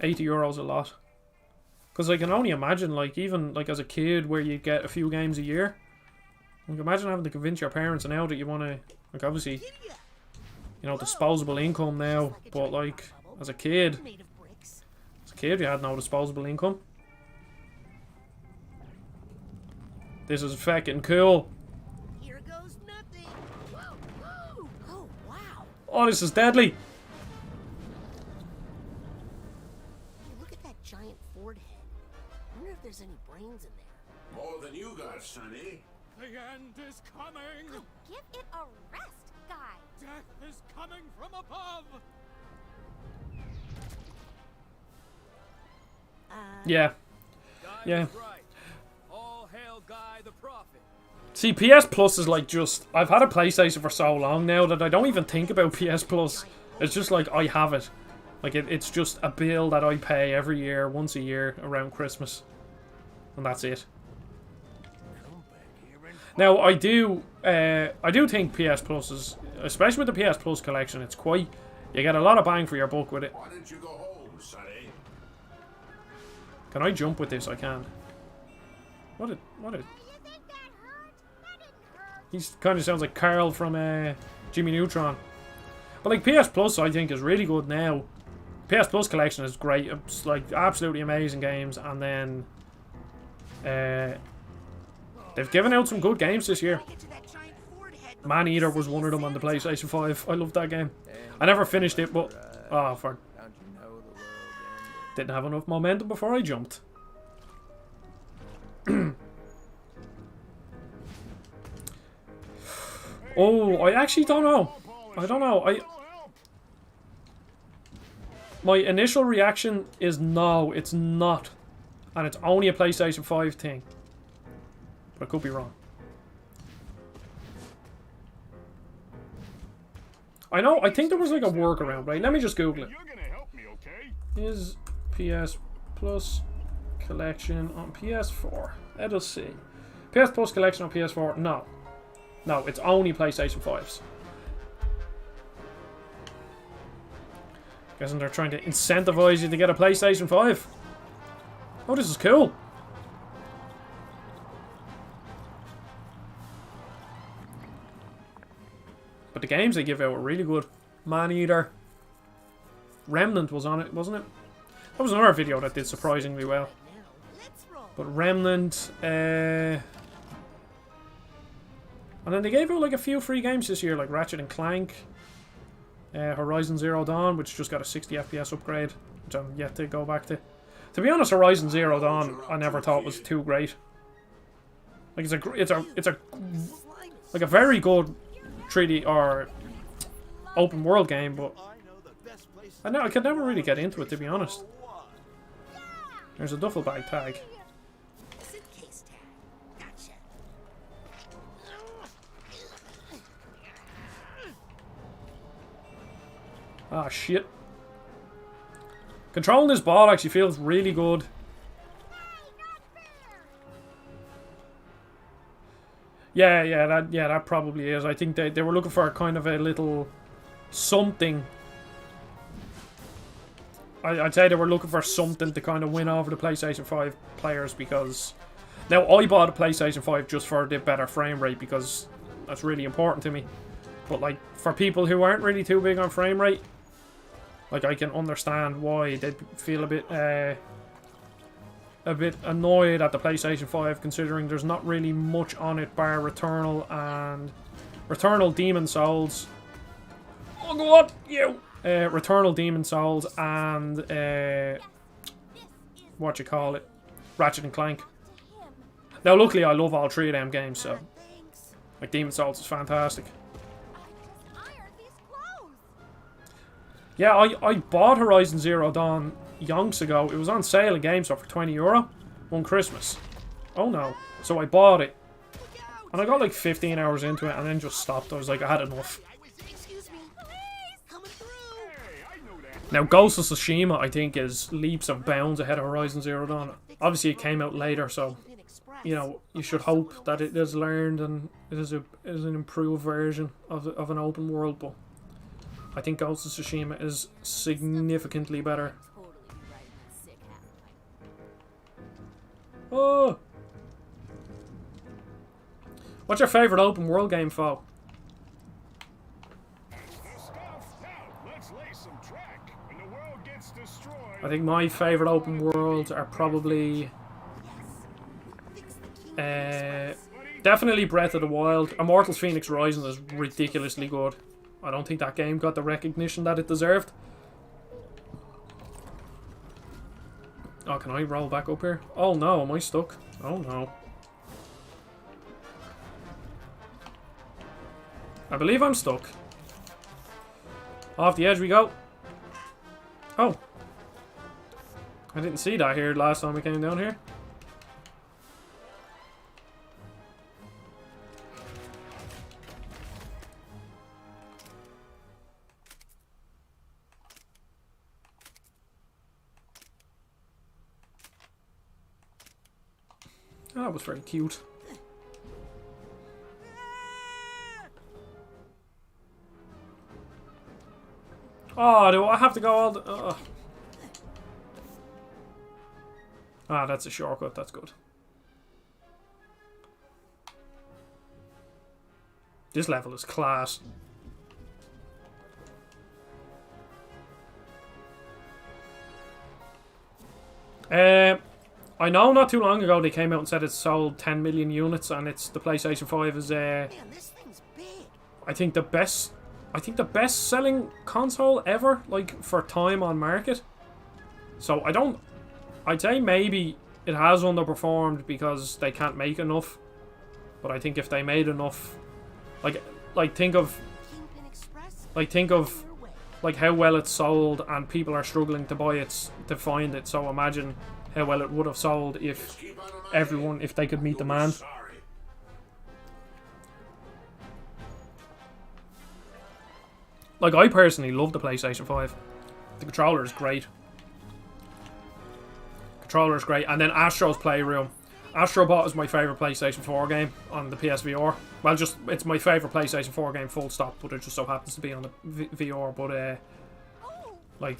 €80 a lot. Because I can only imagine, like, even like as a kid, where you get a few games a year. Like, imagine having to convince your parents now that you want to, like, obviously, you know, disposable income now. But like, as a kid, you had no disposable income. This is fucking cool. Here goes nothing. Whoa, whoa. Oh, wow. Oh, this is deadly. Hey, look at that giant Ford head. I wonder if there's any brains in there. More than you got, Sonny. The end is coming! Oh, give it a rest, guy. Death is coming from above! Yeah. Guy Yeah. was right. All hail Guy the Prophet. See, PS Plus is like just... I've had a PlayStation for so long now that I don't even think about PS Plus. It's just like, I have it. Like, it's just a bill that I pay every year, once a year, around Christmas. And that's it. Now, I do think PS Plus is... Especially with the PS Plus collection, it's quite... You get a lot of bang for your buck with it. Why don't you go home, Sonny? Can I jump with this? I can. What a... He kind of sounds like Carl from Jimmy Neutron. But like PS Plus, I think is really good now. PS Plus collection is great. It's like absolutely amazing games, and then they've given out some good games this year. Maneater was one of them on the PlayStation 5. I loved that game. I never finished it, but didn't have enough momentum before I jumped. Oh, I actually don't know. I don't know. My initial reaction is no, it's not. And it's only a PlayStation 5 thing. But I could be wrong. I know, I think there was like a workaround, right? Let me just Google it. Is PS Plus collection on PS4? Let us see. PS Plus collection on PS4? No. No, it's only PlayStation 5s. Guessing they're trying to incentivize you to get a PlayStation 5. Oh, this is cool. But the games they give out are really good. Maneater. Remnant was on it, wasn't it? That was another video that did surprisingly well. But Remnant, and then they gave out like a few free games this year, like Ratchet and Clank, Horizon Zero Dawn, which just got a 60 FPS upgrade, which I'm yet to go back to. To be honest, Horizon Zero Dawn I never thought was too great. Like it's a like a very good 3D or open world game, but I could never really get into it, to be honest. There's a duffel bag tag. Ah, shit. Controlling this ball actually feels really good. Yeah, that probably is. I think they were looking for kind of a little something. I'd say they were looking for something to kind of win over the PlayStation 5 players, because... Now, I bought a PlayStation 5 just for the better frame rate, because that's really important to me. But, like, for people who aren't really too big on frame rate, like, I can understand why they'd feel a bit annoyed at the PlayStation 5, considering there's not really much on it bar Returnal and... Returnal Demon Souls. Oh, God! You! Returnal Demon Souls and... Ratchet and Clank. Now, luckily, I love all three of them games, so... Like, Demon Souls is fantastic. Yeah, I bought Horizon Zero Dawn yonks ago. It was on sale at GameStop for €20 one Christmas. Oh no. So I bought it. And I got like 15 hours into it and then just stopped. I was like, I had enough. Now, Ghost of Tsushima, I think, is leaps and bounds ahead of Horizon Zero Dawn. Obviously, it came out later, so... you know, you should hope that it is learned and it is an improved version of an open world. But I think Ghost of Tsushima is significantly better. Oh! What's your favourite open world game, Fo? I think my favourite open worlds are probably definitely Breath of the Wild. Immortals Phoenix Rising is ridiculously good. I don't think that game got the recognition that it deserved. Oh, can I roll back up here? Oh no, am I stuck? Oh no. I believe I'm stuck. Off the edge we go. Oh. I didn't see that here last time we came down here. Oh, that was very cute. Oh, do I have to go all the... Ah, that's a shortcut. That's good. This level is class. I know not too long ago they came out and said it sold 10 million units and it's the PlayStation 5 is Man, this thing's big. I think the best selling console ever, like for time on market. So I'd say maybe it has underperformed because they can't make enough. But I think if they made enough, think of how well it's sold and people are struggling to buy it, to find it. So imagine how well it would have sold if they could meet demand. Like, I personally love the PlayStation 5. The controller is great. And then Astro's Playroom. Astrobot is my favourite PlayStation 4 game on the PSVR. Well, it's my favourite PlayStation 4 game, full stop, but it just so happens to be on the VR. But,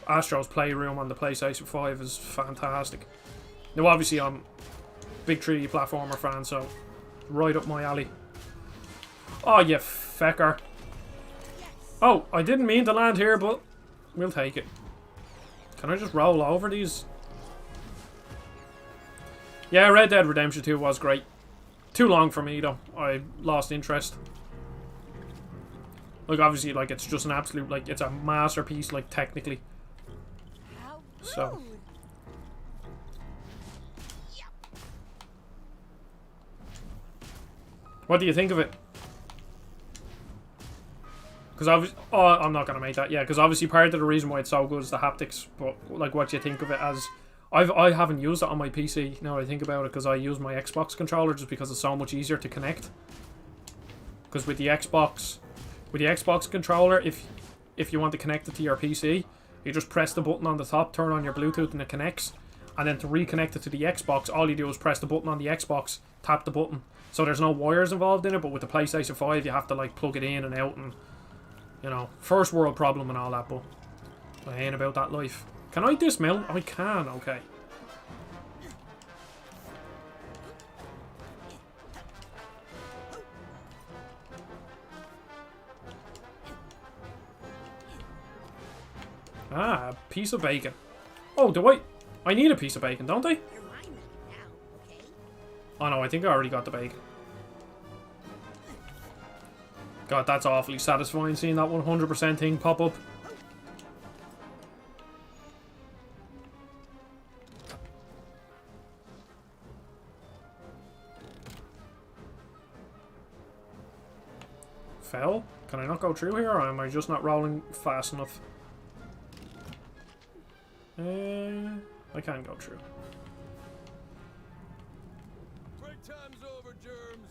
Astro's Playroom on the PlayStation 5 is fantastic. Now, obviously, I'm a big 3D platformer fan, so right up my alley. Oh, you fecker. Oh, I didn't mean to land here, but we'll take it. Can I just roll over these? Yeah, Red Dead Redemption 2 was great. Too long for me, though. I lost interest. Like, obviously, like, it's just an absolute, like, it's a masterpiece, like, technically. So. What do you think of it? Because obviously, I'm not gonna make that. Yeah, because obviously part of the reason why it's so good is the haptics. But like, what do you think of it as? I haven't used it on my PC now I think about it, because I use my Xbox controller just because it's so much easier to connect. Because with the Xbox controller, if you want to connect it to your PC, you just press the button on the top, turn on your Bluetooth, and it connects. And then to reconnect it to the Xbox, all you do is press the button on the Xbox, tap the button. So there's no wires involved in it. But with the PlayStation 5, you have to like plug it in and out, and you know, first world problem and all that. But I ain't about that life. Can I dismount? I can, okay. Ah, a piece of bacon. Oh, do I need a piece of bacon, don't I? Oh no, I think I already got the bacon. God, that's awfully satisfying seeing that 100% thing pop up. Fell? Can I not go through here, or am I just not rolling fast enough? I can't go through. Break time's over, germs.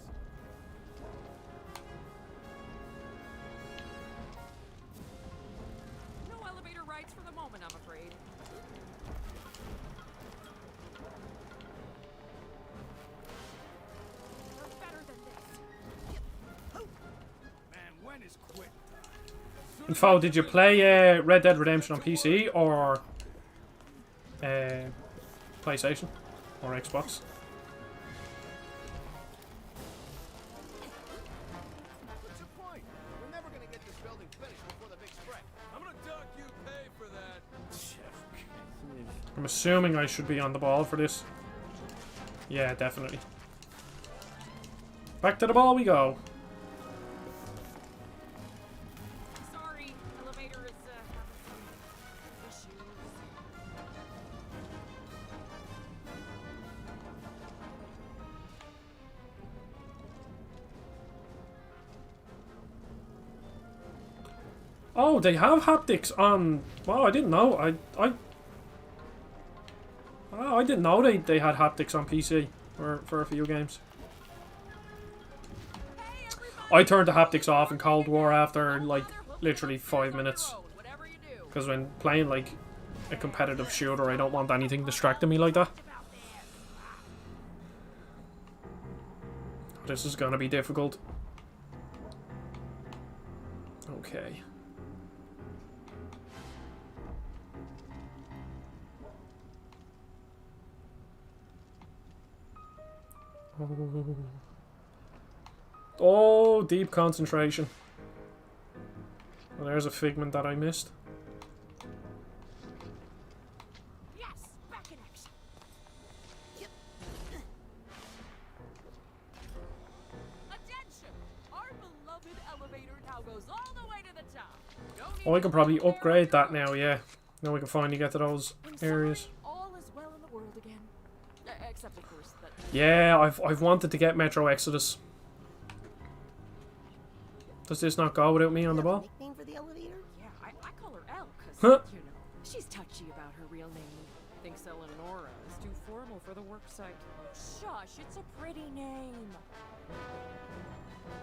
No elevator rides for the moment, I'm afraid. is quit time. And Fo, did you play Red Dead Redemption on PC or PlayStation or Xbox? What's your point? We're never gonna get this building finished before the big spray. I'm gonna dock you pay for that. I'm assuming I should be on the ball for this. Yeah, definitely. Back to the ball we go. Sorry, elevator is having some issues. Oh, they have haptics on. Wow, I didn't know. I didn't know they had haptics on PC for a few games. I turned the haptics off in Cold War after like literally 5 minutes, because when playing like a competitive shooter, I don't want anything distracting me like that. This is gonna be difficult. Okay. Oh, deep concentration. Well, there's a figment that I missed. Yes, back in action. Attention! Our beloved elevator now goes all the way to the top. Oh, I can probably upgrade that now, yeah. Now we can finally get to those areas. All is well in the world again. Except of course that. Yeah, I've wanted to get Metro Exodus. Does this not go without me on the ball? Nickname for the elevator? Yeah, I call her Elle because, Huh. you know, she's touchy about her real name. Thinks Eleonora is too formal for the worksite. Shush, it's a pretty name.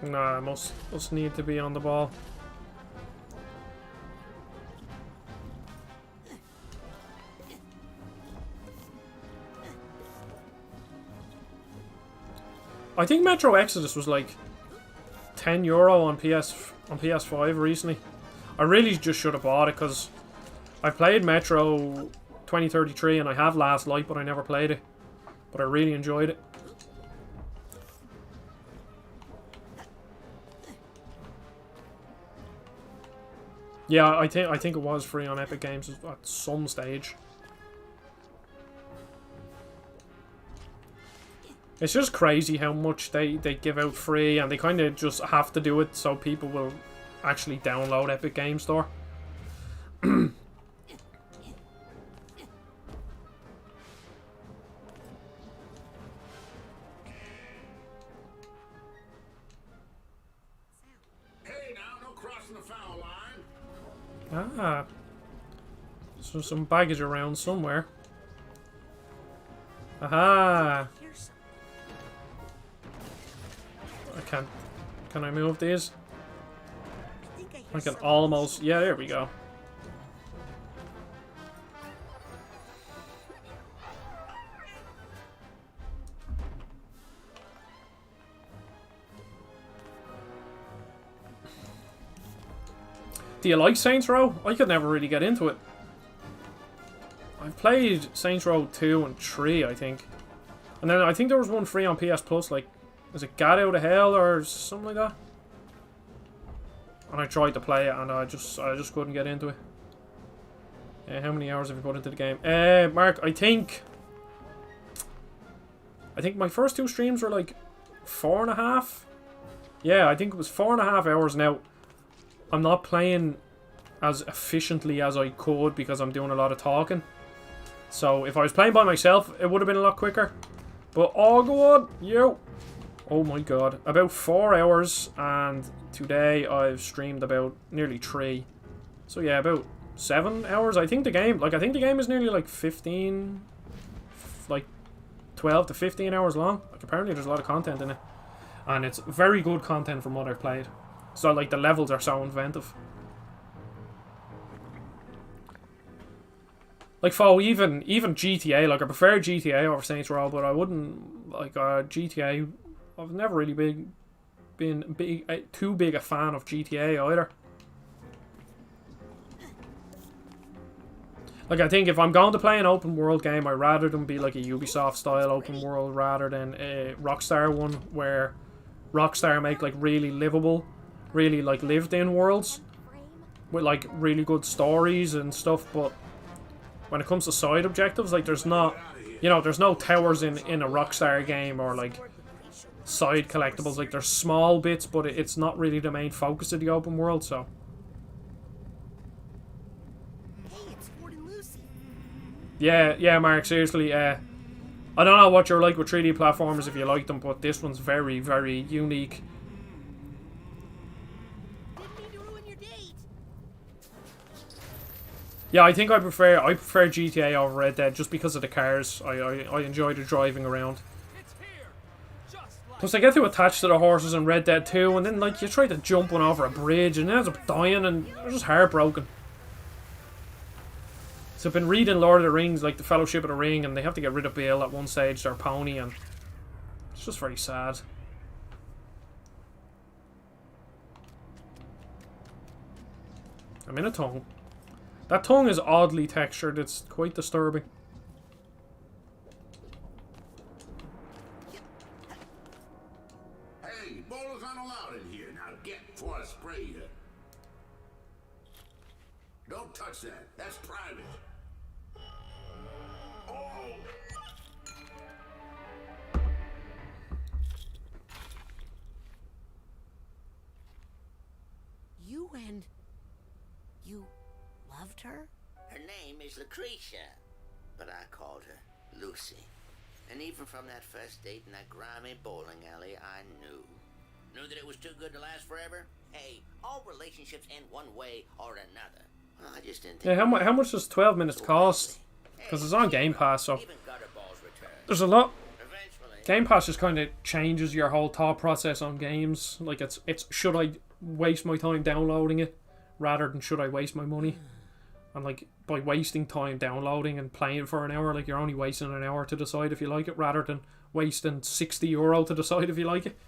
Nah, must need to be on the ball. I think Metro Exodus was like €10 on PS5 recently. I really just should have bought it because I played Metro 2033 and I have Last Light, but I never played it. But I really enjoyed it. Yeah, I think it was free on Epic Games at some stage. It's just crazy how much they give out free, and they kind of just have to do it so people will actually download Epic Game Store. Hey now, no crossing the foul line. Ah. So some baggage around somewhere. Aha! Can I move these? I can almost... Yeah, there we go. Do you like Saints Row? I could never really get into it. I've played Saints Row 2 and 3, I think. And then I think there was one free on PS Plus, like... Was it Gat Out of Hell or something like that? And I tried to play it and I just couldn't get into it. How many hours have you put into the game? Mark, I think my first 2 streams were like 4.5. Yeah, I think it was 4.5 hours now. I'm not playing as efficiently as I could because I'm doing a lot of talking. So if I was playing by myself, it would have been a lot quicker. But oh, go on, yo. Oh my god, about 4 hours, and today I've streamed about nearly 3. So yeah, about 7 hours. I think the game is nearly like 15, like 12 to 15 hours long. Like apparently there's a lot of content in it, and it's very good content from what I've played. So like the levels are so inventive. Like for even GTA, like I prefer GTA over Saints Row, but I wouldn't like GTA. I've never really been been too big a fan of GTA either. Like, I think if I'm going to play an open world game, I'd rather them be like a Ubisoft style open world rather than a Rockstar one, where Rockstar make like really livable, really like lived in worlds with like really good stories and stuff. But when it comes to side objectives, like there's not, you know, there's no towers in a Rockstar game, or like side collectibles. Like there's small bits, but it's not really the main focus of the open world. So yeah, Mark, seriously, I don't know what you're like with 3D platformers if you like them, but this one's very, very unique. Yeah, I think I prefer GTA over Red Dead just because of the cars. I enjoy the driving around. Plus I get too attached to the horses in Red Dead 2, and then like you try to jump one over a bridge and it ends up dying, and I'm just heartbroken. So I've been reading Lord of the Rings, like the Fellowship of the Ring, and they have to get rid of Bill at one stage, their pony, and it's just very sad. I'm in a tongue. That tongue is oddly textured, it's quite disturbing. Hey, bowlers aren't allowed in here. Now get before I spray you. Don't touch that. That's private. Oh! You loved her? Her name is Lucretia, but I called her Lucy. And even from that first date in that grimy bowling alley, I knew that it was too good to last forever. Hey, all relationships end one way or another. Well, I just didn't think. Yeah, how much does 12 minutes cost? Because it's on Game Pass, so there's a lot. Game Pass just kind of changes your whole thought process on games. Like it's should I waste my time downloading it rather than should I waste my money? And like by wasting time downloading and playing for an hour, like you're only wasting an hour to decide if you like it rather than wasting €60 to decide if you like it.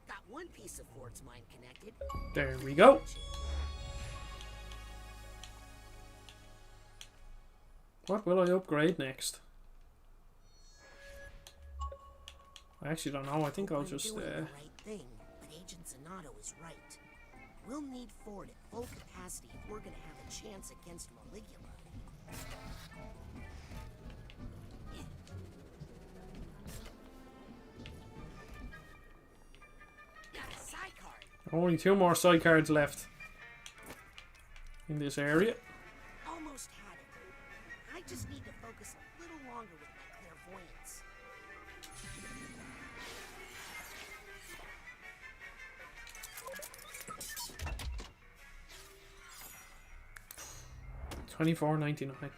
Got one piece of quartz mine connected. There we go. What will I upgrade next? I actually don't know. I think I'll just Doing the right thing, but Agent Zanotto is right. We'll need Ford at full capacity if we're gonna have a chance against Maligula. Got a side card. Only 2 more side cards left in this area. Almost had it. I just need to focus a little longer with my clairvoyance. $24.99.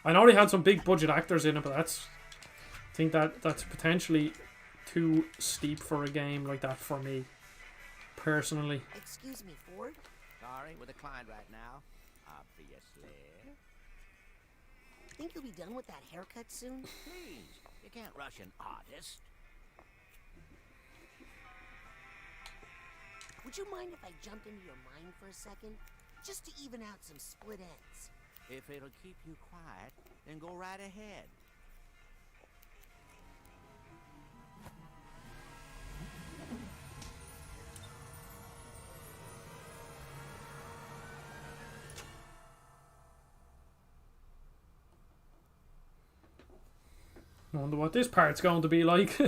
I know they had some big budget actors in it, but I think that's potentially too steep for a game like that for me, personally. Excuse me, Ford? Sorry, with a client right now. Obviously. Think you'll be done with that haircut soon? Please, you can't rush an artist. Would you mind if I jumped into your mind for a second? Just to even out some split ends. If it'll keep you quiet, then go right ahead. I wonder what this part's going to be like.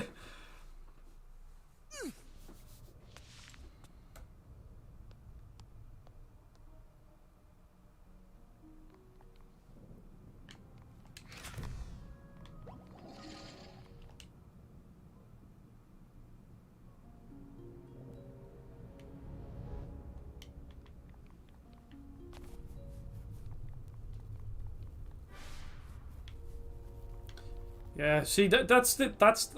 Yeah, see, that's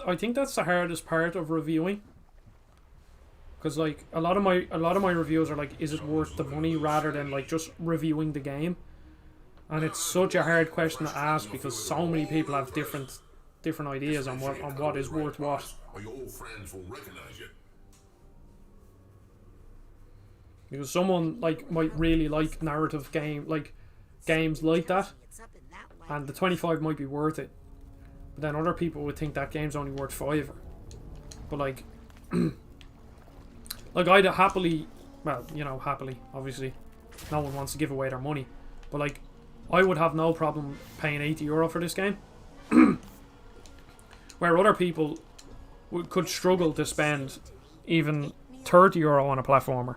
I think that's the hardest part of reviewing. Because like a lot of my reviews are like, is it worth the money, rather than like just reviewing the game. And it's such a hard question to ask because so many people have different ideas on what is worth what. Or your old friends will recognize you. Because someone like might really like narrative games like that, and the 25 might be worth it. But then other people would think that game's only worth $5. But like, like I'd happily, well, you know, happily, obviously, no one wants to give away their money, but like, I would have no problem paying €80 for this game, where other people could struggle to spend even €30 on a platformer.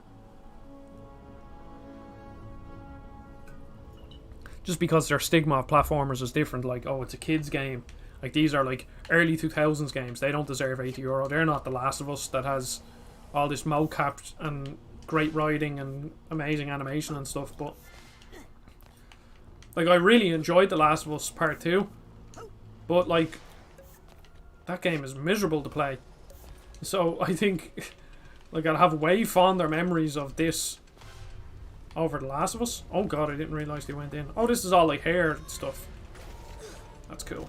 Just because their stigma of platformers is different, like, oh, it's a kid's game. Like, these are like early 2000s games. They don't deserve €80. They're not The Last of Us that has all this mocap and great writing and amazing animation and stuff. But like, I really enjoyed The Last of Us Part 2. But like, that game is miserable to play. So I think like I'll have way fonder memories of this over The Last of Us. Oh god, I didn't realise they went in. Oh, this is all like hair and stuff. That's cool.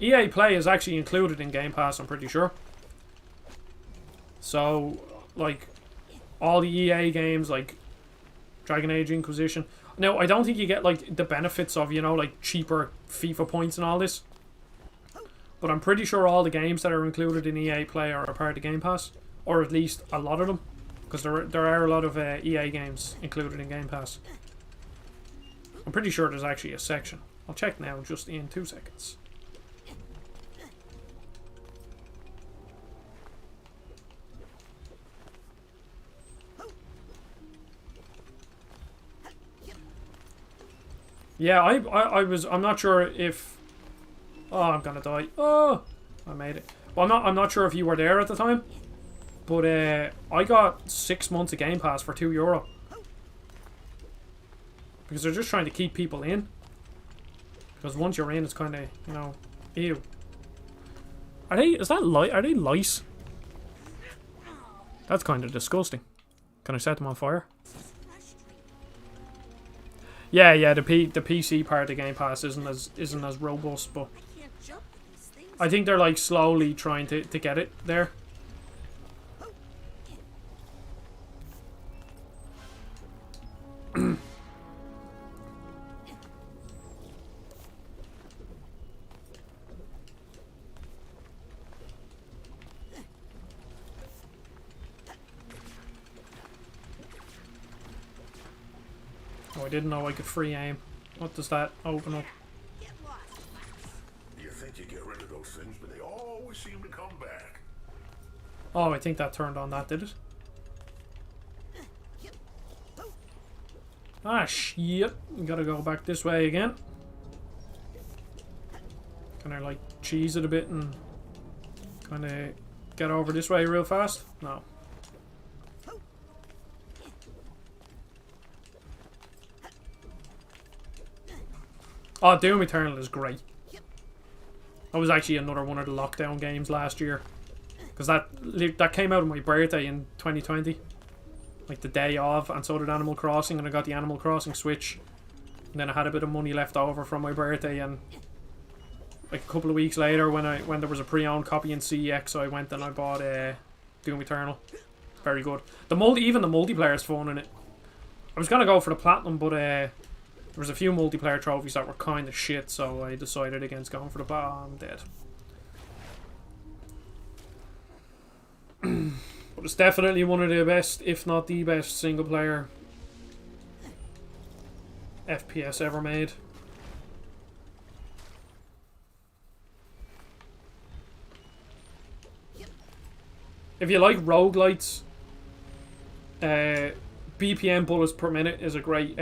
EA Play is actually included in Game Pass, I'm pretty sure. So, like, all the EA games, like Dragon Age Inquisition. Now, I don't think you get, like, the benefits of, you know, like, cheaper FIFA points and all this. But I'm pretty sure all the games that are included in EA Play are a part of Game Pass. Or at least a lot of them. Because there are a lot of EA games included in Game Pass. I'm pretty sure there's actually a section. I'll check now, just in 2 seconds. Yeah, I'm not sure if... Oh, I'm gonna die. Oh, I made it. Well, I'm not sure if you were there at the time. But I got 6 months of Game Pass for €2. Because they're just trying to keep people in. Because once you're in, it's kind of, you know, ew. Are they lice? That's kind of disgusting. Can I set them on fire? Yeah, the PC part of the Game Pass isn't as robust, but I think they're like slowly trying to get it there. Oh, I didn't know I could free aim. What does that open up? You think you get rid of those things, but they always seem to come back. Oh, I think that turned on that, did it? Ah, shit. Gotta go back this way again. Can I, like, cheese it a bit and kind of get over this way real fast? No. Oh, Doom Eternal is great. That was actually another one of the lockdown games last year. Because that came out on my birthday in 2020. Like the day of, and so did Animal Crossing, and I got the Animal Crossing Switch. And then I had a bit of money left over from my birthday, and like a couple of weeks later when there was a pre-owned copy in CEX, I went and I bought Doom Eternal. Very good. Even the multiplayer is fun in it. I was gonna go for the platinum, but there was a few multiplayer trophies that were kind of shit, so I decided against going for the platinum. I'm dead. But it's definitely one of the best, if not the best, single player FPS ever made. If you like roguelites, BPM bullets per minute is a great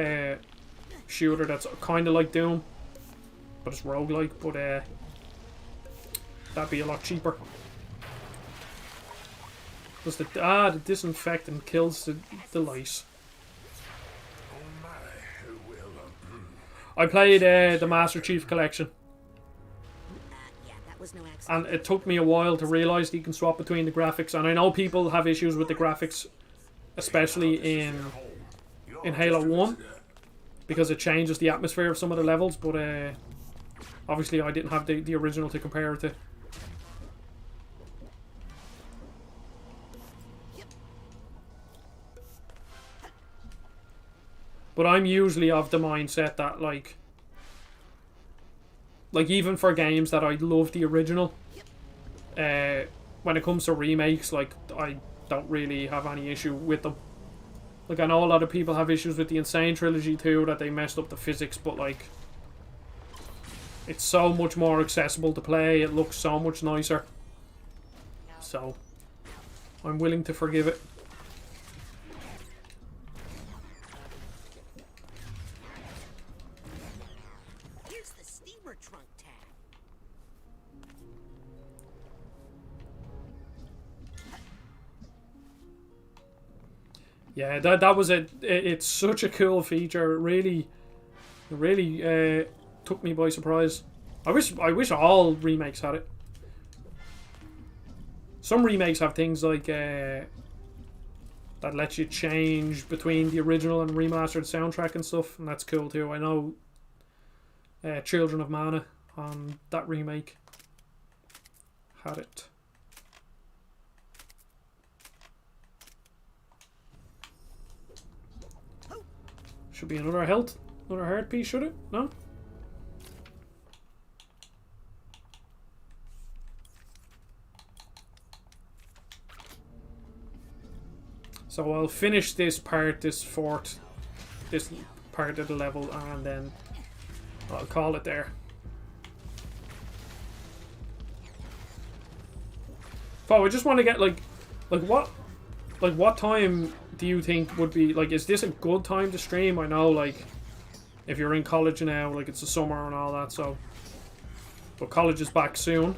shooter that's kind of like Doom, but it's roguelike, but that'd be a lot cheaper. Because the disinfectant kills the lice. I played the Master Chief Collection. Yeah, that was no accident. And it took me a while to realise that you can swap between the graphics. And I know people have issues with the graphics, especially in Halo 1, because it changes the atmosphere of some of the levels. But obviously I didn't have the original to compare it to. But I'm usually of the mindset that, like even for games that I love the original, when it comes to remakes, like, I don't really have any issue with them. Like, I know a lot of people have issues with the Insane Trilogy too, that they messed up the physics, but, like, it's so much more accessible to play, it looks so much nicer. So, I'm willing to forgive it. Yeah, that was it. It's such a cool feature. It really took me by surprise. I wish all remakes had it. Some remakes have things like that lets you change between the original and remastered soundtrack and stuff, and that's cool too. I know Children of Mana on that remake had it. Should be another heart piece, should it? No? So I'll finish this part, this part of the level, and then I'll call it there. Oh, I just want to get like what time do you think would be, like, is this a good time to stream? I know, like, if you're in college now, like, it's the summer and all that, so, but college is back soon.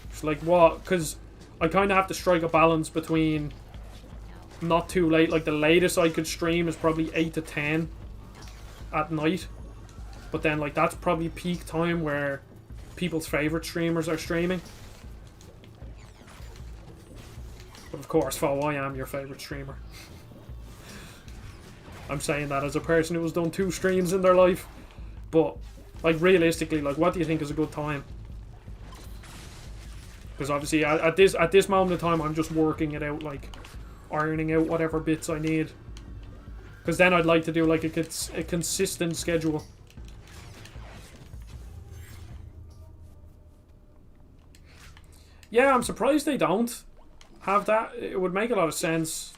It's like, what? Because I kind of have to strike a balance between not too late. Like, the latest I could stream is probably 8 to 10 at night, but then, like, that's probably peak time where people's favorite streamers are streaming. But of course, Fo, I am your favorite streamer. I'm saying that as a person who has done 2 streams in their life. But, like, realistically, like, what do you think is a good time? Because obviously, at this moment in time, I'm just working it out, like, ironing out whatever bits I need. Because then I'd like to do, like, a consistent schedule. Yeah, I'm surprised they don't have that. It would make a lot of sense.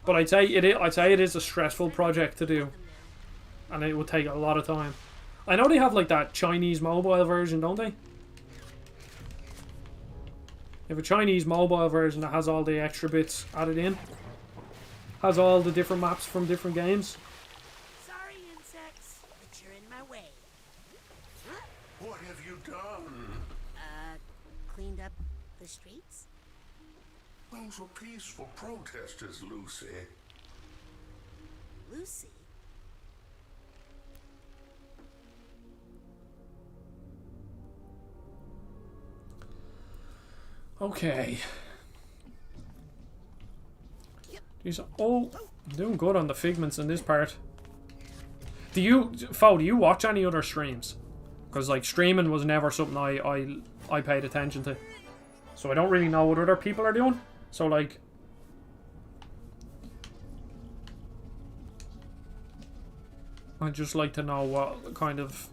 But I'd say it is a stressful project to do, and it would take a lot of time. I know they have, like, that Chinese mobile version, don't they? They have a Chinese mobile version that has all the extra bits added in. Has all the different maps from different games. Sorry, insects, but you're in my way. What have you done? Cleaned up the streets? Those were peaceful protesters, Lucy. Lucy? Okay. Jeez, oh, I'm doing good on the figments in this part. Do you watch any other streams? Because, like, streaming was never something I paid attention to. So I don't really know what other people are doing. So, like, I'd just like to know what kind of...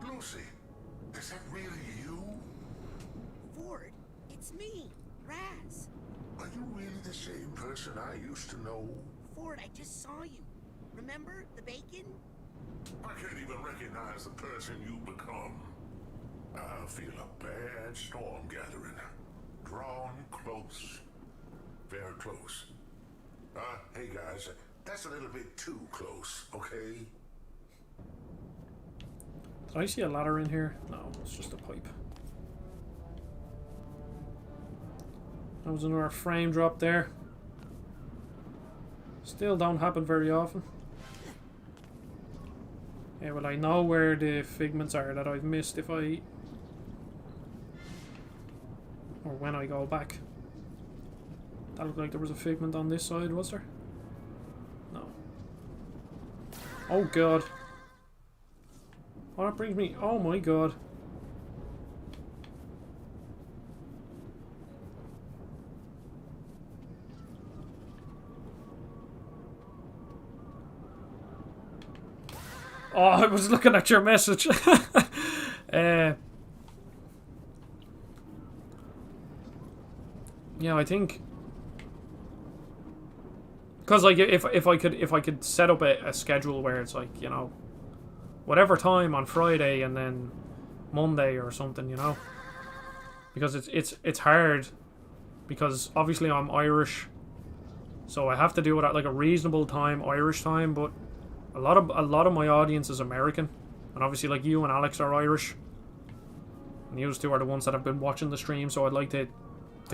Lucy, is that really you? Ford, it's me, Raz. Are you really the same person I used to know? Ford, I just saw you. Remember the bacon? I can't even recognize the person you've become. I feel a bad storm gathering. Drawn close. Very close. Hey guys, that's a little bit too close, okay? Did I see a ladder in here? No, it's just a pipe. That was another frame drop there. Still don't happen very often. Yeah, well, I know where the figments are that I've missed if I... or when I go back. That looked like there was a figment on this side, was there? No. Oh god. Oh, that brings me... oh my god. Oh, I was looking at your message. Yeah, I think because like if I could set up a schedule where it's like, you know, whatever time on Friday and then Monday or something, you know, because it's hard because obviously I'm Irish, so I have to do it at like a reasonable time, Irish time, but a lot of my audience is American, and obviously like you and Alex are Irish, and you two are the ones that have been watching the stream, so I'd like to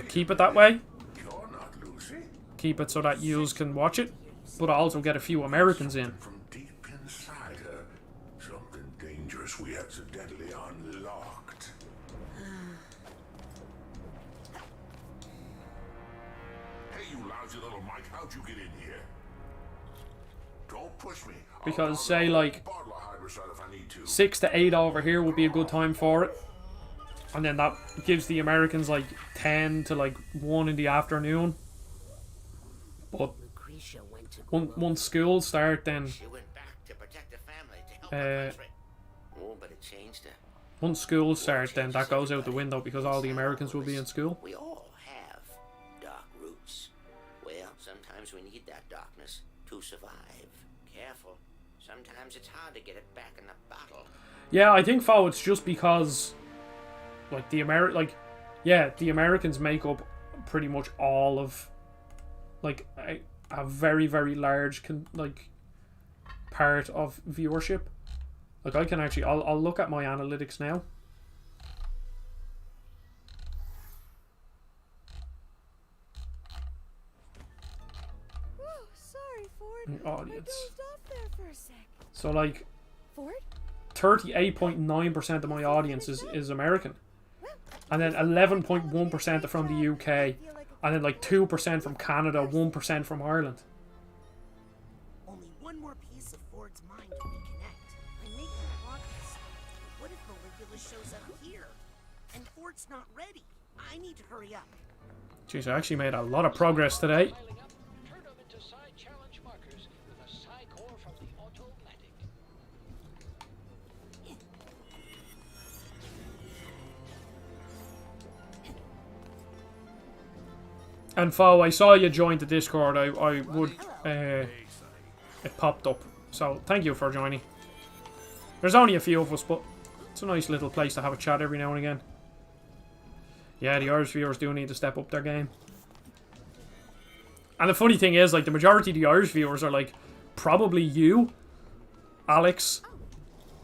keep it that way. Keep it so that yous can watch it, but also get a few Americans in. From deep inside her, something dangerous we accidentally unlocked. Hey, you lousy little Mike, how'd you get in here? Don't push me. Because say like 6 to 8 over here would be a good time for it, and then that gives the Americans like 10 to like 1 in the afternoon. But once school start, then once school start, then that goes out the window because all the Americans will be in school. We all have dark roots. Well, sometimes we need that darkness to survive. Careful. Sometimes it's hard to get it back in the bottle. Yeah, I think, Fo, it's just because like the Americans make up pretty much all of like a very, very large like part of viewership. Like I can actually I'll look at my analytics now. Whoa, sorry, Ford. Audience. I dozed off there for a sec. So like Ford? 38.9% of my audience is American. And then 11.1% are from the UK. And then like 2% from Canada, 1% from Ireland. Only one more piece of Ford's mind to reconnect. I'm making progress. But what if Caligula shows up here? And Ford's not ready. I need to hurry up. Jeez, I actually made a lot of progress today. Turn them into side challenge markers with a psi core from the automatic. And Fo, I saw you joined the Discord. I would it popped up. So thank you for joining. There's only a few of us, but it's a nice little place to have a chat every now and again. Yeah, the Irish viewers do need to step up their game. And the funny thing is, like, the majority of the Irish viewers are, like, probably you, Alex,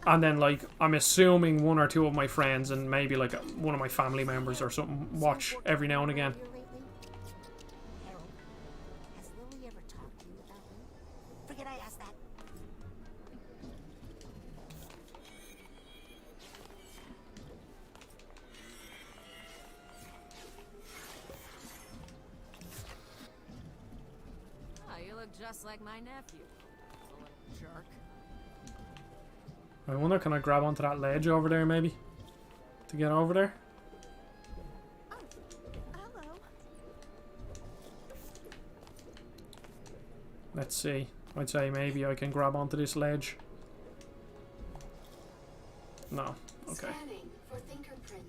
and then, like, I'm assuming 1 or 2 of my friends and maybe, like, one of my family members or something watch every now and again. Harold, has Lily ever talked to you about me? Forget I asked that. You look just like my nephew. Jerk. I wonder, can I grab onto that ledge over there, maybe? To get over there? Oh, hello. Let's see. I'd say maybe I can grab onto this ledge. No. Okay. Scanning for fingerprint.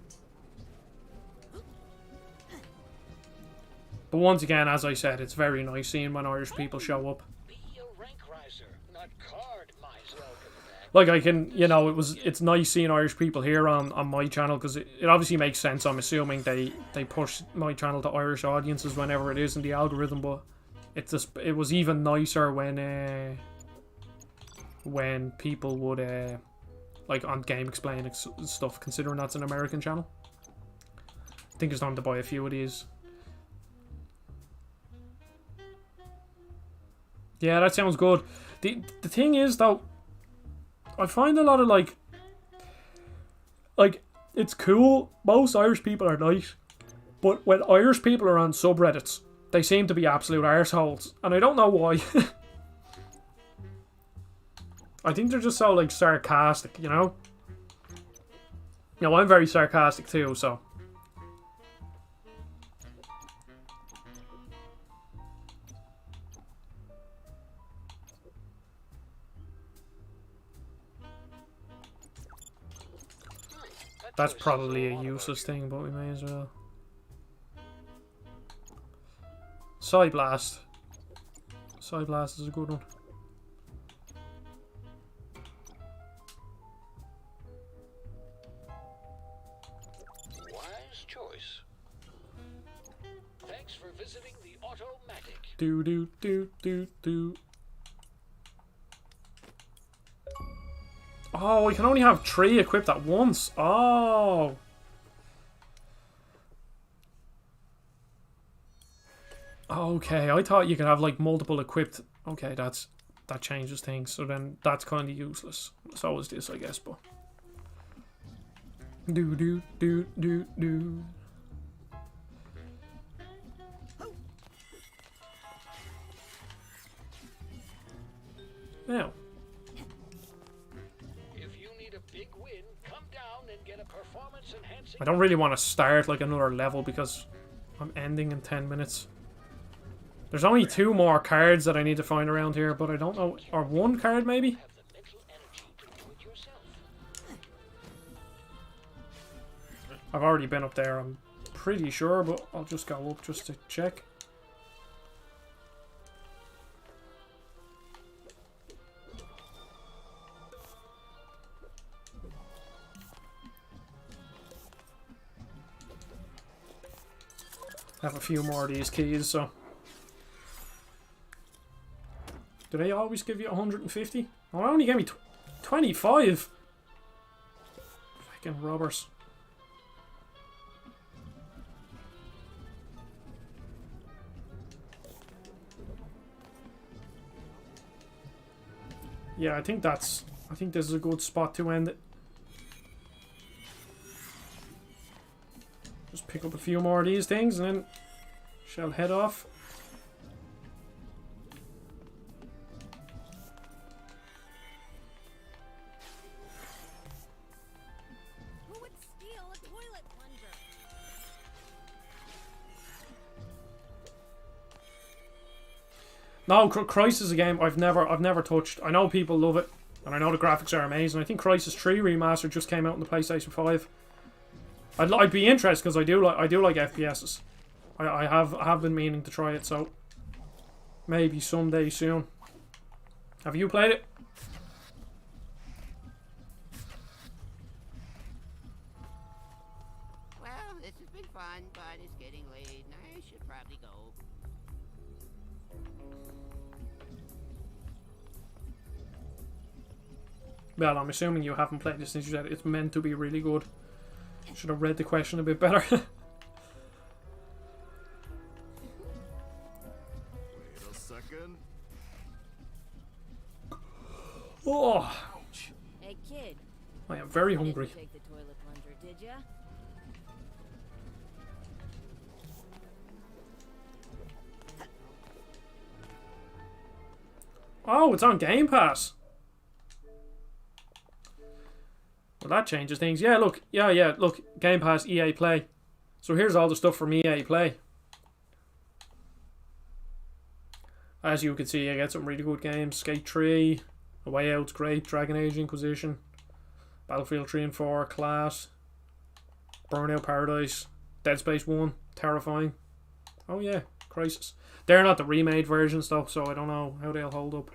But once again, as I said, it's very nice seeing when Irish people show up. Be a rank riser, not card miser. Like, I can, you know, it's nice seeing Irish people here on my channel, because it obviously makes sense. I'm assuming they push my channel to Irish audiences whenever it is in the algorithm, but it was even nicer when people would like on Game Explain and stuff, considering that's an American channel. I think it's time to buy a few of these. Yeah, that sounds good. The thing is, though, I find a lot of, like, it's cool. Most Irish people are nice. But when Irish people are on subreddits, they seem to be absolute arseholes. And I don't know why. I think they're just so, like, sarcastic, you know? You know, I'm very sarcastic too, so... That's probably a useless thing, but we may as well. Side Blast. Side Blast is a good one. Wise choice. Thanks for visiting the Automatic. Do do do do do. Oh, we can only have 3 equipped at once. Oh. Okay, I thought you could have like multiple equipped. Okay, that changes things. So then that's kind of useless. So is this, I guess, but. Do do do do do. Now. I don't really want to start like another level because I'm ending in 10 minutes. There's only 2 more cards that I need to find around here, but I don't know. Or 1 card maybe? I've already been up there, I'm pretty sure, but I'll just go up just to check. I have a few more of these keys, so... Do they always give you 150? Oh, they only gave me 25! Fucking robbers. Yeah, I think this is a good spot to end it. Just pick up a few more of these things and then shall head off. Who would steal a toilet plunger? No, Crisis is a game I've never touched. I know people love it, and I know the graphics are amazing. I think Crisis 3 Remastered just came out on the PlayStation 5. I'd be interested because I do like FPSs. I have been meaning to try it, so maybe someday soon. Have you played it? Well, this has been fun, but it's getting late and I should probably go. Well, I'm assuming you haven't played this since you said it's meant to be really good. Should have read the question a bit better. Wait a second. Oh, Hey kid. I am very You didn't hungry. take the toilet plunger, did ya? Oh, it's on Game Pass. Well, that changes things. Yeah, look. Yeah, look. Game Pass, EA Play. So here's all the stuff from EA Play. As you can see, I get some really good games. Skate 3, A Way Out's great. Dragon Age Inquisition, Battlefield 3 and 4, Class, Burnout Paradise, Dead Space 1, Terrifying. Oh yeah, Crisis. They're not the remade versions though, so I don't know how they'll hold up.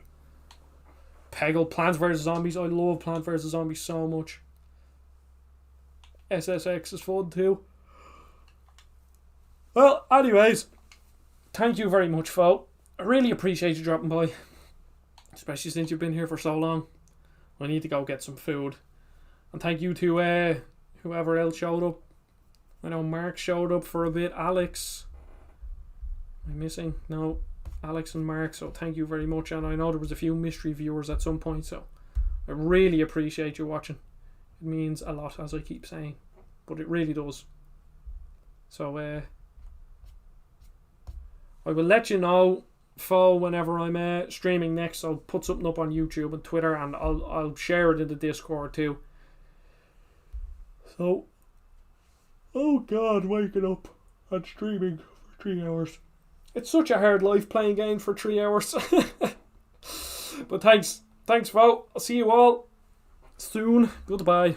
Peggle, Plants vs Zombies. I love Plants vs Zombies so much. SSX is fun too. Well, anyways, thank you very much, folk. I really appreciate you dropping by, especially since you've been here for so long. I need to go get some food. And thank you to whoever else showed up. I know Mark showed up for a bit. Alex. I missing? No. Alex and Mark, so thank you very much. And I know there was a few mystery viewers at some point, so I really appreciate you watching. It means a lot, as I keep saying, but it really does. So I will let you know, fall, whenever I'm streaming next. I'll put something up on YouTube and Twitter, and I'll share it in the Discord too. So, oh God, waking up and streaming for 3 hours. It's such a hard life playing games for 3 hours. But thanks, Vo. I'll see you all soon. Goodbye.